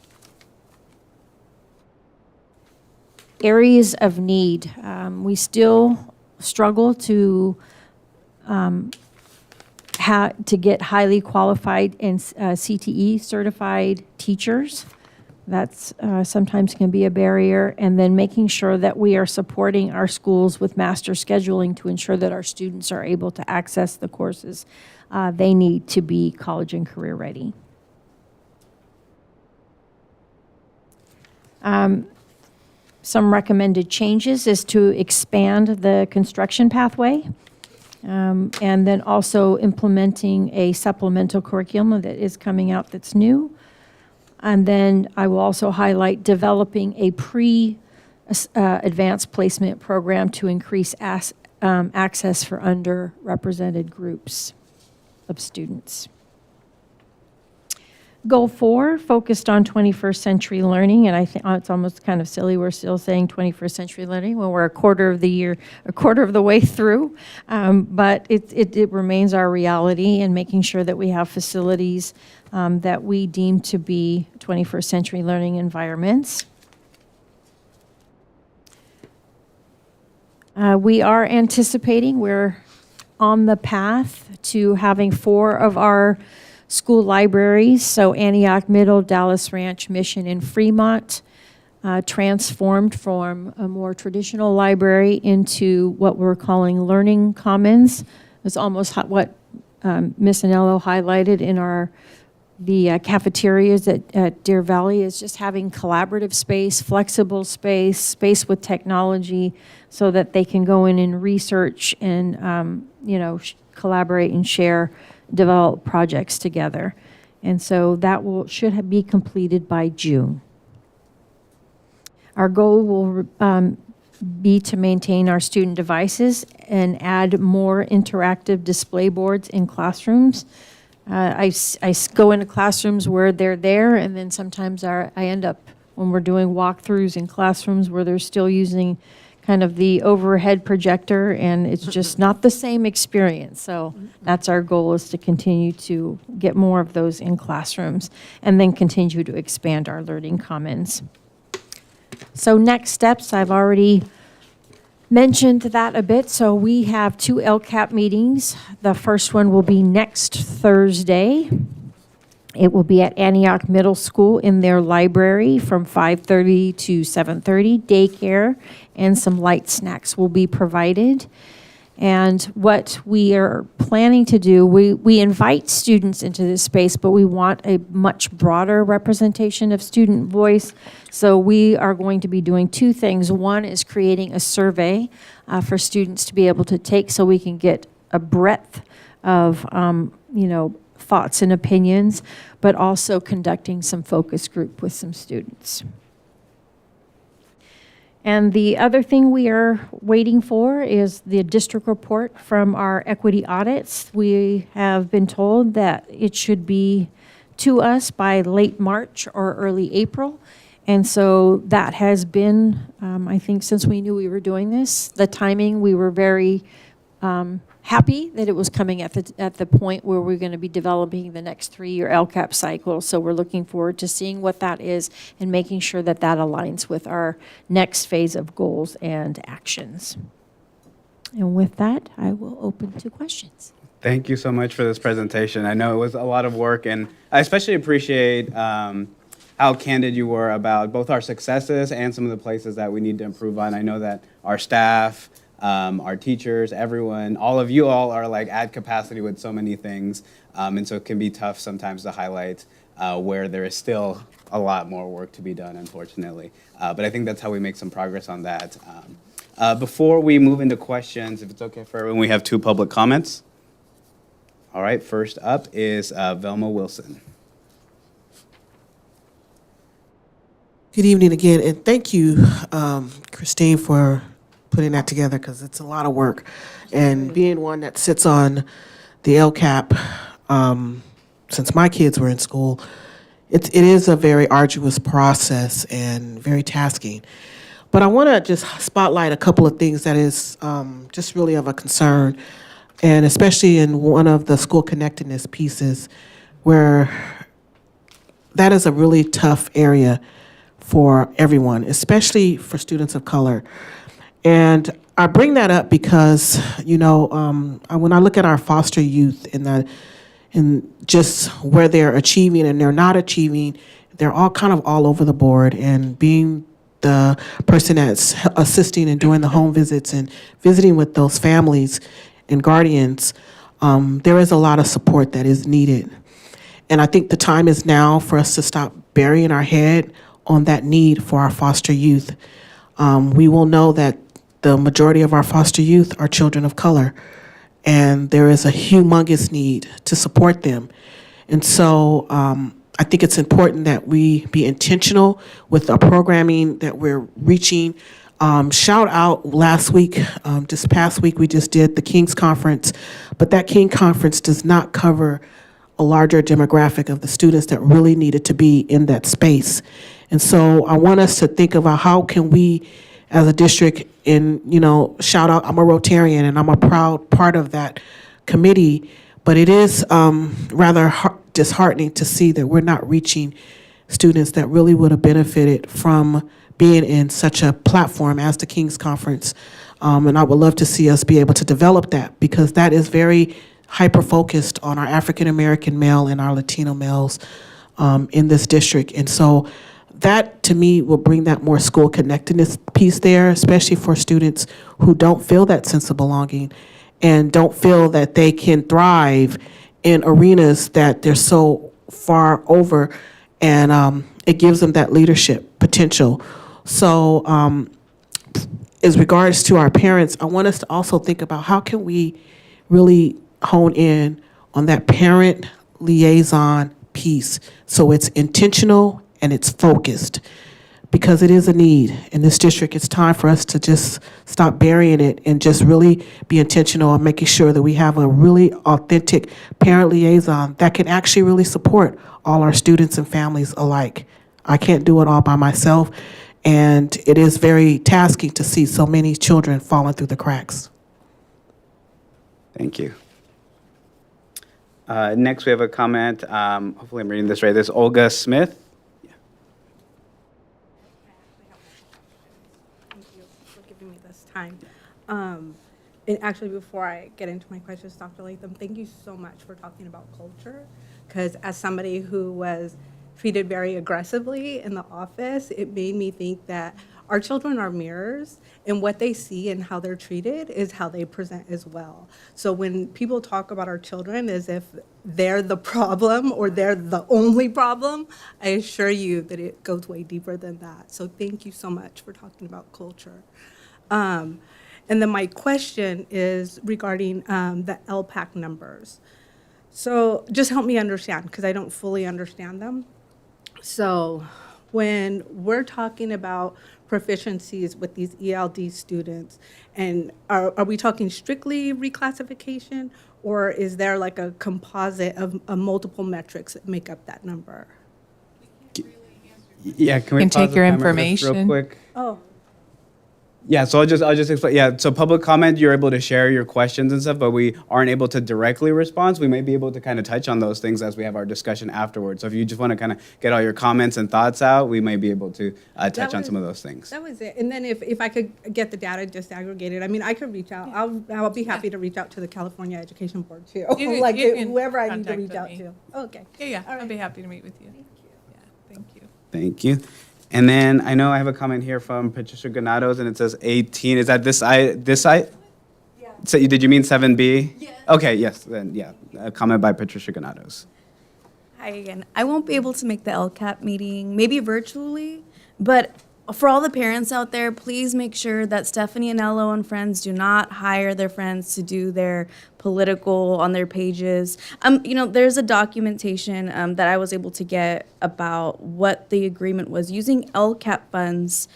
Areas of need. We still struggle to get highly qualified and CTE certified teachers. That's sometimes can be a barrier. And then making sure that we are supporting our schools with master scheduling to ensure that our students are able to access the courses they need to be college and career ready. Some recommended changes is to expand the construction pathway, and then also implementing a supplemental curriculum that is coming out that's new. And then I will also highlight developing a advanced placement program to increase access for underrepresented groups of students. Goal 4 focused on 21st century learning, and I think it's almost kind of silly we're still saying 21st century learning when we're a quarter of the way through, but it remains our reality, and making sure that we have facilities that we deem to be 21st century learning environments. We are anticipating, we're on the path to having 4 of our school libraries, so Antioch Middle, Dallas Ranch, Mission, and Fremont, transformed from a more traditional library into what we're calling learning commons. It's almost what Ms. Anello highlighted in the cafeterias at Deer Valley, is just having collaborative space, flexible space with technology, so that they can go in and research and collaborate and share, develop projects together. And so that should be completed by June. Our goal will be to maintain our student devices and add more interactive display boards in classrooms. I go into classrooms where they're there, and then sometimes I end up, when we're doing walkthroughs in classrooms where they're still using kind of the overhead projector, and it's just not the same experience. So that's our goal, is to continue to get more of those in classrooms and then continue to expand our learning commons. So next steps, I've already mentioned that a bit. So we have 2 LCAP meetings. The first one will be next Thursday. It will be at Antioch Middle School in their library from 5:30 to 7:30. Daycare and some light snacks will be provided. And what we are planning to do, we invite students into this space, but we want a much broader representation of student voice. So we are going to be doing 2 things. One is creating a survey for students to be able to take, so we can get a breadth of, thoughts and opinions, but also conducting some focus group with some students. And the other thing we are waiting for is the district report from our equity audits. We have been told that it should be to us by late March or early April. And so that has been, I think, since we knew we were doing this, the timing, we were very happy that it was coming at the point where we're going to be developing the next 3-year LCAP cycle. So we're looking forward to seeing what that is and making sure that that aligns with our next phase of goals and actions. And with that, I will open to questions. Thank you so much for this presentation. I know it was a lot of work, and I especially appreciate how candid you were about both our successes and some of the places that we need to improve on. I know that our staff, our teachers, everyone, all of you all are like at capacity with so many things. And so it can be tough sometimes to highlight where there is still a lot more work to be done, unfortunately. But I think that's how we make some progress on that. Before we move into questions, if it's okay for everyone, we have 2 public comments. All right, first up is Velma Wilson. Good evening again, and thank you, Christine, for putting that together, because it's a lot of work. And being one that sits on the LCAP since my kids were in school, it is a very arduous process and very tasking. But I want to just spotlight a couple of things that is just really of a concern, and especially in one of the school connectedness pieces, where that is a really tough area for everyone, especially for students of color. And I bring that up because, when I look at our foster youth and just where they're achieving and they're not achieving, they're all kind of all over the board. And being the person that's assisting and doing the home visits and visiting with those families and guardians, there is a lot of support that is needed. And I think the time is now for us to stop burying our head on that need for our foster youth. We will know that the majority of our foster youth are children of color, and there is a humongous need to support them. And so I think it's important that we be intentional with the programming that we're reaching. Shout out last week, this past week, we just did the King's Conference, but that King Conference does not cover a larger demographic of the students that really needed to be in that space. And so I want us to think about how can we, as a district, shout out, I'm a Rotarian and I'm a proud part of that committee, but it is rather disheartening to see that we're not reaching students that really would have benefited from being in such a platform as the King's Conference. And I would love to see us be able to develop that, because that is very hyper-focused on our African-American male and our Latino males in this district. And so that, to me, will bring that more school connectedness piece there, especially for students who don't feel that sense of belonging and don't feel that they can thrive in arenas that they're so far over, and it gives them that leadership potential. So as regards to our parents, I want us to also think about how can we really hone in on that parent liaison piece so it's intentional and it's focused, because it is a need in this district. It's time for us to just stop burying it and just really be intentional on making sure that we have a really authentic parent liaison that can actually really support all our students and families alike. I can't do it all by myself, And it is very tasking to see so many children falling through the cracks. Thank you. Next, we have a comment. Hopefully, I'm reading this right. This is Olga Smith. Thank you for giving me this time. And actually, before I get into my questions, Dr. Latham, thank you so much for talking about culture, because as somebody who was treated very aggressively in the office, it made me think that our children are mirrors, and what they see and how they're treated is how they present as well. So when people talk about our children as if they're the problem or they're the only problem, I assure you that it goes way deeper than that. So thank you so much for talking about culture. And then my question is regarding the LPAC numbers. So just help me understand, because I don't fully understand them. So when we're talking about proficiencies with these ELD students, and are we talking strictly reclassification, or is there like a composite of multiple metrics that make up that number? Yeah, can we Can pause take the your timer just information. real quick? Oh. Yeah, so I'll just explain. Yeah, so public comment, you're able to share your questions and stuff, but we aren't able to directly respond. So we may be able to kind of touch on those things as we have our discussion afterwards. So if you just want to kind of get all your comments and thoughts out, we may be able to touch on some of those things. That was it. And then if I could get the data just aggregated, I mean, I could reach out. I'll be happy to reach out to the California Education Board too. Like whoever I need to reach out to. Okay. Yeah, I'll be happy to meet with you. Thank you. Thank you. And then I know I have a comment here from Patricia Granados, and it says 18. Is that this side? Yeah. So did you mean 7B? Yes. Okay, yes, then, yeah. A comment by Patricia Granados. Hi again. I won't be able to make the LCAP meeting, maybe virtually, but for all the parents out there, please make sure that Stephanie Anello and friends do not hire their friends to do their political on their pages. There's a documentation that I was able to get about what the agreement was using LCAP funds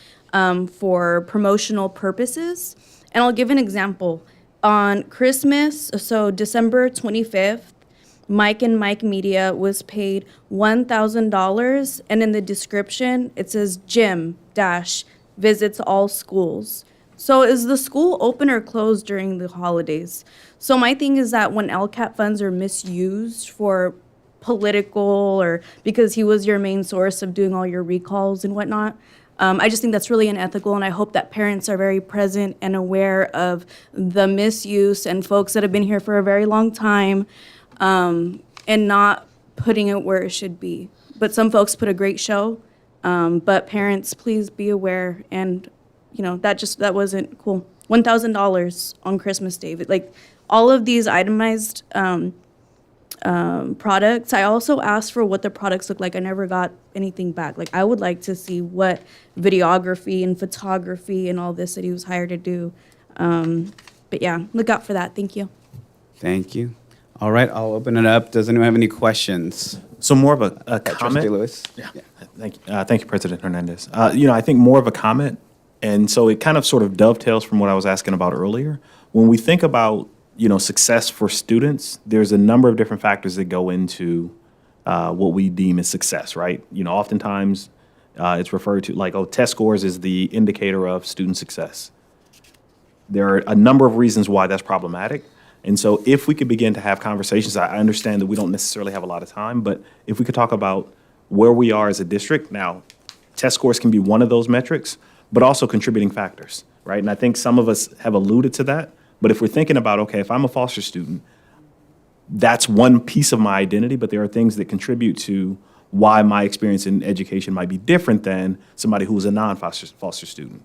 for promotional purposes. And I'll give an example. On Christmas, so December 25th, Mike and Mike Media was paid $1,000, and in the description, it says Jim visits all schools. So is the school open or closed during the holidays? So my thing is that when LCAP funds are misused for political or because he was your main source of doing all your recalls and whatnot, I just think that's really unethical, and I hope that parents are very present and aware of the misuse and folks that have been here for a very long time, and not putting it where it should be. But some folks put a great show, but parents, please be aware. And, that wasn't cool. $1,000 on Christmas Day. Like, all of these itemized products, I also asked for what the products look like. I never got anything back. Like, I would like to see what videography and photography and all this that he was hired to do. But yeah, look out for that. Thank you. Thank you. All right, I'll open it up. Does anyone have any questions? So more of a Trustee comment. Lewis? Yeah. Thank you, President Hernandez. I think more of a comment, and so it kind of sort of dovetails from what I was asking about earlier. When we think about, success for students, there's a number of different factors that go into what we deem as success, right? Oftentimes it's referred to like, test scores is the indicator of student success. There are a number of reasons why that's problematic. And so if we could begin to have conversations, I understand that we don't necessarily have a lot of time, but if we could talk about where we are as a district. Now, test scores can be one of those metrics, but also contributing factors, right? And I think some of us have alluded to that. But if we're thinking about, okay, if I'm a Foster student, that's one piece of my identity, but there are things that contribute to why my experience in education might be different than somebody who's a non-Foster student.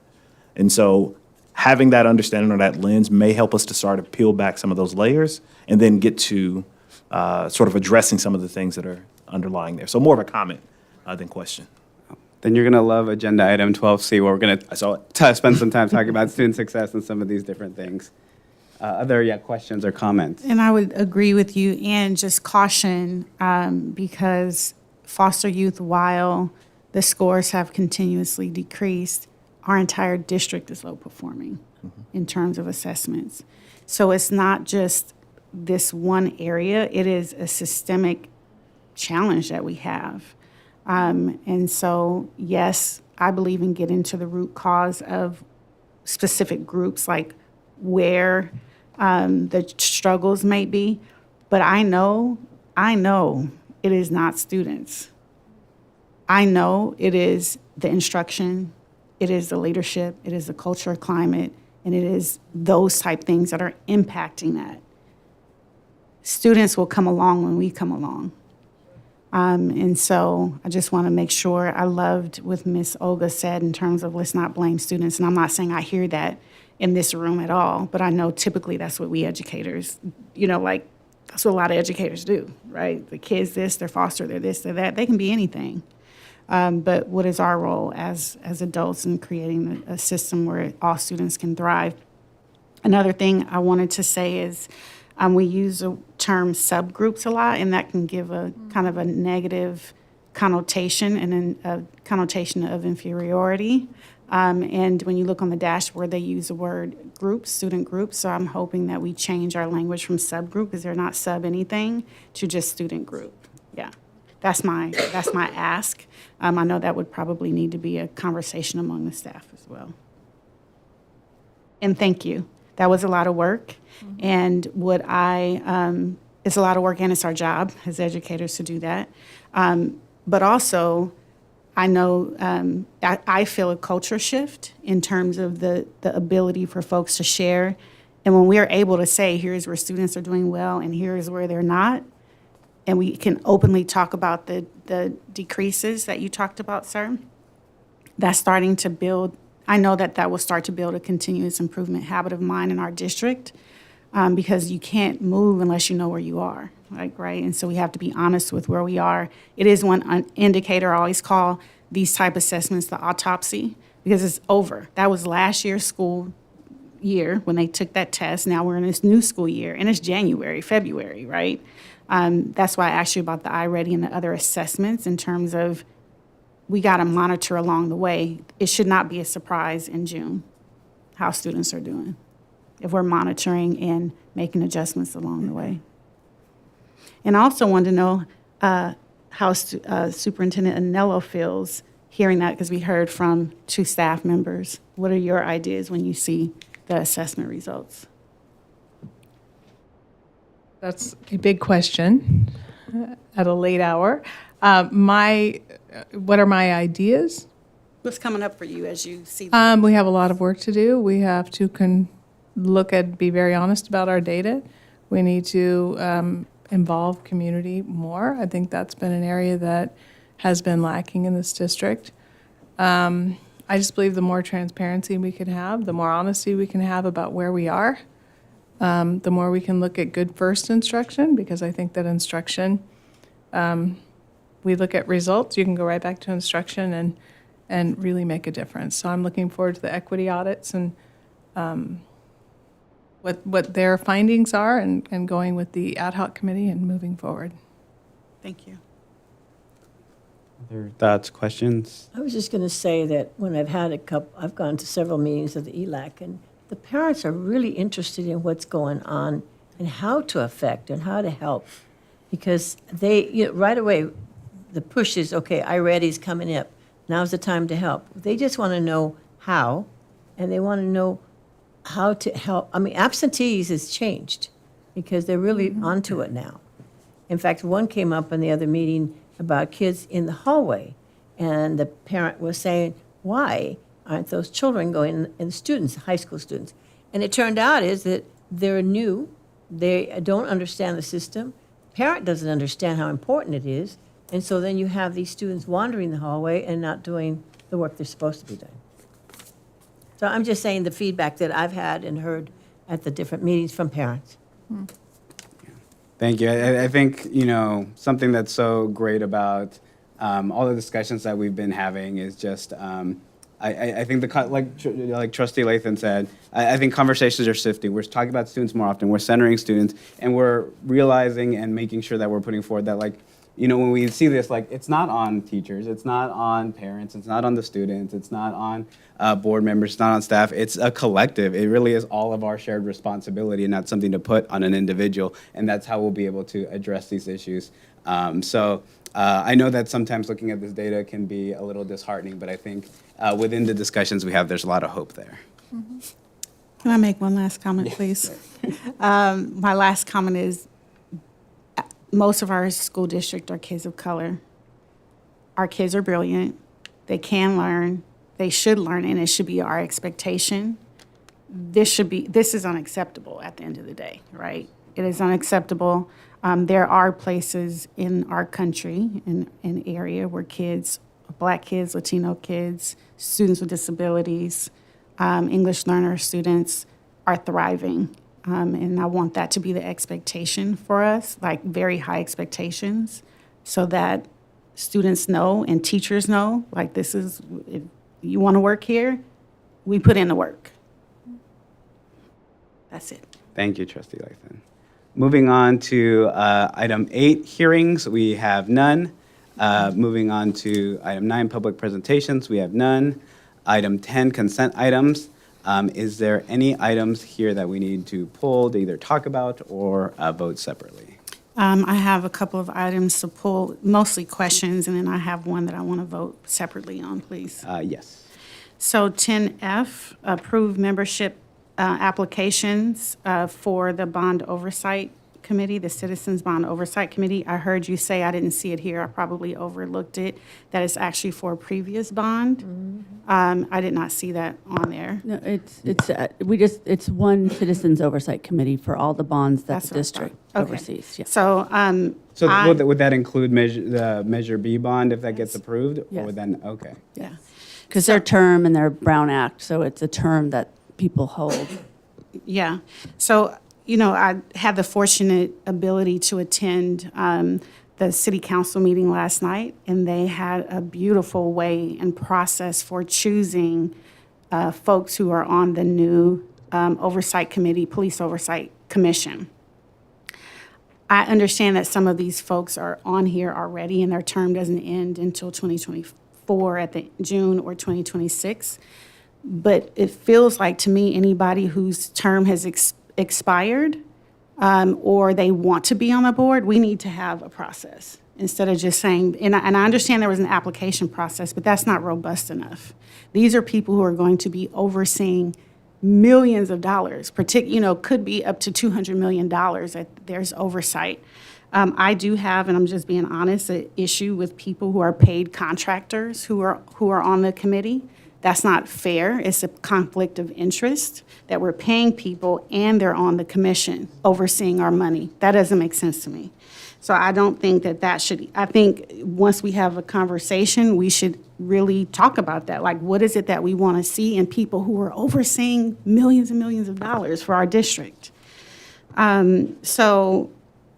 And so having that understanding or that lens may help us to start to peel back some of those layers and then get to sort of addressing some of the things that are underlying there. So more of a comment than question. Then you're going to love agenda item 12C, where we're going to spend some time talking about student success and some of these different things. Other questions or comments? And I would agree with you and just caution, because foster youth, while the scores have continuously decreased, our entire district is low performing in terms of assessments. So it's not just this one area, it is a systemic challenge that we have. And so, yes, I believe in getting to the root cause of specific groups, like where the struggles may be. But I know it is not students. I know it is the instruction, it is the leadership, it is the culture, climate, and it is those type things that are impacting that. Students will come along when we come along. And so I just want to make sure, I loved what Ms. Olga said in terms of let's not blame students. And I'm not saying I hear that in this room at all, but I know typically that's what we educators, like that's what a lot of educators do, right? The kids this, they're foster, they're this, they're that. They can be anything. But what is our role as adults in creating a system where all students can thrive? Another thing I wanted to say is we use the term subgroups a lot, and that can give a kind of a negative connotation and then a connotation of inferiority. And when you look on the dashboard, they use the word groups, student groups. So I'm hoping that we change our language from subgroup, because they're not sub anything, to just student group. Yeah. That's my ask. I know that would probably need to be a conversation among the staff as well. And thank you. That was a lot of work. And it's a lot of work, and it's our job as educators to do that. But also, I know I feel a culture shift in terms of the ability for folks to share. And when we are able to say, here's where students are doing well and here's where they're not, and we can openly talk about the decreases that you talked about, sir, that's starting to build. I know that will start to build a continuous improvement habit of mind in our district, because you can't move unless you know where you are, right? And so we have to be honest with where we are. It is one indicator. I always call these type assessments the autopsy, because it's over. That was last year's school year when they took that test. Now we're in this new school year, and it's January, February, right? That's why I asked you about the iReady and the other assessments in terms of we got to monitor along the way. It should not be a surprise in June how students are doing if we're monitoring and making adjustments along the way. And I also wanted to know how Superintendent Anello feels hearing that, because we heard from 2 staff members. What are your ideas when you see the assessment results? That's a big question at a late hour. What are my ideas? What's coming up for you as you see? We have a lot of work to do. We have to be very honest about our data. We need to involve community more. I think that's been an area that has been lacking in this district. I just believe the more transparency we can have, the more honesty we can have about where we are, the more we can look at good first instruction, because I think that instruction, we look at results, you can go right back to instruction and really make a difference. So I'm looking forward to the equity audits and what their findings are, and going with the ad hoc committee and moving forward. Thank you. Other thoughts, questions? I was just going to say that when I've gone to several meetings of the ELAC, and the parents are really interested in what's going on and how to affect and how to help, because they, right away, the push is, okay, iReady's coming up. Now's the time to help. They just want to know how, and they want to know how to help. I mean, absentees has changed because they're really onto it now. In fact, one came up in the other meeting about kids in the hallway, and the parent was saying, why aren't those children going, and students, high school students? And it turned out is that they're new, they don't understand the system, parent doesn't understand how important it is, and so then you have these students wandering the hallway and not doing the work they're supposed to be doing. So I'm just saying the feedback that I've had and heard at the different meetings from parents. Thank you. I think, something that's so great about all the discussions that we've been having is just, I think like Trustee Lathan said, I think conversations are shifting. We're talking about students more often. We're centering students, and we're realizing and making sure that we're putting forward that, when we see this, it's not on teachers, it's not on parents, it's not on the students, it's not on board members, it's not on staff. It's a collective. It really is all of our shared responsibility and not something to put on an individual. And that's how we'll be able to address these issues. I know that sometimes looking at this data can be a little disheartening, but I think within the discussions we have, there's a lot of hope there. Can I make one last comment, please? My last comment is, most of our school district are kids of color. Our kids are brilliant. They can learn. They should learn, and it should be our expectation. This is unacceptable at the end of the day, right? It is unacceptable. There are places in our country, in an area where kids, Black kids, Latino kids, students with disabilities, English learner students are thriving. And I want that to be the expectation for us, like very high expectations, so that students know and teachers know, like this is, if you want to work here, we put in the work. That's it. Thank you, Trustee Lathan. Moving on to item 8, hearings, we have none. Moving on to item 9, public presentations, we have none. Item 10, consent items. Is there any items here that we need to pull to either talk about or vote separately? I have a couple of items to pull, mostly questions, and then I have one that I want to vote separately on, please. Yes. So 10F, approve membership applications for the Bond Oversight Committee, the Citizens Bond Oversight Committee. I heard you say, I didn't see it here, I probably overlooked it, that it's actually for a previous bond. I did not see that on there. No, it's one Citizens Oversight Committee for all the bonds that That's the what I district thought. Okay. oversees. Yeah. So, So would that include the Measure B bond if that gets approved? Yes. Or then, okay. yeah. Because their term and their Brown Act, so it's a term that people hold. Yeah. So, I had the fortunate ability to attend the city council meeting last night, and they had a beautiful way and process for choosing folks who are on the new oversight committee, police oversight commission. I understand that some of these folks are on here already, and their term doesn't end until 2024 at the June or 2026. But it feels like to me, anybody whose term has expired or they want to be on the board, we need to have a process instead of just saying, and I understand there was an application process, but that's not robust enough. These are people who are going to be overseeing millions of dollars, could be up to $200 million that there's oversight. I do have, and I'm just being honest, an issue with people who are paid contractors who are on the committee. That's not fair. It's a conflict of interest that we're paying people and they're on the commission overseeing our money. That doesn't make sense to me. So I don't think that should, I think once we have a conversation, we should really talk about that. Like, what is it that we want to see in people who are overseeing millions and millions of dollars for our district? So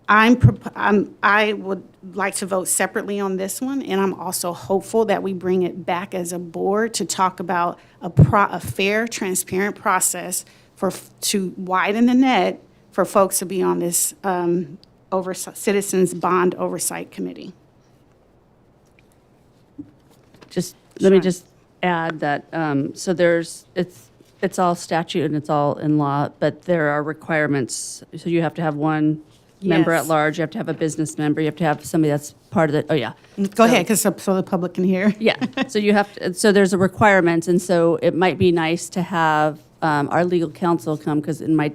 I would like to vote separately on this one, and I'm also hopeful that we bring it back as a board to talk about a fair, transparent process to widen the net for folks to be on this Citizens Bond Oversight Committee. Let me just add that, so it's all statute and it's all in law, but there are requirements. So you have to have one member at Yes. large, you have to have a business member, you have to have somebody that's part of the, oh yeah. Go ahead, because so the public can hear. Yeah, so you have to, so there's a requirement, and so it might be nice to have our legal counsel come, because in my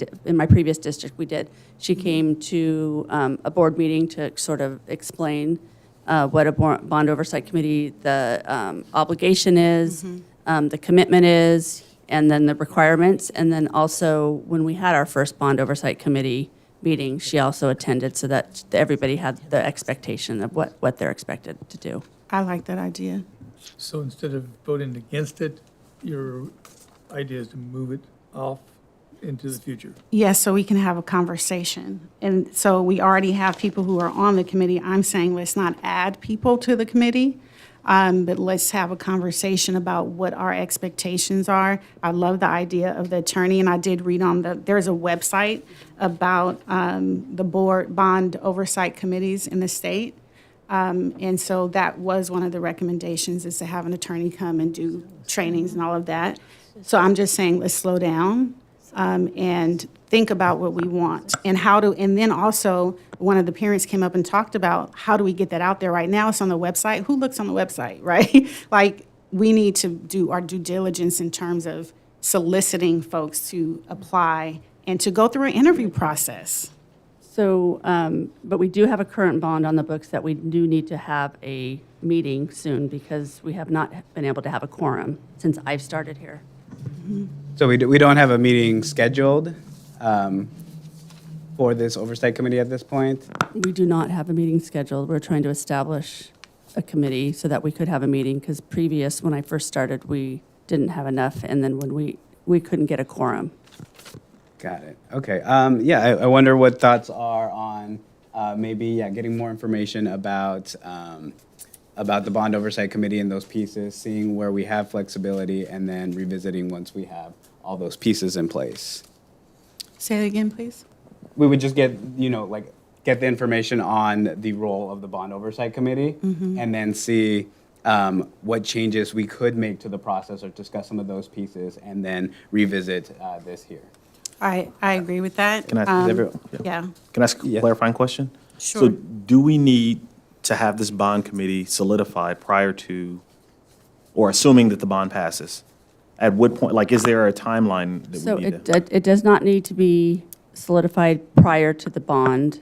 previous district, we did. She came to a board meeting to sort of explain what a bond oversight committee, the obligation is, the commitment is, and then the requirements. And then also, when we had our first bond oversight committee meeting, she also attended so that everybody had the expectation of what they're expected to do. I like that idea. So instead of voting against it, your idea is to move it off into the future. Yes, so we can have a conversation. And so we already have people who are on the committee. I'm saying let's not add people to the committee, but let's have a conversation about what our expectations are. I love the idea of the attorney, and I did read there's a website about the bond oversight committees in the state. And so that was one of the recommendations, is to have an attorney come and do trainings and all of that. So I'm just saying, let's slow down and think about what we want and how to, and then also, one of the parents came up and talked about, how do we get that out there? Right now, it's on the website. Who looks on the website, right? Like, we need to do our due diligence in terms of soliciting folks to apply and to go through an interview process. So, but we do have a current bond on the books that we do need to have a meeting soon because we have not been able to have a quorum since I've started here. So we don't have a meeting scheduled for this oversight committee at this point? We do not have a meeting scheduled. We're trying to establish a committee so that we could have a meeting because when I first started, we didn't have enough. And then when we couldn't get a quorum. Got it. Okay. I wonder what thoughts are on maybe getting more information about the bond oversight committee and those pieces, seeing where we have flexibility, and then revisiting once we have all those pieces in place. Say it again, please. We would just get get the information on the role of the bond oversight committee, and then see what changes we could make to the process, or discuss some of those pieces, and then revisit this here. I agree with that. Can I ask everyone? Yeah. Can I ask a clarifying question? Sure. So do we need to have this bond committee solidified prior to, or assuming that the bond passes? At what point, like, is there a timeline that So we need to? it does not need to be solidified prior to the bond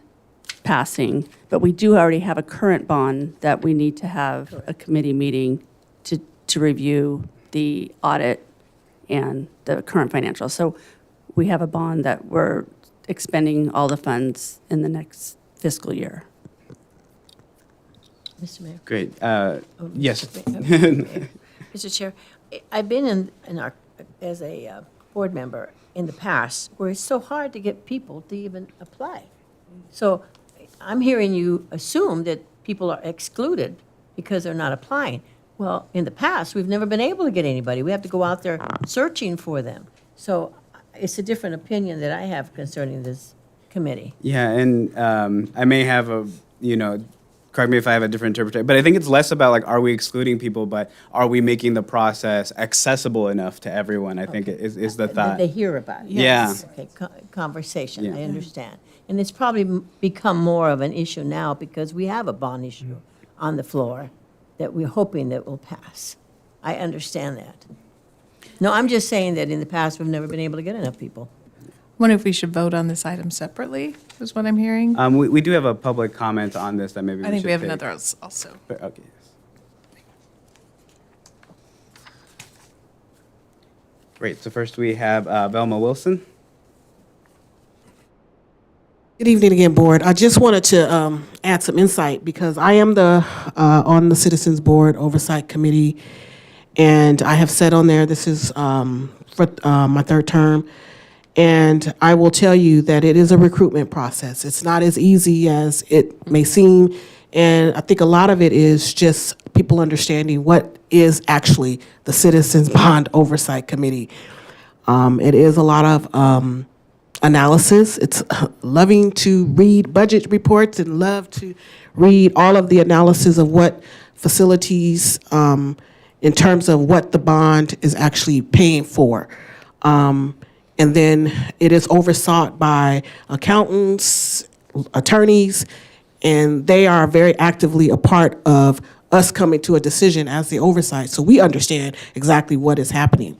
passing, but we do already have a current bond that we need to have a committee meeting to review the audit and the current financial. So we have a bond that we're expending all the funds in the next fiscal year. Mr. Mayor. Great. Yes. Mr. Chair, I've been as a board member in the past where it's so hard to get people to even apply. So I'm hearing you assume that people are excluded because they're not applying. Well, in the past, we've never been able to get anybody. We have to go out there searching for them. So it's a different opinion that I have concerning this committee. Yeah, and I may have correct me if I have a different interpretation, but I think it's less about like, are we excluding people, but are we making the process accessible enough to everyone? I think is the That thought. they hear about it. Yeah. Okay, conversation, Yeah. I understand. And it's probably become more of an issue now because we have a bond issue on the floor that we're hoping that will pass. I understand that. No, I'm just saying that in the past, we've never been able to get enough people. Wonder if we should vote on this item separately, is what I'm hearing. We do have a public comment on this that maybe we I think should we have take. another also. Okay. Great. So first we have Velma Wilson. Good evening again, Board. I just wanted to add some insight because I am on the Citizens Board Oversight Committee, and I have said on there this is for my third term, and I will tell you that it is a recruitment process. It's not as easy as it may seem, and I think a lot of it is just people understanding what is actually the Citizens Bond Oversight Committee. It is a lot of analysis. It's loving to read budget reports and love to read all of the analysis of what facilities in terms of what the bond is actually paying for. And then it is oversought by accountants, attorneys, and they are very actively a part of us coming to a decision as the oversight, so we understand exactly what is happening.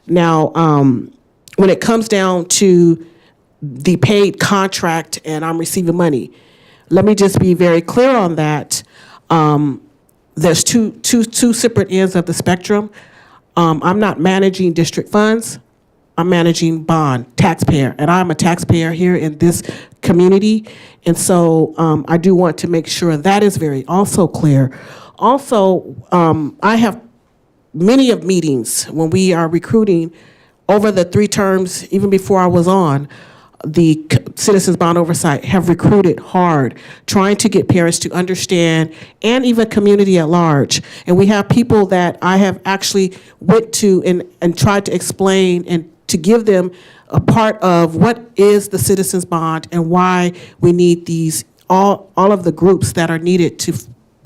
Now, when it comes down to the paid contract and I'm receiving money, let me just be very clear on that. There's two separate ends of the spectrum. I'm not managing district funds. I'm managing bond, taxpayer, and I'm a taxpayer here in this community. And so I do want to make sure that is very also clear. Also, I have many of meetings when we are recruiting over the 3 terms, even before I was on, the Citizens Bond Oversight have recruited hard, trying to get parents to understand, and even community at large. And we have people that I have actually went to and tried to explain and to give them a part of what is the Citizens Bond and why we need these, all of the groups that are needed to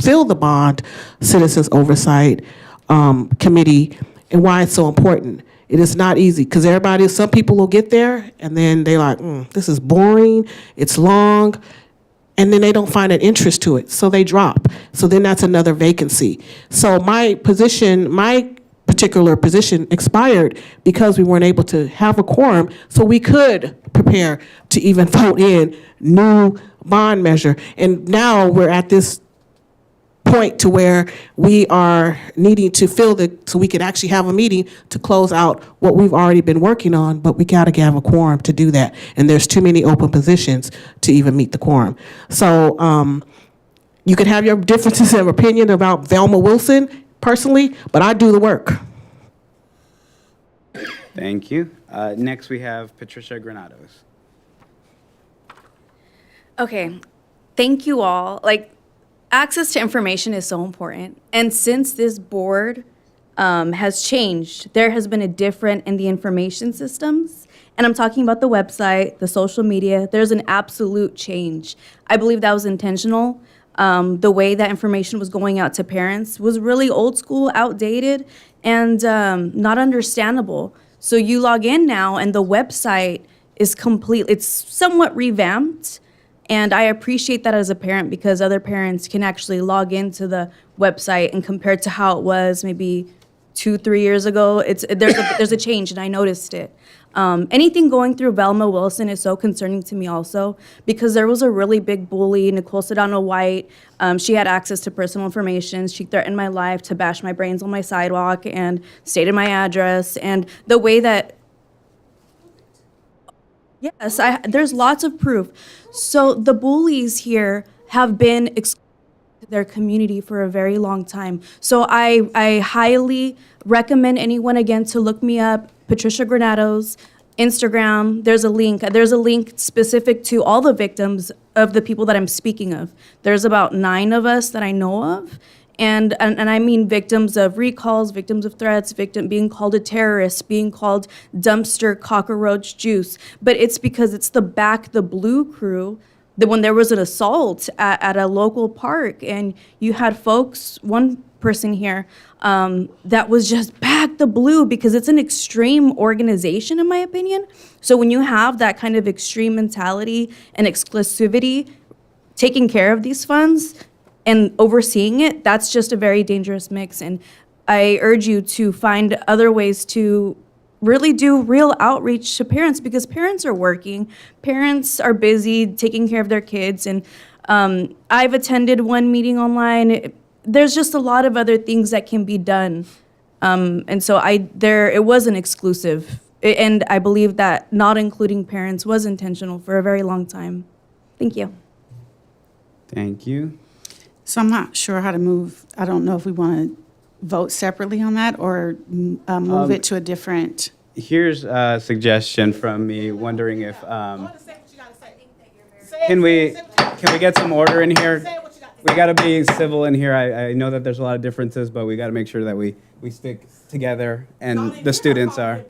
fill the bond Citizens Oversight Committee, and why it's so important. It is not easy because some people will get there and then they like, this is boring, it's long, and then they don't find an interest to it, so they drop. So then that's another vacancy. So my particular position expired because we weren't able to have a quorum, so we could prepare to even vote in new bond measure. And now we're at this point to where we are needing to so we can actually have a meeting to close out what we've already been working on, but we gotta have a quorum to do that. And there's too many open positions to even meet the quorum. So you can have your differences of opinion about Velma Wilson personally, but I do the work. Thank you. Next, we have Patricia Granados. Okay, thank you all. Access to information is so important. And since this board has changed, there has been a difference in the information systems. And I'm talking about the website, the social media. There's an absolute change. I believe that was intentional. The way that information was going out to parents was really old school, outdated, and not understandable. So you log in now and the website is complete. It's somewhat revamped. And I appreciate that as a parent because other parents can actually log into the website and compare to how it was maybe 2-3 years ago. There's a change, and I noticed it. Anything going through Velma Wilson is so concerning to me also because there was a really big bully, Nicole Sedano White. She had access to personal information. She threatened my life to bash my brains on my sidewalk and stated my address. And the way that yes, there's lots of proof. So the bullies here have been excluded from their community for a very long time. So I highly recommend anyone again to look me up, Patricia Granados, Instagram. There's a link specific to all the victims of the people that I'm speaking of. There's about 9 of us that I know of. And I mean victims of recalls, victims of threats, being called a terrorist, being called dumpster cockroach juice. But it's because it's the Back the Blue crew that when there was an assault at a local park and you had folks, one person here, that was just Back the Blue because it's an extreme organization in my opinion. So when you have that kind of extreme mentality and exclusivity, taking care of these funds, and overseeing it, that's just a very dangerous mix. And I urge you to find other ways to really do real outreach to parents because parents are working, parents are busy taking care of their kids. And I've attended one meeting online. There's just a lot of other things that can be done. And so it wasn't exclusive. And I believe that not including parents was intentional for a very long time. Thank you. Thank you. So I'm not sure how to move. I don't know if we want to vote separately on that or move it to a different. Here's a suggestion from me, wondering if, can we get some order in here? We got to be civil in here. I know that there's a lot of differences, but we got to make sure that we stick together and the students are.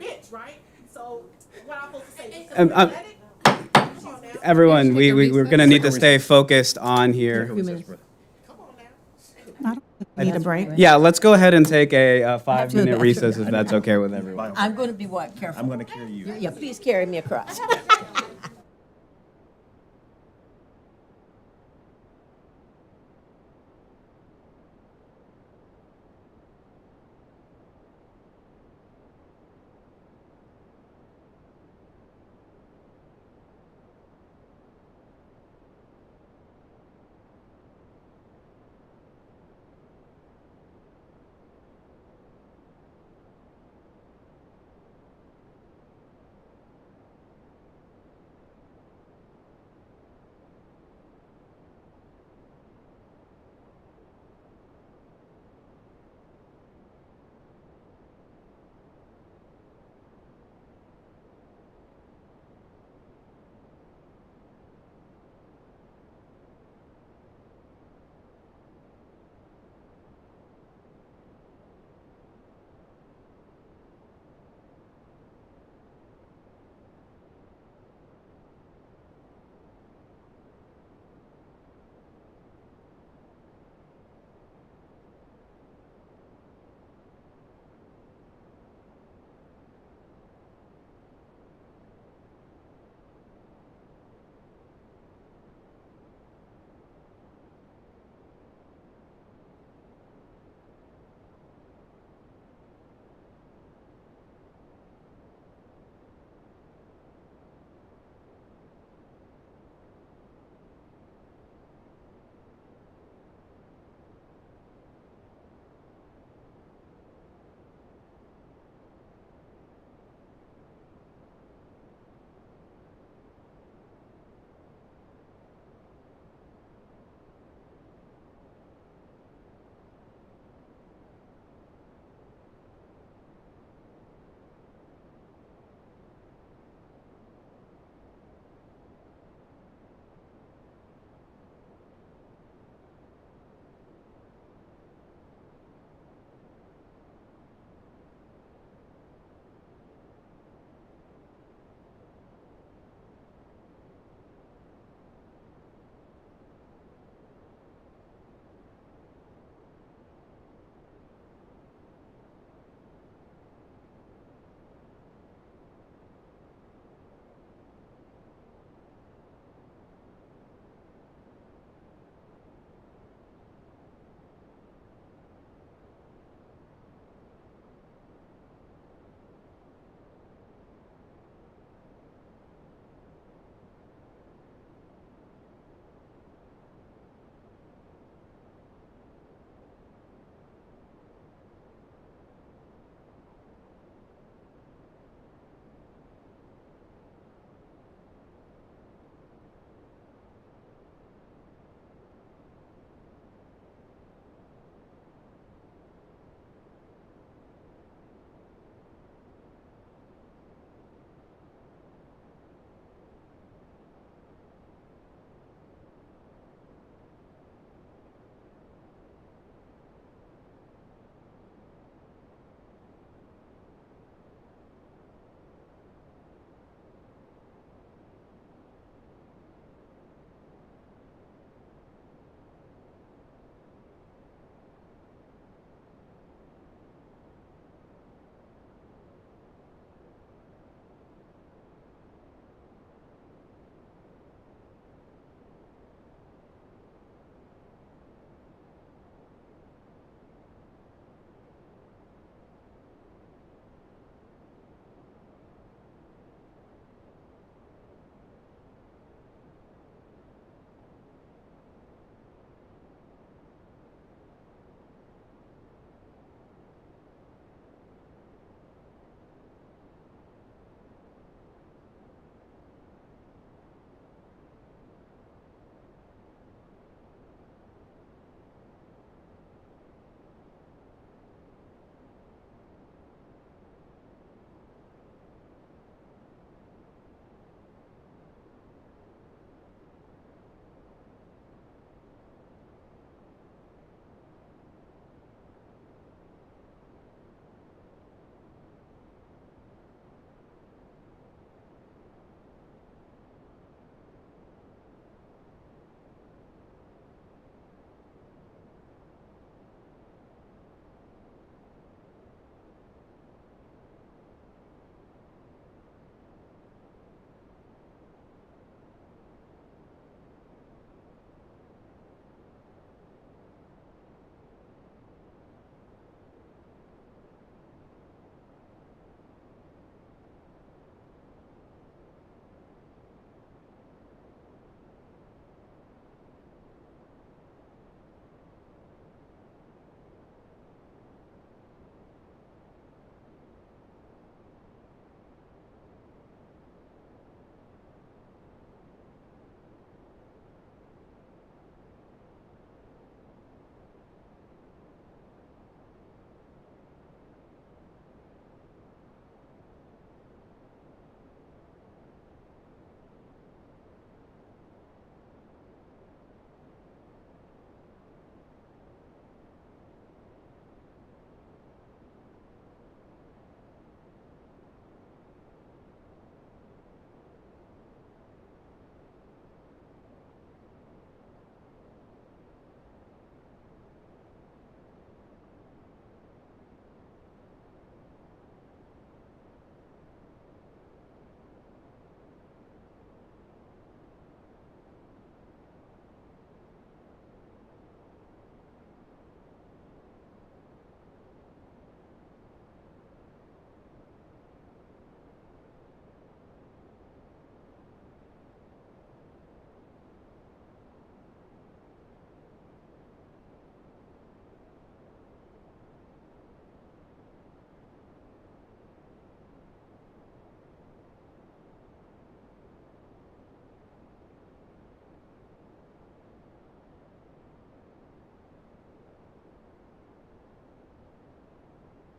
Everyone, we're going to need to stay focused on here. Need a break? Yeah, let's go ahead and take a 5-minute recess if that's okay with everyone. I'm going to be what? Careful. I'm going to carry you. Yeah, please carry me across.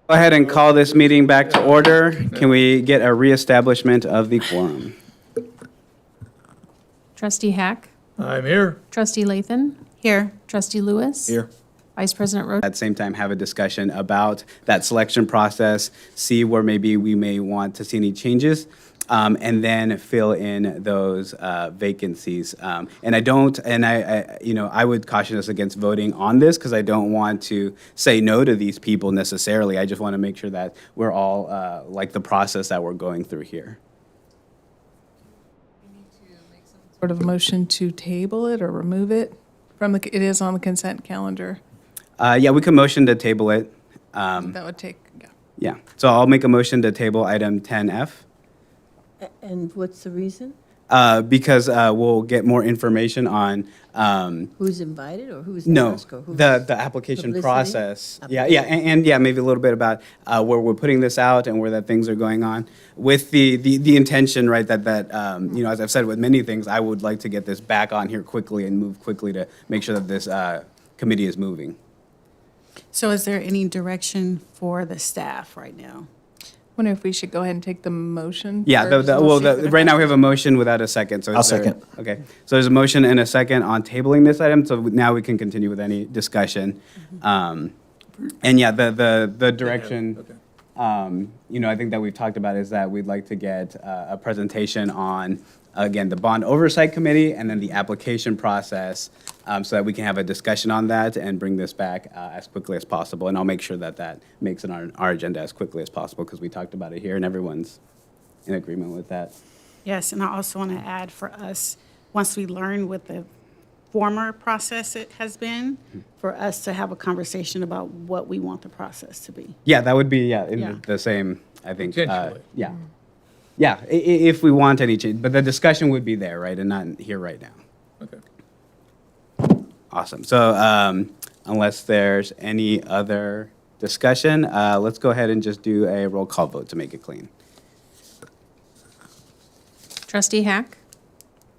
Go ahead and call this meeting back to order. Can we get a reestablishment of the quorum? Trustee Hack, I'm here. Trustee Lathan, Here. Trustee Lewis. Here. Vice President Roach. At the same time, have a discussion about that selection process, see where maybe we may want to see any changes, and then fill in those vacancies. And I would caution us against voting on this because I don't want to say no to these people necessarily. I just want to make sure that we're all like the process that we're going through here. Sort of motion to table it or remove it from it is on the consent calendar. Yeah, we can motion to table it. That would take, yeah. Yeah, so I'll make a motion to table item 10F. And what's the reason? Because we'll get more information on, Who's invited or who's no, asked or who's? the application Publicity? process. Yeah, and yeah, maybe a little bit about where we're putting this out and where that things are going on. With the intention, right, that as I've said with many things, I would like to get this back on here quickly and move quickly to make sure that this committee is moving. So is there any direction for the staff right now? Wonder if we should go ahead and take the motion? Yeah, first? right now we have a motion without a second, so. I'll second. Okay, so there's a motion and a second on tabling this item, so now we can continue with any discussion. And yeah, the direction, I think that we've talked about is that we'd like to get a presentation on, again, the Bond Oversight Committee and then the application process, so that we can have a discussion on that and bring this back as quickly as possible. And I'll make sure that that makes it on our agenda as quickly as possible because we talked about it here and everyone's in agreement with that. Yes, and I also want to add for us, once we learn what the former process it has been, for us to have a conversation about what we want the process to be. Yeah, that would be, in Yeah. the same, I think. Potentially. Yeah. Yeah, if we want any change, but the discussion would be there, right, and not here right now. Okay. Awesome. So unless there's any other discussion, let's go ahead and just do a roll call vote to make it clean. Trustee Hack,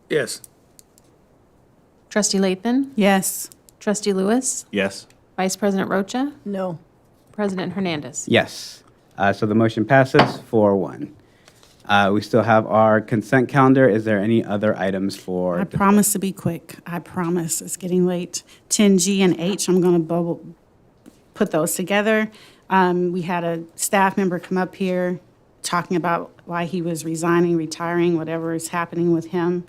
Yes. Trustee Lathan, Yes. Trustee Lewis, Yes. Vice President Rocha, No. President Hernandez. Yes. So the motion passes 4-1. We still have our consent calendar. Is there any other items for? I promise to be quick. I promise. It's getting late. 10G and H, I'm going to put those together. We had a staff member come up here talking about why he was resigning, retiring, whatever is happening with him.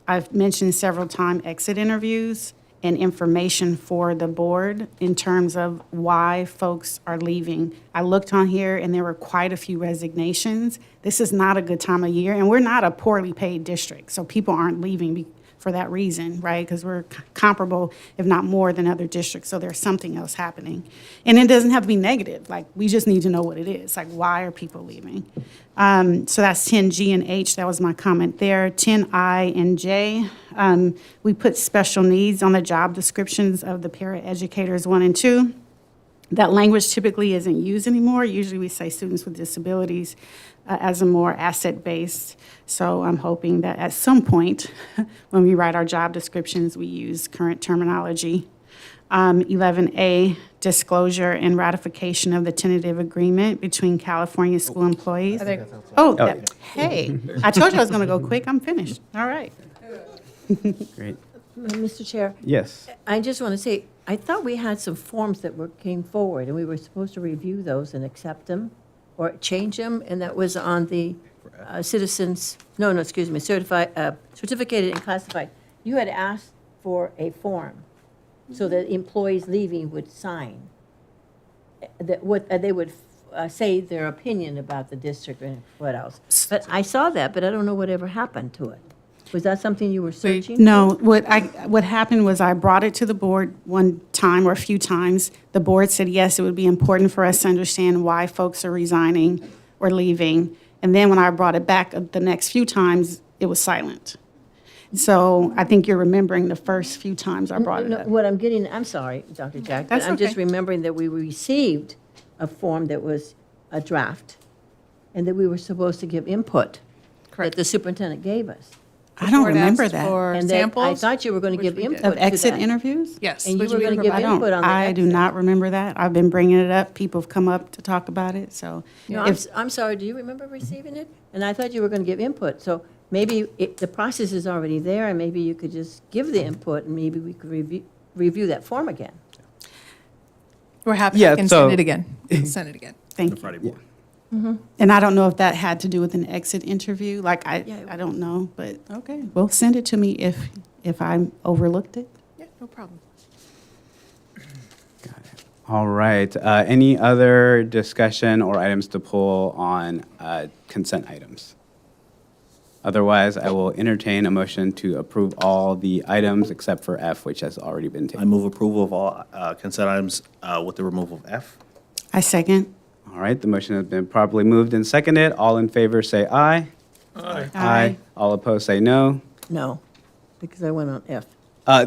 I've mentioned several times exit interviews and information for the board in terms of why folks are leaving. I looked on here and there were quite a few resignations. This is not a good time of year, and we're not a poorly paid district, so people aren't leaving for that reason, right? Because we're comparable, if not more, than other districts, so there's something else happening. And it doesn't have to be negative, like, we just need to know what it is, like, why are people leaving? So that's 10G and H, that was my comment there. 10I and J, we put special needs on the job descriptions of the paraeducators 1 and 2. That language typically isn't used anymore. Usually we say students with disabilities as a more asset-based. So I'm hoping that at some point, when we write our job descriptions, we use current terminology. 11A, disclosure and ratification of the tentative agreement between California school employees. Hey, I told you I was going to go quick. I'm finished. All right. Great. Mr. Chair? Yes. I just want to say, I thought we had some forms that came forward, and we were supposed to review those and accept them or change them, and that was on the certificated and classified. You had asked for a form so that employees leaving would sign, that they would say their opinion about the district and what else. But I saw that, but I don't know whatever happened to it. Was that something you were searching? No, what happened was I brought it to the board one time or a few times. The board said, yes, it would be important for us to understand why folks are resigning or leaving. And then when I brought it back the next few times, it was silent. So I think you're remembering the first few times I brought it up. What I'm getting, I'm sorry, Dr. Jack, but That's I'm just okay. remembering that we received a form that was a draft, and that we were supposed to give input that the superintendent gave us. I don't board remember asked that. for And that I samples. thought you were going to give we did. input Of to exit that. interviews? Yes. And you which were we going to give provided. input on the I do exit. not remember that. I've been bringing it up. People have come up to talk about it, so. No, if- I'm sorry, do you remember receiving it? And I thought you were going to give input, so maybe the process is already there, and maybe you could just give the input, and maybe we could review that form again. We're happy. Yeah, I can so- send it again. Send it again. Thank The you. Friday board. And I don't know if that had to do with an exit interview, like Yeah. I don't know, but okay. Well, send it to me if I overlooked it. Yeah, no problem. All right. Any other discussion or items to pull on consent items? Otherwise, I will entertain a motion to approve all the items except for F, which has already been I taken. move approval of all consent items with the removal of F. I second. All right, the motion has been properly moved and seconded. All in favor say aye. Aye. All opposed say no. No, because I went on F.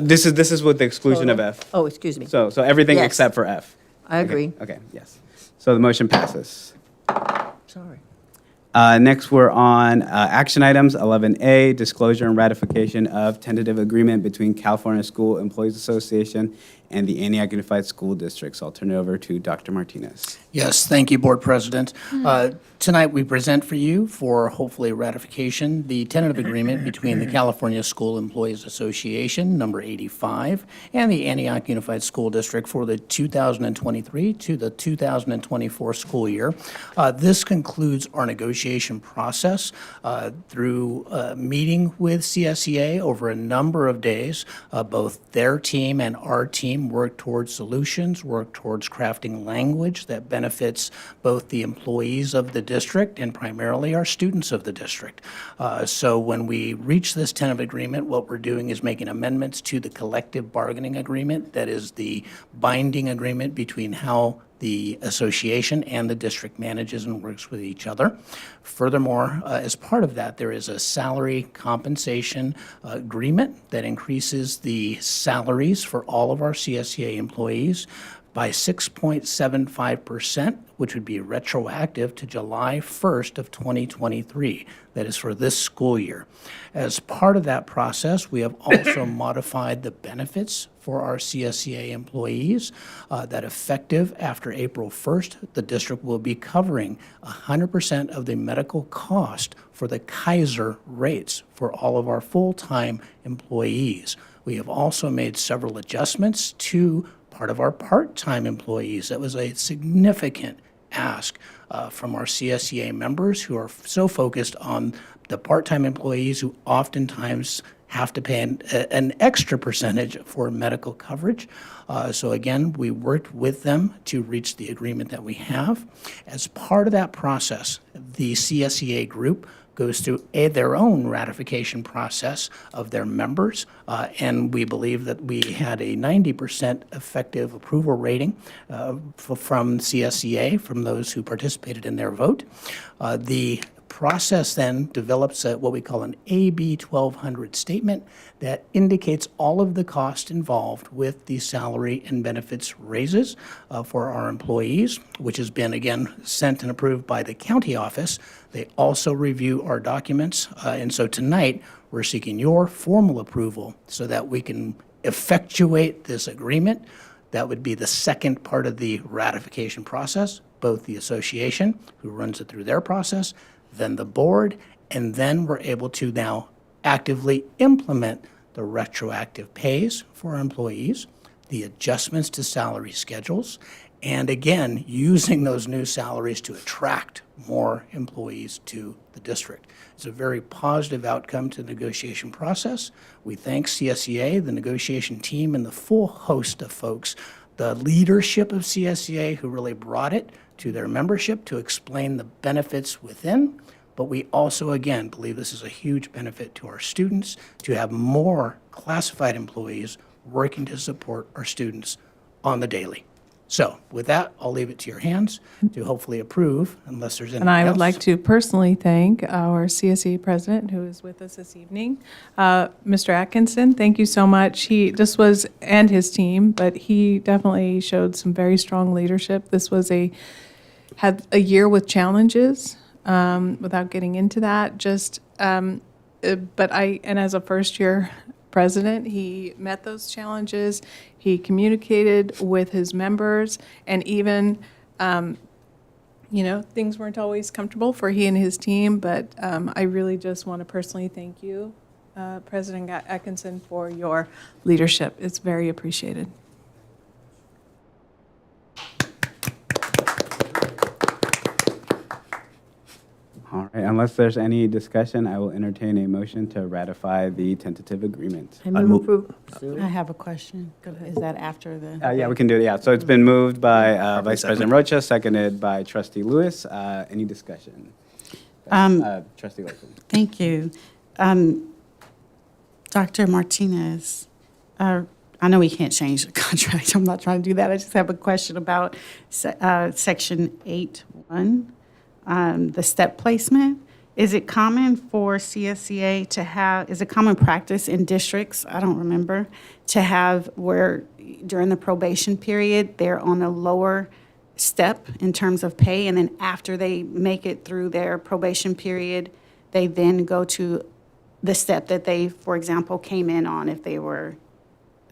This is with the exclusion of F. Oh, excuse me. So everything Yes. except for F. I agree. Okay, yes. So the motion passes. Sorry. Next, we're on action items, 11A, disclosure and ratification of tentative agreement between California School Employees Association and the Antioch Unified School Districts. I'll turn it over to Dr. Martinez. Yes, thank you, Board President. Tonight, we present for you, for hopefully ratification, the tentative agreement between the California School Employees Association, number 85, and the Antioch Unified School District for the 2023 to the 2024 school year. This concludes our negotiation process through meeting with CSEA over a number of days. Both their team and our team work towards solutions, work towards crafting language that benefits both the employees of the district and primarily our students of the district. So when we reach this tentative agreement, what we're doing is making amendments to the collective bargaining agreement, that is the binding agreement between how the association and the district manages and works with each other. Furthermore, as part of that, there is a salary compensation agreement that increases the salaries for all of our CSEA employees by 6.75%, which would be retroactive to July 1st of 2023. That is for this school year. As part of that process, we have also modified the benefits for our CSEA employees that effective after April 1st, the district will be covering 100% of the medical cost for the Kaiser rates for all of our full-time employees. We have also made several adjustments to part of our part-time employees. That was a significant ask from our CSEA members who are so focused on the part-time employees who oftentimes have to pay an extra percentage for medical coverage. So again, we worked with them to reach the agreement that we have. As part of that process, the CSEA group goes through their own ratification process of their members, and we believe that we had a 90% effective approval rating from CSEA, from those who participated in their vote. The process then develops what we call an AB 1200 statement that indicates all of the cost involved with the salary and benefits raises for our employees, which has been, again, sent and approved by the county office. They also review our documents, and so tonight, we're seeking your formal approval so that we can effectuate this agreement. That would be the second part of the ratification process, both the association, who runs it through their process, then the board, and then we're able to now actively implement the retroactive pays for our employees, the adjustments to salary schedules, and again, using those new salaries to attract more employees to the district. It's a very positive outcome to the negotiation process. We thank CSEA, the negotiation team, and the full host of folks, the leadership of CSEA who really brought it to their membership to explain the benefits within. But we also, again, believe this is a huge benefit to our students to have more classified employees working to support our students on the daily. So with that, I'll leave it to your hands to hopefully approve unless there's anything else. And I would like to personally thank our CSE president who is with us this evening, Mr. Atkinson. Thank you so much. And his team, but he definitely showed some very strong leadership. This was had a year with challenges. Without getting into that, just and as a first-year president, he met those challenges. He communicated with his members, and even, things weren't always comfortable for he and his team, but I really just want to personally thank you, President Atkinson, for your leadership. It's very appreciated. All right, unless there's any discussion, I will entertain a motion to ratify the tentative agreement. I move approval. I have a question. Is that after the? Yeah, we can do it, yeah. So it's been moved by Vice President Rocha, seconded by Trustee Lewis. Any discussion? Trustee Wilson. Thank you. Dr. Martinez, I know we can't change the contract. I'm not trying to do that. I just have a question about Section 8.1, the step placement. Is it common for CSEA to have, is it common practice in districts, I don't remember, to have where during the probation period, they're on a lower step in terms of pay, and then after they make it through their probation period, they then go to the step that they, for example, came in on if they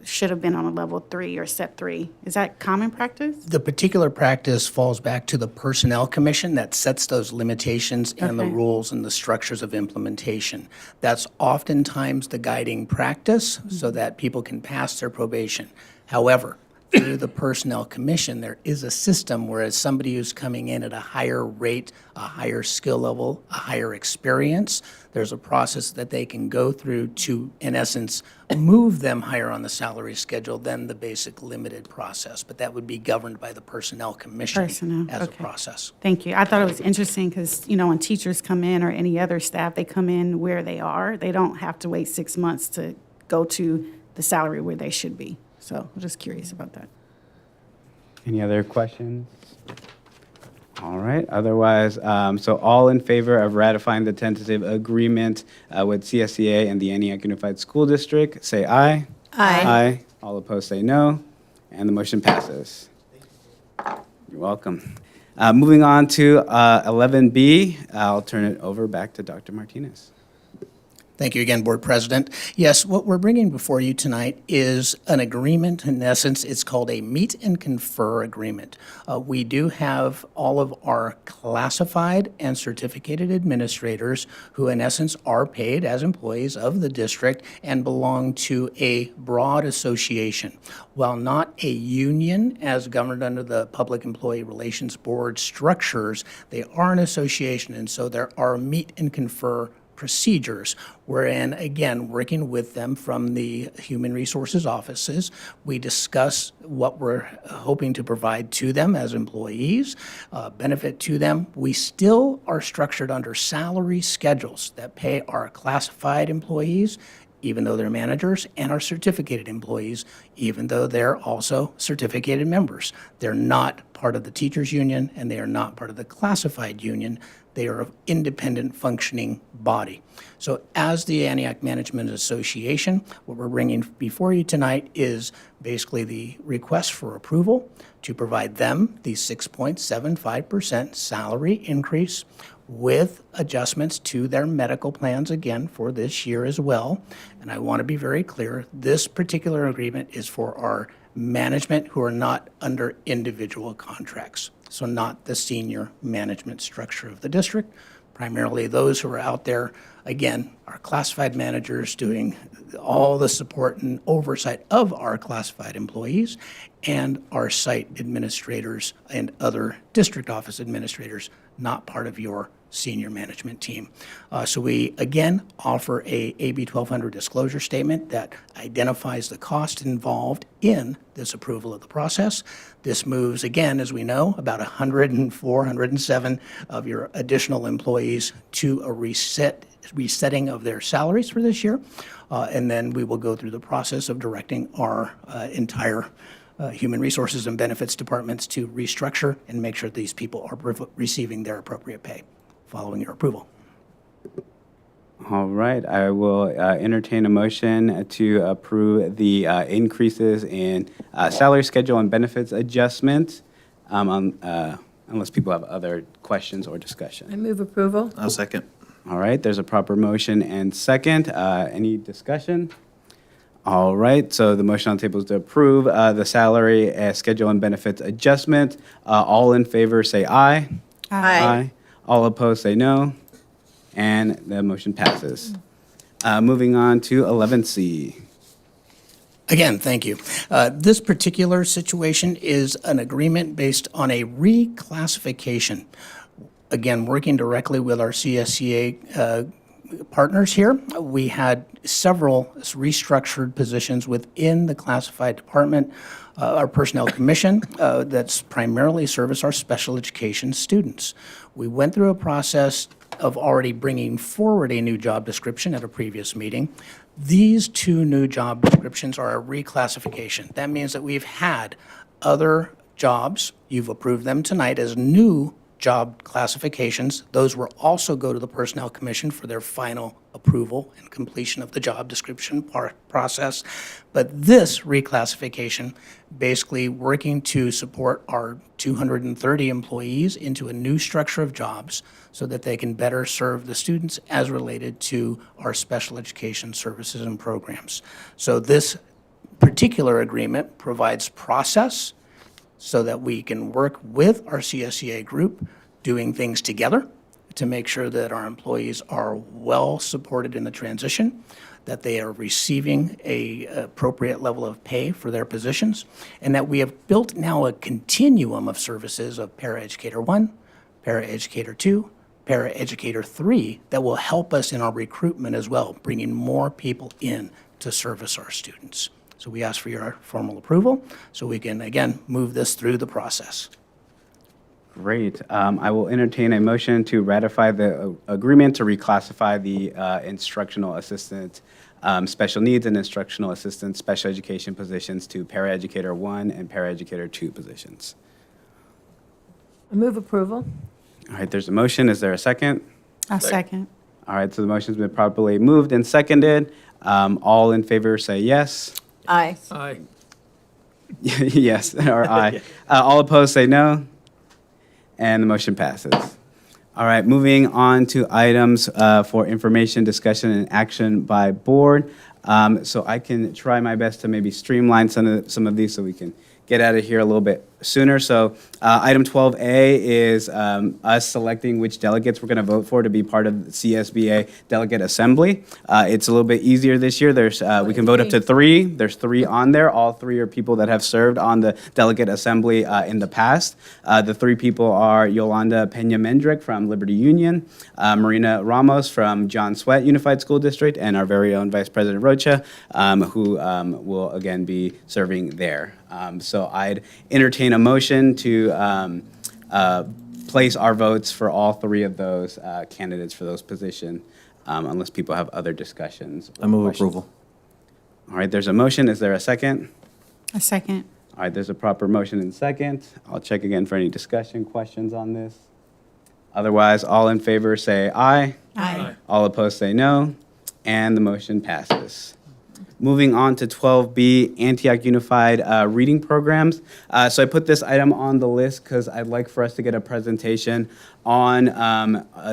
should have been on a level 3 or step 3. Is that common practice? The particular practice falls back to the Personnel Commission that sets those limitations and the Okay. rules and the structures of implementation. That's oftentimes the guiding practice so that people can pass their probation. However, through the Personnel Commission, there is a system whereas somebody who's coming in at a higher rate, a higher skill level, a higher experience, there's a process that they can go through to, in essence, move them higher on the salary schedule than the basic limited process. But that would be governed by the Personnel Commission Personnel, as a okay. process. Thank you. I thought it was interesting because, when teachers come in or any other staff, they come in where they are. They don't have to wait 6 months to go to the salary where they should be. So I'm just curious about that. Any other questions? All right, otherwise, so all in favor of ratifying the tentative agreement with CSEA and the Antioch Unified School District, say aye. Aye. Aye. All opposed say no, and the motion passes. You're welcome. Moving on to 11B, I'll turn it over back to Dr. Martinez. Thank you again, Board President. Yes, what we're bringing before you tonight is an agreement. In essence, it's called a meet and confer agreement. We do have all of our classified and certificated administrators who, in essence, are paid as employees of the district and belong to a broad association. While not a union as governed under the Public Employee Relations Board structures, they are an association, and so there are meet and confer procedures, wherein, again, working with them from the human resources offices, we discuss what we're hoping to provide to them as employees, benefit to them. We still are structured under salary schedules that pay our classified employees, even though they're managers, and our certificated employees, even though they're also certificated members. They're not part of the teachers union, and they are not part of the classified union. They are an independent functioning body. So as the Antioch Management Association, what we're bringing before you tonight is basically the request for approval to provide them the 6.75% salary increase with adjustments to their medical plans again for this year as well. And I want to be very clear, this particular agreement is for our management who are not under individual contracts. So not the senior management structure of the district, primarily those who are out there, again, our classified managers doing all the support and oversight of our classified employees, and our site administrators and other district office administrators, not part of your senior management team. So we, again, offer a AB 1200 disclosure statement that identifies the cost involved in this approval of the process. This moves, again, as we know, about 104, 107 of your additional employees to a resetting of their salaries for this year. And then we will go through the process of directing our entire Human Resources and Benefits departments to restructure and make sure these people are receiving their appropriate pay following your approval. All right, I will entertain a motion to approve the increases in salary schedule and benefits adjustment, unless people have other questions or discussion. I move approval. I'll second. All right, there's a proper motion and second. Any discussion? All right, so the motion on the table is to approve the salary schedule and benefits adjustment. All in favor, say aye. Aye. All opposed, say no. And the motion passes. Moving on to 11C. Again, thank you. This particular situation is an agreement based on a reclassification. Again, working directly with our CSCA partners here, we had several restructured positions within the classified department. Our personnel commission that's primarily service our special education students. We went through a process of already bringing forward a new job description at a previous meeting. These two new job descriptions are a reclassification. That means that we've had other jobs, you've approved them tonight as new job classifications. Those will also go to the Personnel Commission for their final approval and completion of the job description process. But this reclassification, basically working to support our 230 employees into a new structure of jobs so that they can better serve the students as related to our special education services and programs. So this particular agreement provides process so that we can work with our CSCA group, doing things together to make sure that our employees are well supported in the transition, that they are receiving a appropriate level of pay for their positions, and that we have built now a continuum of services of Paraeducator 1, Paraeducator 2, Paraeducator 3 that will help us in our recruitment as well, bringing more people in to service our students. So we ask for your formal approval so we can, again, move this through the process. Great. I will entertain a motion to ratify the agreement to reclassify the instructional assistant, special needs and instructional assistant special education positions to Paraeducator 1 and Paraeducator 2 positions. I move approval. All right, there's a motion. Is there a second? A second. All right, so the motion's been properly moved and seconded. All in favor say yes. Aye. Aye. Yes, or aye. All opposed say no. And the motion passes. All right, moving on to items for information, discussion, and action by board. So I can try my best to maybe streamline some of these so we can get out of here a little bit sooner. So item 12A is us selecting which delegates we're going to vote for to be part of the CSBA Delegate Assembly. It's a little bit easier this year. We can vote up to 3. There's 3 on there. All 3 are people that have served on the Delegate Assembly in the past. The 3 people are Yolanda Pena-Mendrick from Liberty Union, Marina Ramos from John Swett Unified School District, and our very own Vice President Rocha, who will again be serving there. So I'd entertain a motion to place our votes for all 3 of those candidates for those positions, unless people have other discussions. I move approval. All right, there's a motion. Is there a second? A second. All right, there's a proper motion and second. I'll check again for any discussion, questions on this. Otherwise, all in favor say aye. Aye. All opposed say no, and the motion passes. Moving on to 12B, Antioch Unified Reading Programs. So I put this item on the list because I'd like for us to get a presentation on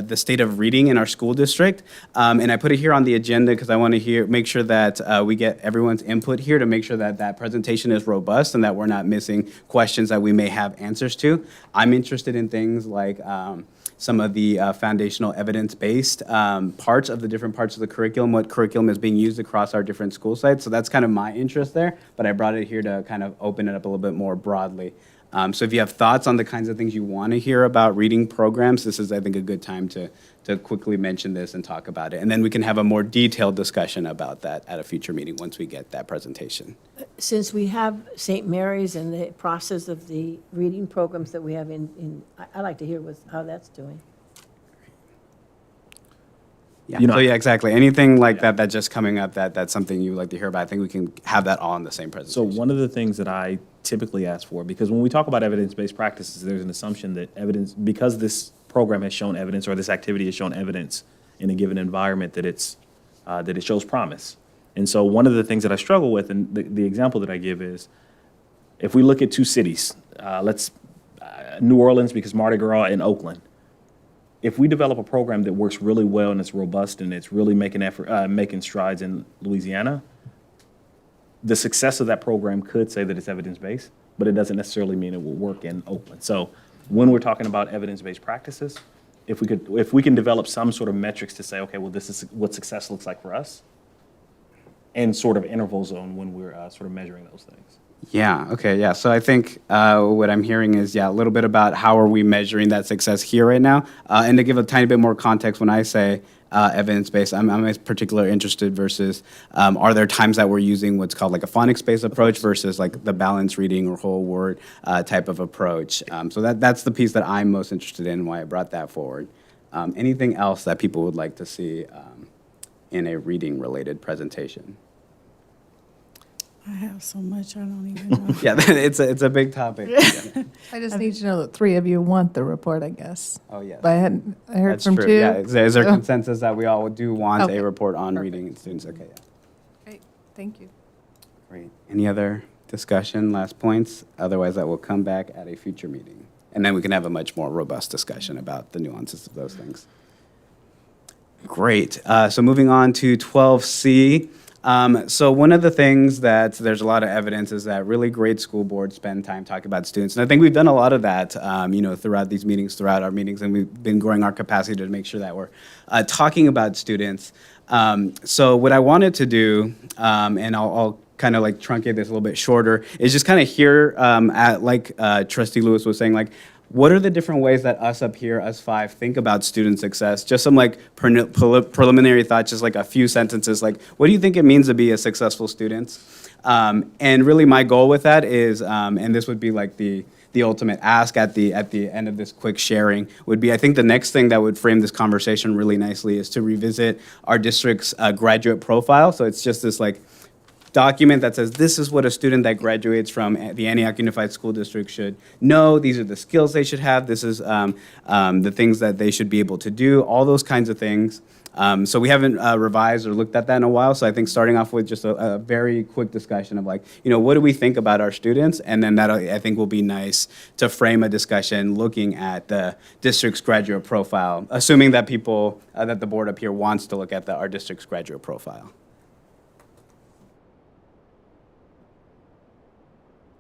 the state of reading in our school district. And I put it here on the agenda because I want to make sure that we get everyone's input here to make sure that that presentation is robust and that we're not missing questions that we may have answers to. I'm interested in things like some of the foundational evidence-based parts of the different parts of the curriculum, what curriculum is being used across our different school sites. So that's kind of my interest there, but I brought it here to kind of open it up a little bit more broadly. So if you have thoughts on the kinds of things you want to hear about reading programs, this is, I think, a good time to quickly mention this and talk about it. And then we can have a more detailed discussion about that at a future meeting once we get that presentation. Since we have St. Mary's and the process of the reading programs that we have I'd like to hear how that's doing. Yeah, so yeah, exactly. Anything like that that's just coming up that's something you would like to hear about, I think we can have that all in the same presentation. So one of the things that I typically ask for, because when we talk about evidence-based practices, there's an assumption that evidence, because this program has shown evidence or this activity has shown evidence in a given environment, that it shows promise. And so one of the things that I struggle with, and the example that I give is, if we look at 2 cities, New Orleans, because Mardi Gras, and Oakland, if we develop a program that works really well and it's robust and it's really making strides in Louisiana, the success of that program could say that it's evidence-based, but it doesn't necessarily mean it will work in Oakland. So when we're talking about evidence-based practices, if we can develop some sort of metrics to say, okay, well, this is what success looks like for us, and sort of interval zone when we're sort of measuring those things. Yeah, okay, yeah. So I think what I'm hearing is, a little bit about how are we measuring that success here right now. And to give a tiny bit more context, when I say evidence-based, I'm particularly interested versus are there times that we're using what's called like a phonics-based approach versus like the balanced reading or whole word type of approach. So that's the piece that I'm most interested in, why I brought that forward. Anything else that people would like to see in a reading-related presentation? I have so much I don't even know. Yeah, it's a big topic. Yeah. I just need to know that 3 of you want the report, I guess. Oh, yes. But I heard That's from true. 2. Yeah, is there so- consensus that we all do want Okay. a report on Perfect. reading in students? Okay, yeah. Great, thank you. Great. Any other discussion, last points? Otherwise, that will come back at a future meeting. And then we can have a much more robust discussion about the nuances of those things. Great. So moving on to 12C. So one of the things that there's a lot of evidence is that really great school boards spend time talking about students. And I think we've done a lot of that, throughout these meetings, throughout our meetings, and we've been growing our capacity to make sure that we're talking about students. So what I wanted to do, and I'll kind of like truncate this a little bit shorter, is just kind of hear, Trustee Lewis was saying, like, what are the different ways that us up here, us 5, think about student success? Just some like preliminary thoughts, just like a few sentences, like, what do you think it means to be a successful student? And really my goal with that is, and this would be like the ultimate ask at the end of this quick sharing, would be, I think the next thing that would frame this conversation really nicely is to revisit our district's graduate profile. So it's just this like document that says this is what a student that graduates from the Antioch Unified School District should know. These are the skills they should have. This is the things that they should be able to do, all those kinds of things. So we haven't revised or looked at that in a while. So I think starting off with just a very quick discussion of like, what do we think about our students? And then that I think will be nice to frame a discussion looking at the district's graduate profile, assuming that people, that the board up here wants to look at our district's graduate profile.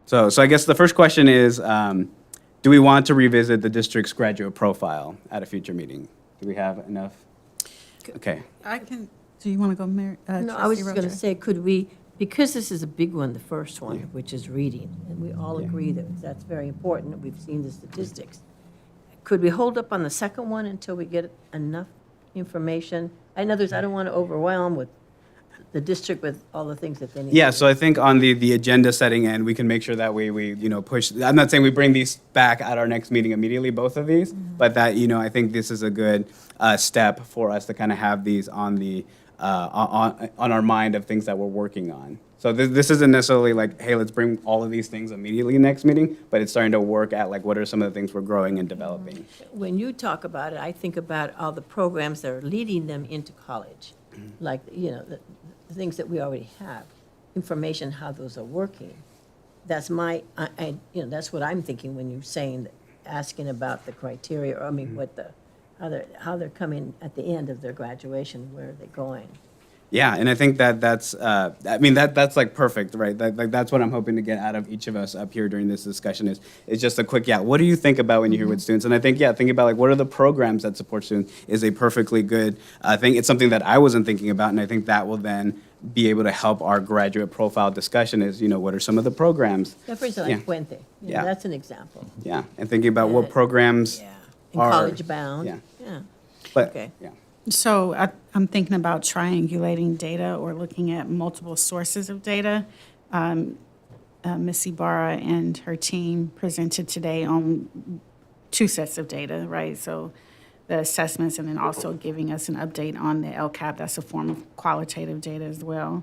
So I guess the first question is, do we want to revisit the district's graduate profile at a future meeting? Do we have enough? Okay. I can, do you want to go, Mary? No, I was Trustee just going to Rocha? say, could we, because this is a big one, the first one, which is reading, and we all agree that that's very important, and we've seen the statistics. Could we hold up on the second one until we get enough information? In other words, I don't want to overwhelm with the district with all the things that they need. Yeah, so I think on the agenda setting end, we can make sure that we push, I'm not saying we bring these back at our next meeting immediately, both of these, but that, I think this is a good step for us to kind of have these on our mind of things that we're working on. So this isn't necessarily like, hey, let's bring all of these things immediately next meeting, but it's starting to work at like, what are some of the things we're growing and developing? When you talk about it, I think about all the programs that are leading them into college, like, the things that we already have, information, how those are working. That's that's what I'm thinking when you're saying, asking about the criteria, or I mean, how they're coming at the end of their graduation, where are they going? Yeah, and I think that's that's like perfect, right? That's what I'm hoping to get out of each of us up here during this discussion is just a quick, what do you think about when you hear with students? And I think, thinking about like, what are the programs that support students is a perfectly good thing. It's something that I wasn't thinking about, and I think that will then be able to help our graduate profile discussion is, what are some of the programs? Yeah, for example, like Puente, Yeah. that's an example. Yeah, and thinking about what programs And are. college bound. Yeah. Yeah. But, Okay. yeah. So I'm thinking about triangulating data or looking at multiple sources of data. Ms. Ibarra and her team presented today on 2 sets of data, right? So the assessments and then also giving us an update on the LCAP. That's a form of qualitative data as well.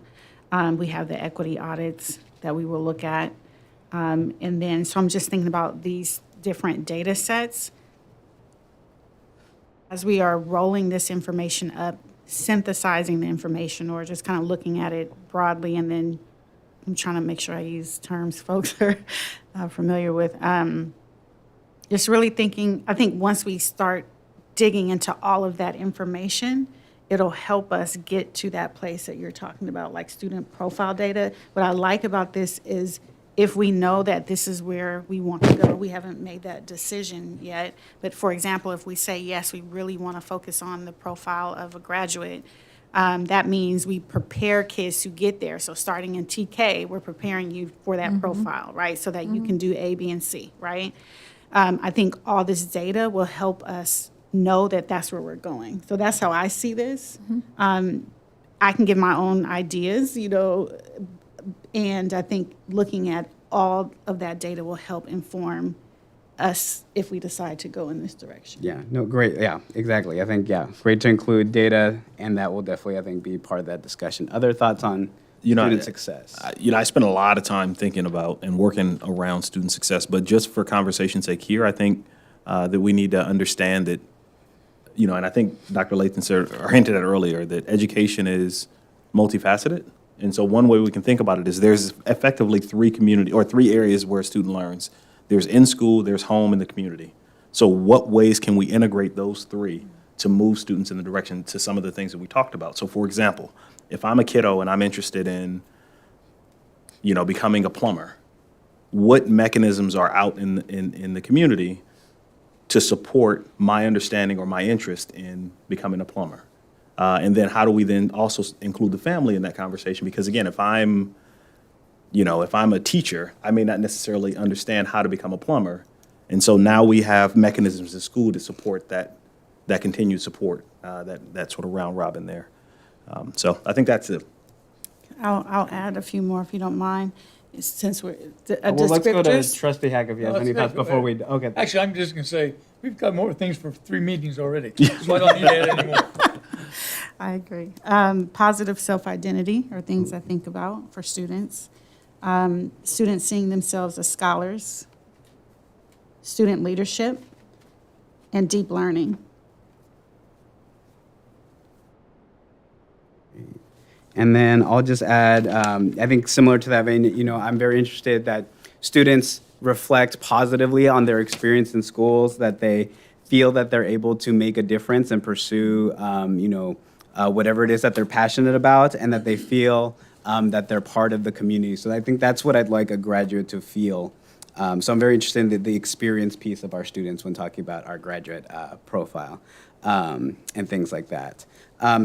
We have the equity audits that we will look at. And then, so I'm just thinking about these different data sets. As we are rolling this information up, synthesizing the information, or just kind of looking at it broadly, and then I'm trying to make sure I use terms folks are familiar with. Just really thinking, I think once we start digging into all of that information, it'll help us get to that place that you're talking about, like student profile data. What I like about this is if we know that this is where we want to go, we haven't made that decision yet. But for example, if we say, yes, we really want to focus on the profile of a graduate, that means we prepare kids to get there. So starting in TK, we're preparing you for that profile, right? So that you can do A, B, and C, right? I think all this data will help us know that that's where we're going. So that's how I see this. I can give my own ideas, and I think looking at all of that data will help inform us if we decide to go in this direction. Yeah, no, great. Yeah, exactly. I think, great to include data, and that will definitely, I think, be part of that discussion. Other thoughts on student success? I spend a lot of time thinking about and working around student success, but just for conversation's sake here, I think that we need to understand that, and I think Dr. Lathan said, or hinted at earlier, that education is multifaceted. And so one way we can think about it is there's effectively three areas where a student learns. There's in school, there's home, and the community. So what ways can we integrate those three to move students in the direction to some of the things that we talked about? So for example, if I'm a kiddo and I'm interested in, becoming a plumber, what mechanisms are out in the community to support my understanding or my interest in becoming a plumber? And then how do we then also include the family in that conversation? Because again, if I'm a teacher, I may not necessarily understand how to become a plumber. And so now we have mechanisms in school to support that continued support, that sort of round robin there. So I think that's it. I'll add a few more if you don't mind, since we're Well, let's go to descriptors. Trustee Hack if you have any thoughts before we, okay. Actually, I'm just going to say, we've got more things for 3 meetings already, so I don't need to add any more. I agree. Positive self-identity are things I think about for students. Students seeing themselves as scholars, student leadership, and deep learning. And then I'll just add, I think similar to that vein, I'm very interested that students reflect positively on their experience in schools, that they feel that they're able to make a difference and pursue, whatever it is that they're passionate about, and that they feel that they're part of the community. So I think that's what I'd like a graduate to feel. So I'm very interested in the experience piece of our students when talking about our graduate profile and things like that.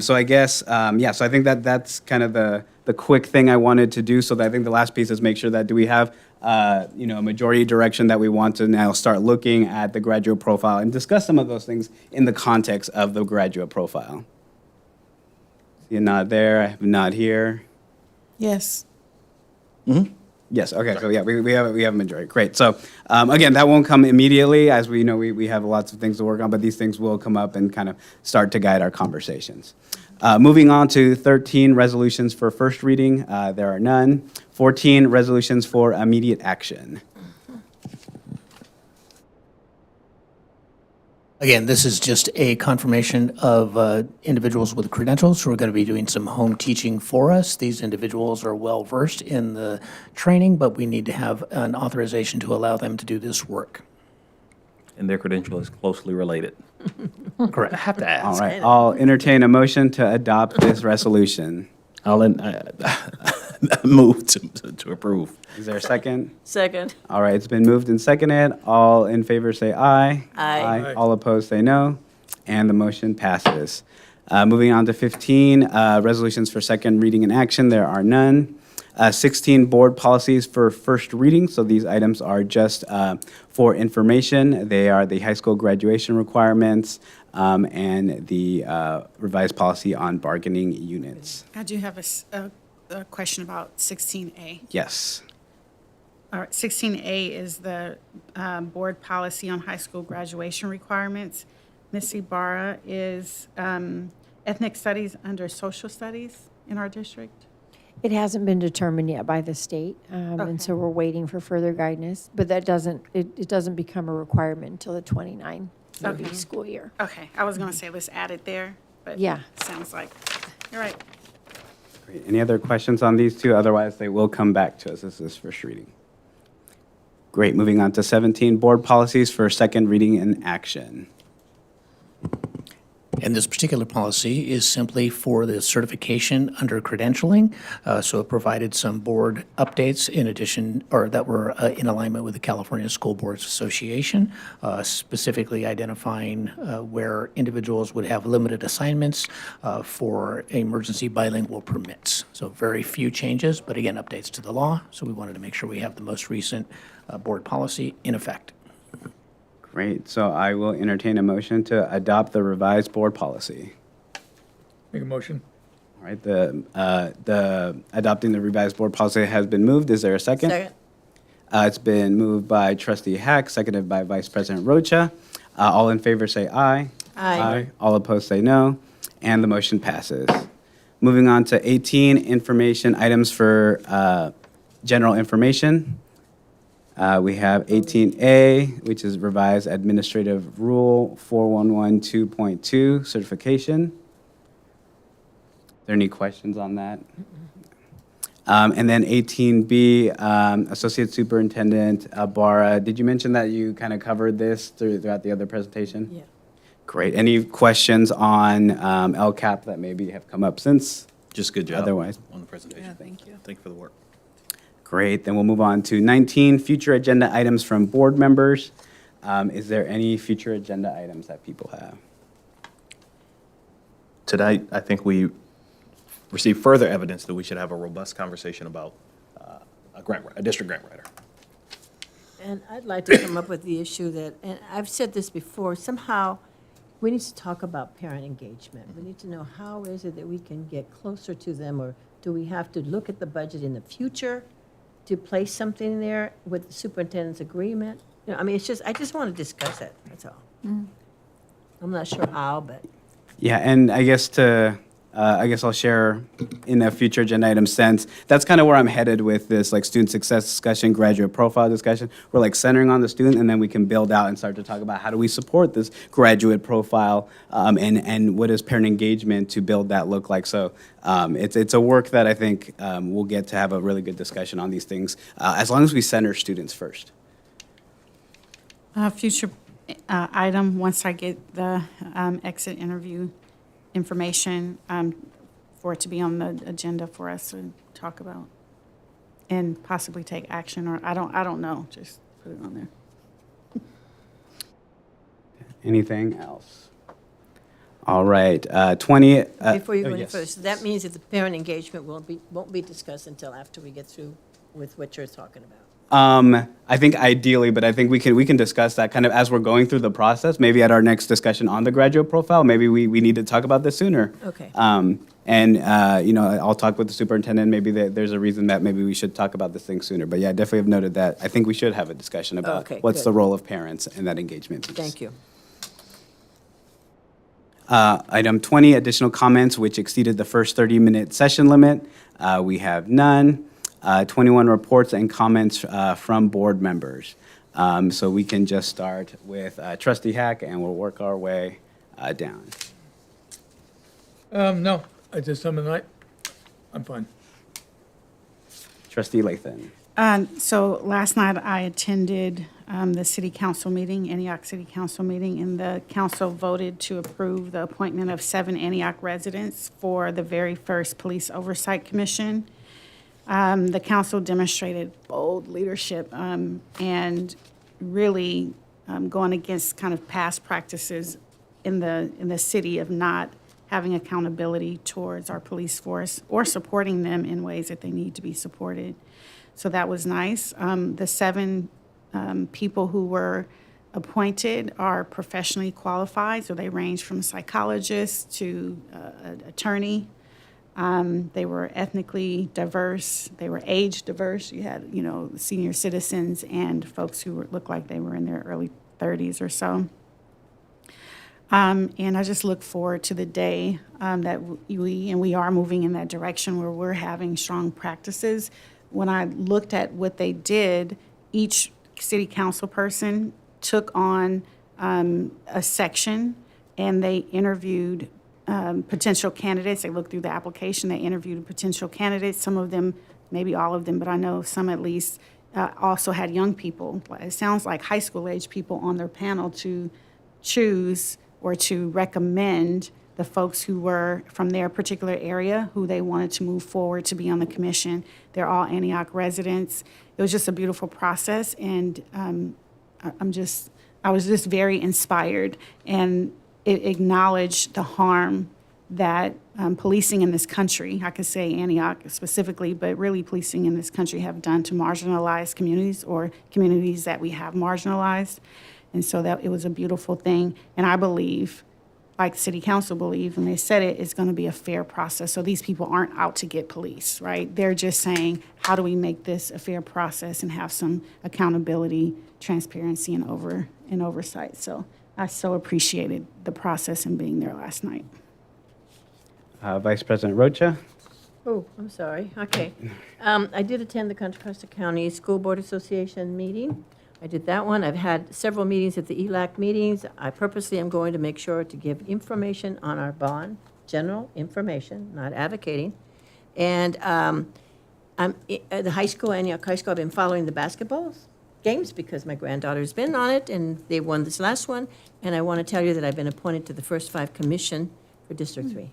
So I guess, so I think that's kind of the quick thing I wanted to do. So I think the last piece is make sure that do we have, a majority direction that we want to now start looking at the graduate profile and discuss some of those things in the context of the graduate profile. You're not there, I have not here. Yes. Yes, okay, so yeah, we have a majority, great. So, again, that won't come immediately, as we know, we have lots of things to work on, but these things will come up and kind of start to guide our conversations. Moving on to 13 resolutions for first reading, there are none. 14 resolutions for immediate action. Again, this is just a confirmation of individuals with credentials who are going to be doing some home teaching for us. These individuals are well-versed in the training, but we need to have an authorization to allow them to do this work. And their credential is closely related. Correct. I have to ask. All right, I'll entertain a motion to adopt this resolution. I'll move to approve. Is there a second? Second. All right, it's been moved and seconded. All in favor say aye. Aye. All opposed say no. And the motion passes. Moving on to 15, resolutions for second reading and action. There are none. 16 board policies for first reading. So these items are just for information. They are the high school graduation requirements and the revised policy on bargaining units. I do have a question about 16A. Yes. All right, 16A is the board policy on high school graduation requirements. Ms. Ibarra, is ethnic studies under social studies in our district? It hasn't been determined yet by the state, and so we're waiting for further guidance. But that doesn't, it doesn't become a requirement until the 29-30 school year. Okay, I was going to say let's add it there, but Yeah. sounds like, you're right. Great. Any other questions on these two? Otherwise, they will come back to us. This is first reading. Great. Moving on to 17, board policies for second reading and action. And this particular policy is simply for the certification under credentialing. So it provided some board updates in addition, or that were in alignment with the California School Boards Association, specifically identifying where individuals would have limited assignments for emergency bilingual permits. So very few changes, but again, updates to the law. So we wanted to make sure we have the most recent board policy in effect. Great. So I will entertain a motion to adopt the revised board policy. Make a motion. All right, the adopting the revised board policy has been moved. Is there a second? Second. It's been moved by Trustee Hack, seconded by Vice President Rocha. All in favor say aye. Aye. All opposed say no, and the motion passes. Moving on to 18, information items for general information. We have 18A, which is revised administrative rule 4112.2, certification. Are there any questions on that? And then 18B, Associate Superintendent Barra, did you mention that you kind of covered this throughout the other presentation? Yeah. Great. Any questions on LCAP that maybe have come up since? Just good job. Otherwise. On the presentation. Yeah, thank you. Thank you for the work. Great. Then we'll move on to 19, future agenda items from board members. Is there any future agenda items that people have? Tonight, I think we received further evidence that we should have a robust conversation about a district grant writer. And I'd like to come up with the issue that, and I've said this before, somehow we need to talk about parent engagement. We need to know how is it that we can get closer to them, or do we have to look at the budget in the future to place something there with the superintendent's agreement? You know, I mean, it's just, I just want to discuss it, that's all. I'm not sure how, but. Yeah, and I guess I'll share in a future agenda item sense. That's kind of where I'm headed with this, like student success discussion, graduate profile discussion. We're like centering on the student, and then we can build out and start to talk about how do we support this graduate profile, and what does parent engagement to build that look like. So it's a work that I think we'll get to have a really good discussion on these things as long as we center students first. Future item, once I get the exit interview information, for it to be on the agenda for us to talk about and possibly take action, or I don't know, just put it on there. Anything else? All right, 20. Before you go any yes. further, so that means that the parent engagement won't be discussed until after we get through with what you're talking about. I think ideally, but I think we can discuss that kind of as we're going through the process. Maybe at our next discussion on the graduate profile, maybe we need to talk about this sooner. Okay. I'll talk with the superintendent. Maybe there's a reason that maybe we should talk about this thing sooner. But yeah, definitely have noted that. I think we should have a discussion about Okay, what's good. the role of parents in that engagement piece. Thank you. Item 20, additional comments which exceeded the first 30-minute session limit. We have none. 21 reports and comments from board members. So we can just start with Trustee Hack, and we'll work our way down. No, I just, I'm fine. Trustee Lathan. So last night I attended the city council meeting, Antioch City Council meeting, and the council voted to approve the appointment of 7 Antioch residents for the very first Police Oversight Commission. The council demonstrated bold leadership and really going against kind of past practices in the city of not having accountability towards our police force or supporting them in ways that they need to be supported. So that was nice. The 7 people who were appointed are professionally qualified, so they range from psychologists to an attorney. They were ethnically diverse. They were age diverse. You had, senior citizens and folks who looked like they were in their early 30s or so. And I just look forward to the day that we are moving in that direction where we're having strong practices. When I looked at what they did, each city council person took on a section, and they interviewed potential candidates. They looked through the application. They interviewed potential candidates. Some of them, maybe all of them, but I know some at least, also had young people. It sounds like high school age people on their panel to choose or to recommend the folks who were from their particular area, who they wanted to move forward to be on the commission. They're all Antioch residents. It was just a beautiful process, and I was just very inspired, and it acknowledged the harm that policing in this country, I could say Antioch specifically, but really policing in this country have done to marginalized communities or communities that we have marginalized. And so that it was a beautiful thing. And I believe, like City Council believe, and they said it's going to be a fair process. So these people aren't out to get police, right? They're just saying, how do we make this a fair process and have some accountability, transparency, and oversight. So I so appreciated the process and being there last night. Vice President Rocha? Oh, I'm sorry. Okay. I did attend the Contra Costa County School Board Association meeting. I did that one. I've had several meetings at the ELAC meetings. I purposely am going to make sure to give information on our bond, general information, not advocating. And I'm at the high school, Antioch High School, I've been following the basketball games because my granddaughter's been on it, and they won this last one. And I want to tell you that I've been appointed to the First Five Commission for District 3.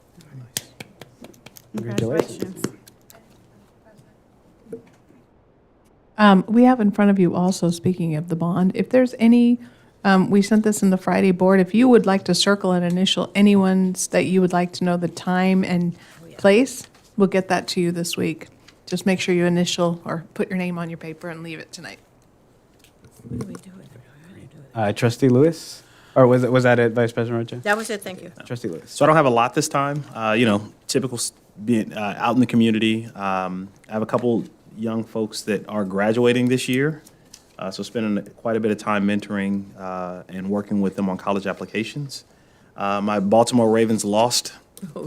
Congratulations. We have in front of you also, speaking of the bond, if there's any, we sent this in the Friday board, if you would like to circle and initial anyone's that you would like to know the time and place, we'll get that to you this week. Just make sure you initial or put your name on your paper and leave it tonight. Trustee Lewis? Or was that it, Vice President Rocha? That was it, thank you. Trustee Lewis. So I don't have a lot this time. Typical being out in the community. I have a couple young folks that are graduating this year. So spending quite a bit of time mentoring and working with them on college applications. My Baltimore Ravens lost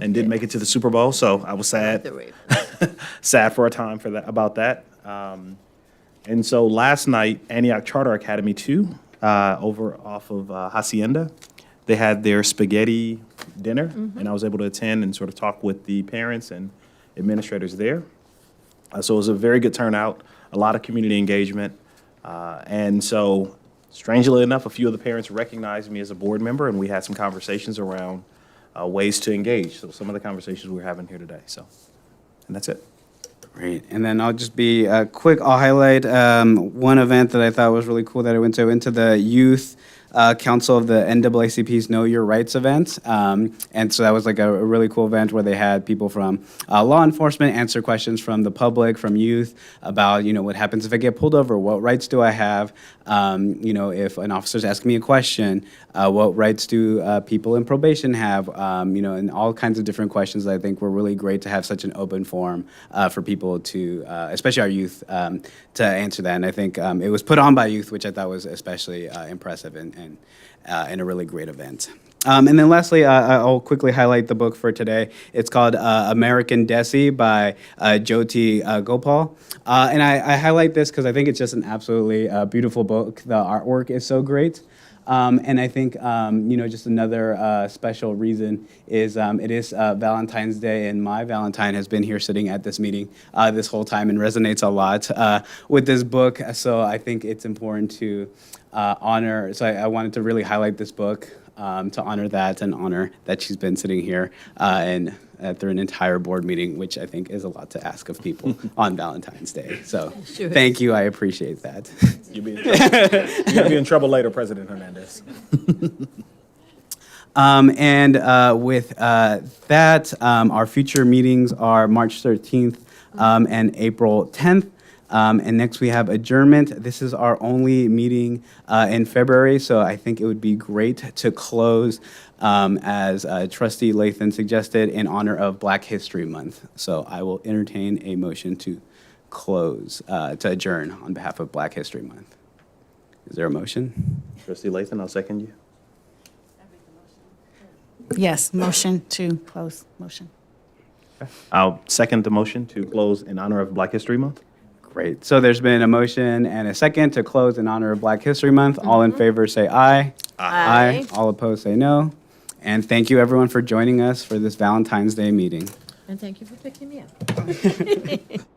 and didn't make it to the Super Bowl, so I was sad. Sad for a time about that. And so last night, Antioch Charter Academy 2, over off of Hacienda, they had their spaghetti dinner, and I was able to attend and sort of talk with the parents and administrators there. So it was a very good turnout, a lot of community engagement. And so, strangely enough, a few of the parents recognized me as a board member, and we had some conversations around ways to engage. So some of the conversations we're having here today. And that's it. Great. And then I'll just be quick. I'll highlight one event that I thought was really cool that I went to. I went to the Youth Council of the NAACP's Know Your Rights event. And so that was like a really cool event where they had people from law enforcement answer questions from the public, from youth, about, what happens if I get pulled over? What rights do I have? If an officer's asking me a question, what rights do people in probation have? And all kinds of different questions that I think were really great to have such an open forum for people to, especially our youth, to answer that. And I think it was put on by youth, which I thought was especially impressive and a really great event. And then lastly, I'll quickly highlight the book for today. It's called American Desi by Jyoti Gopal. And I highlight this because I think it's just an absolutely beautiful book. The artwork is so great. And I think, just another special reason is it is Valentine's Day, and my Valentine has been here sitting at this meeting this whole time and resonates a lot with this book. So I think it's important to honor. So I wanted to really highlight this book to honor that and honor that she's been sitting here and through an entire board meeting, which I think is a lot to ask of people on Valentine's Day. So thank you. I appreciate that. You'll be in trouble later, President Hernandez. With that, our future meetings are March 13th and April 10th. And next we have adjournment. This is our only meeting in February, so I think it would be great to close, as Trustee Lathan suggested, in honor of Black History Month. So I will entertain a motion to close, to adjourn on behalf of Black History Month. Is there a motion? Trustee Lathan, I'll second you. Yes, motion to close, motion. I'll second the motion to close in honor of Black History Month. Great. So there's been a motion and a second to close in honor of Black History Month. All in favor say aye. Aye. All opposed say no. And thank you everyone for joining us for this Valentine's Day meeting. And thank you for picking me up.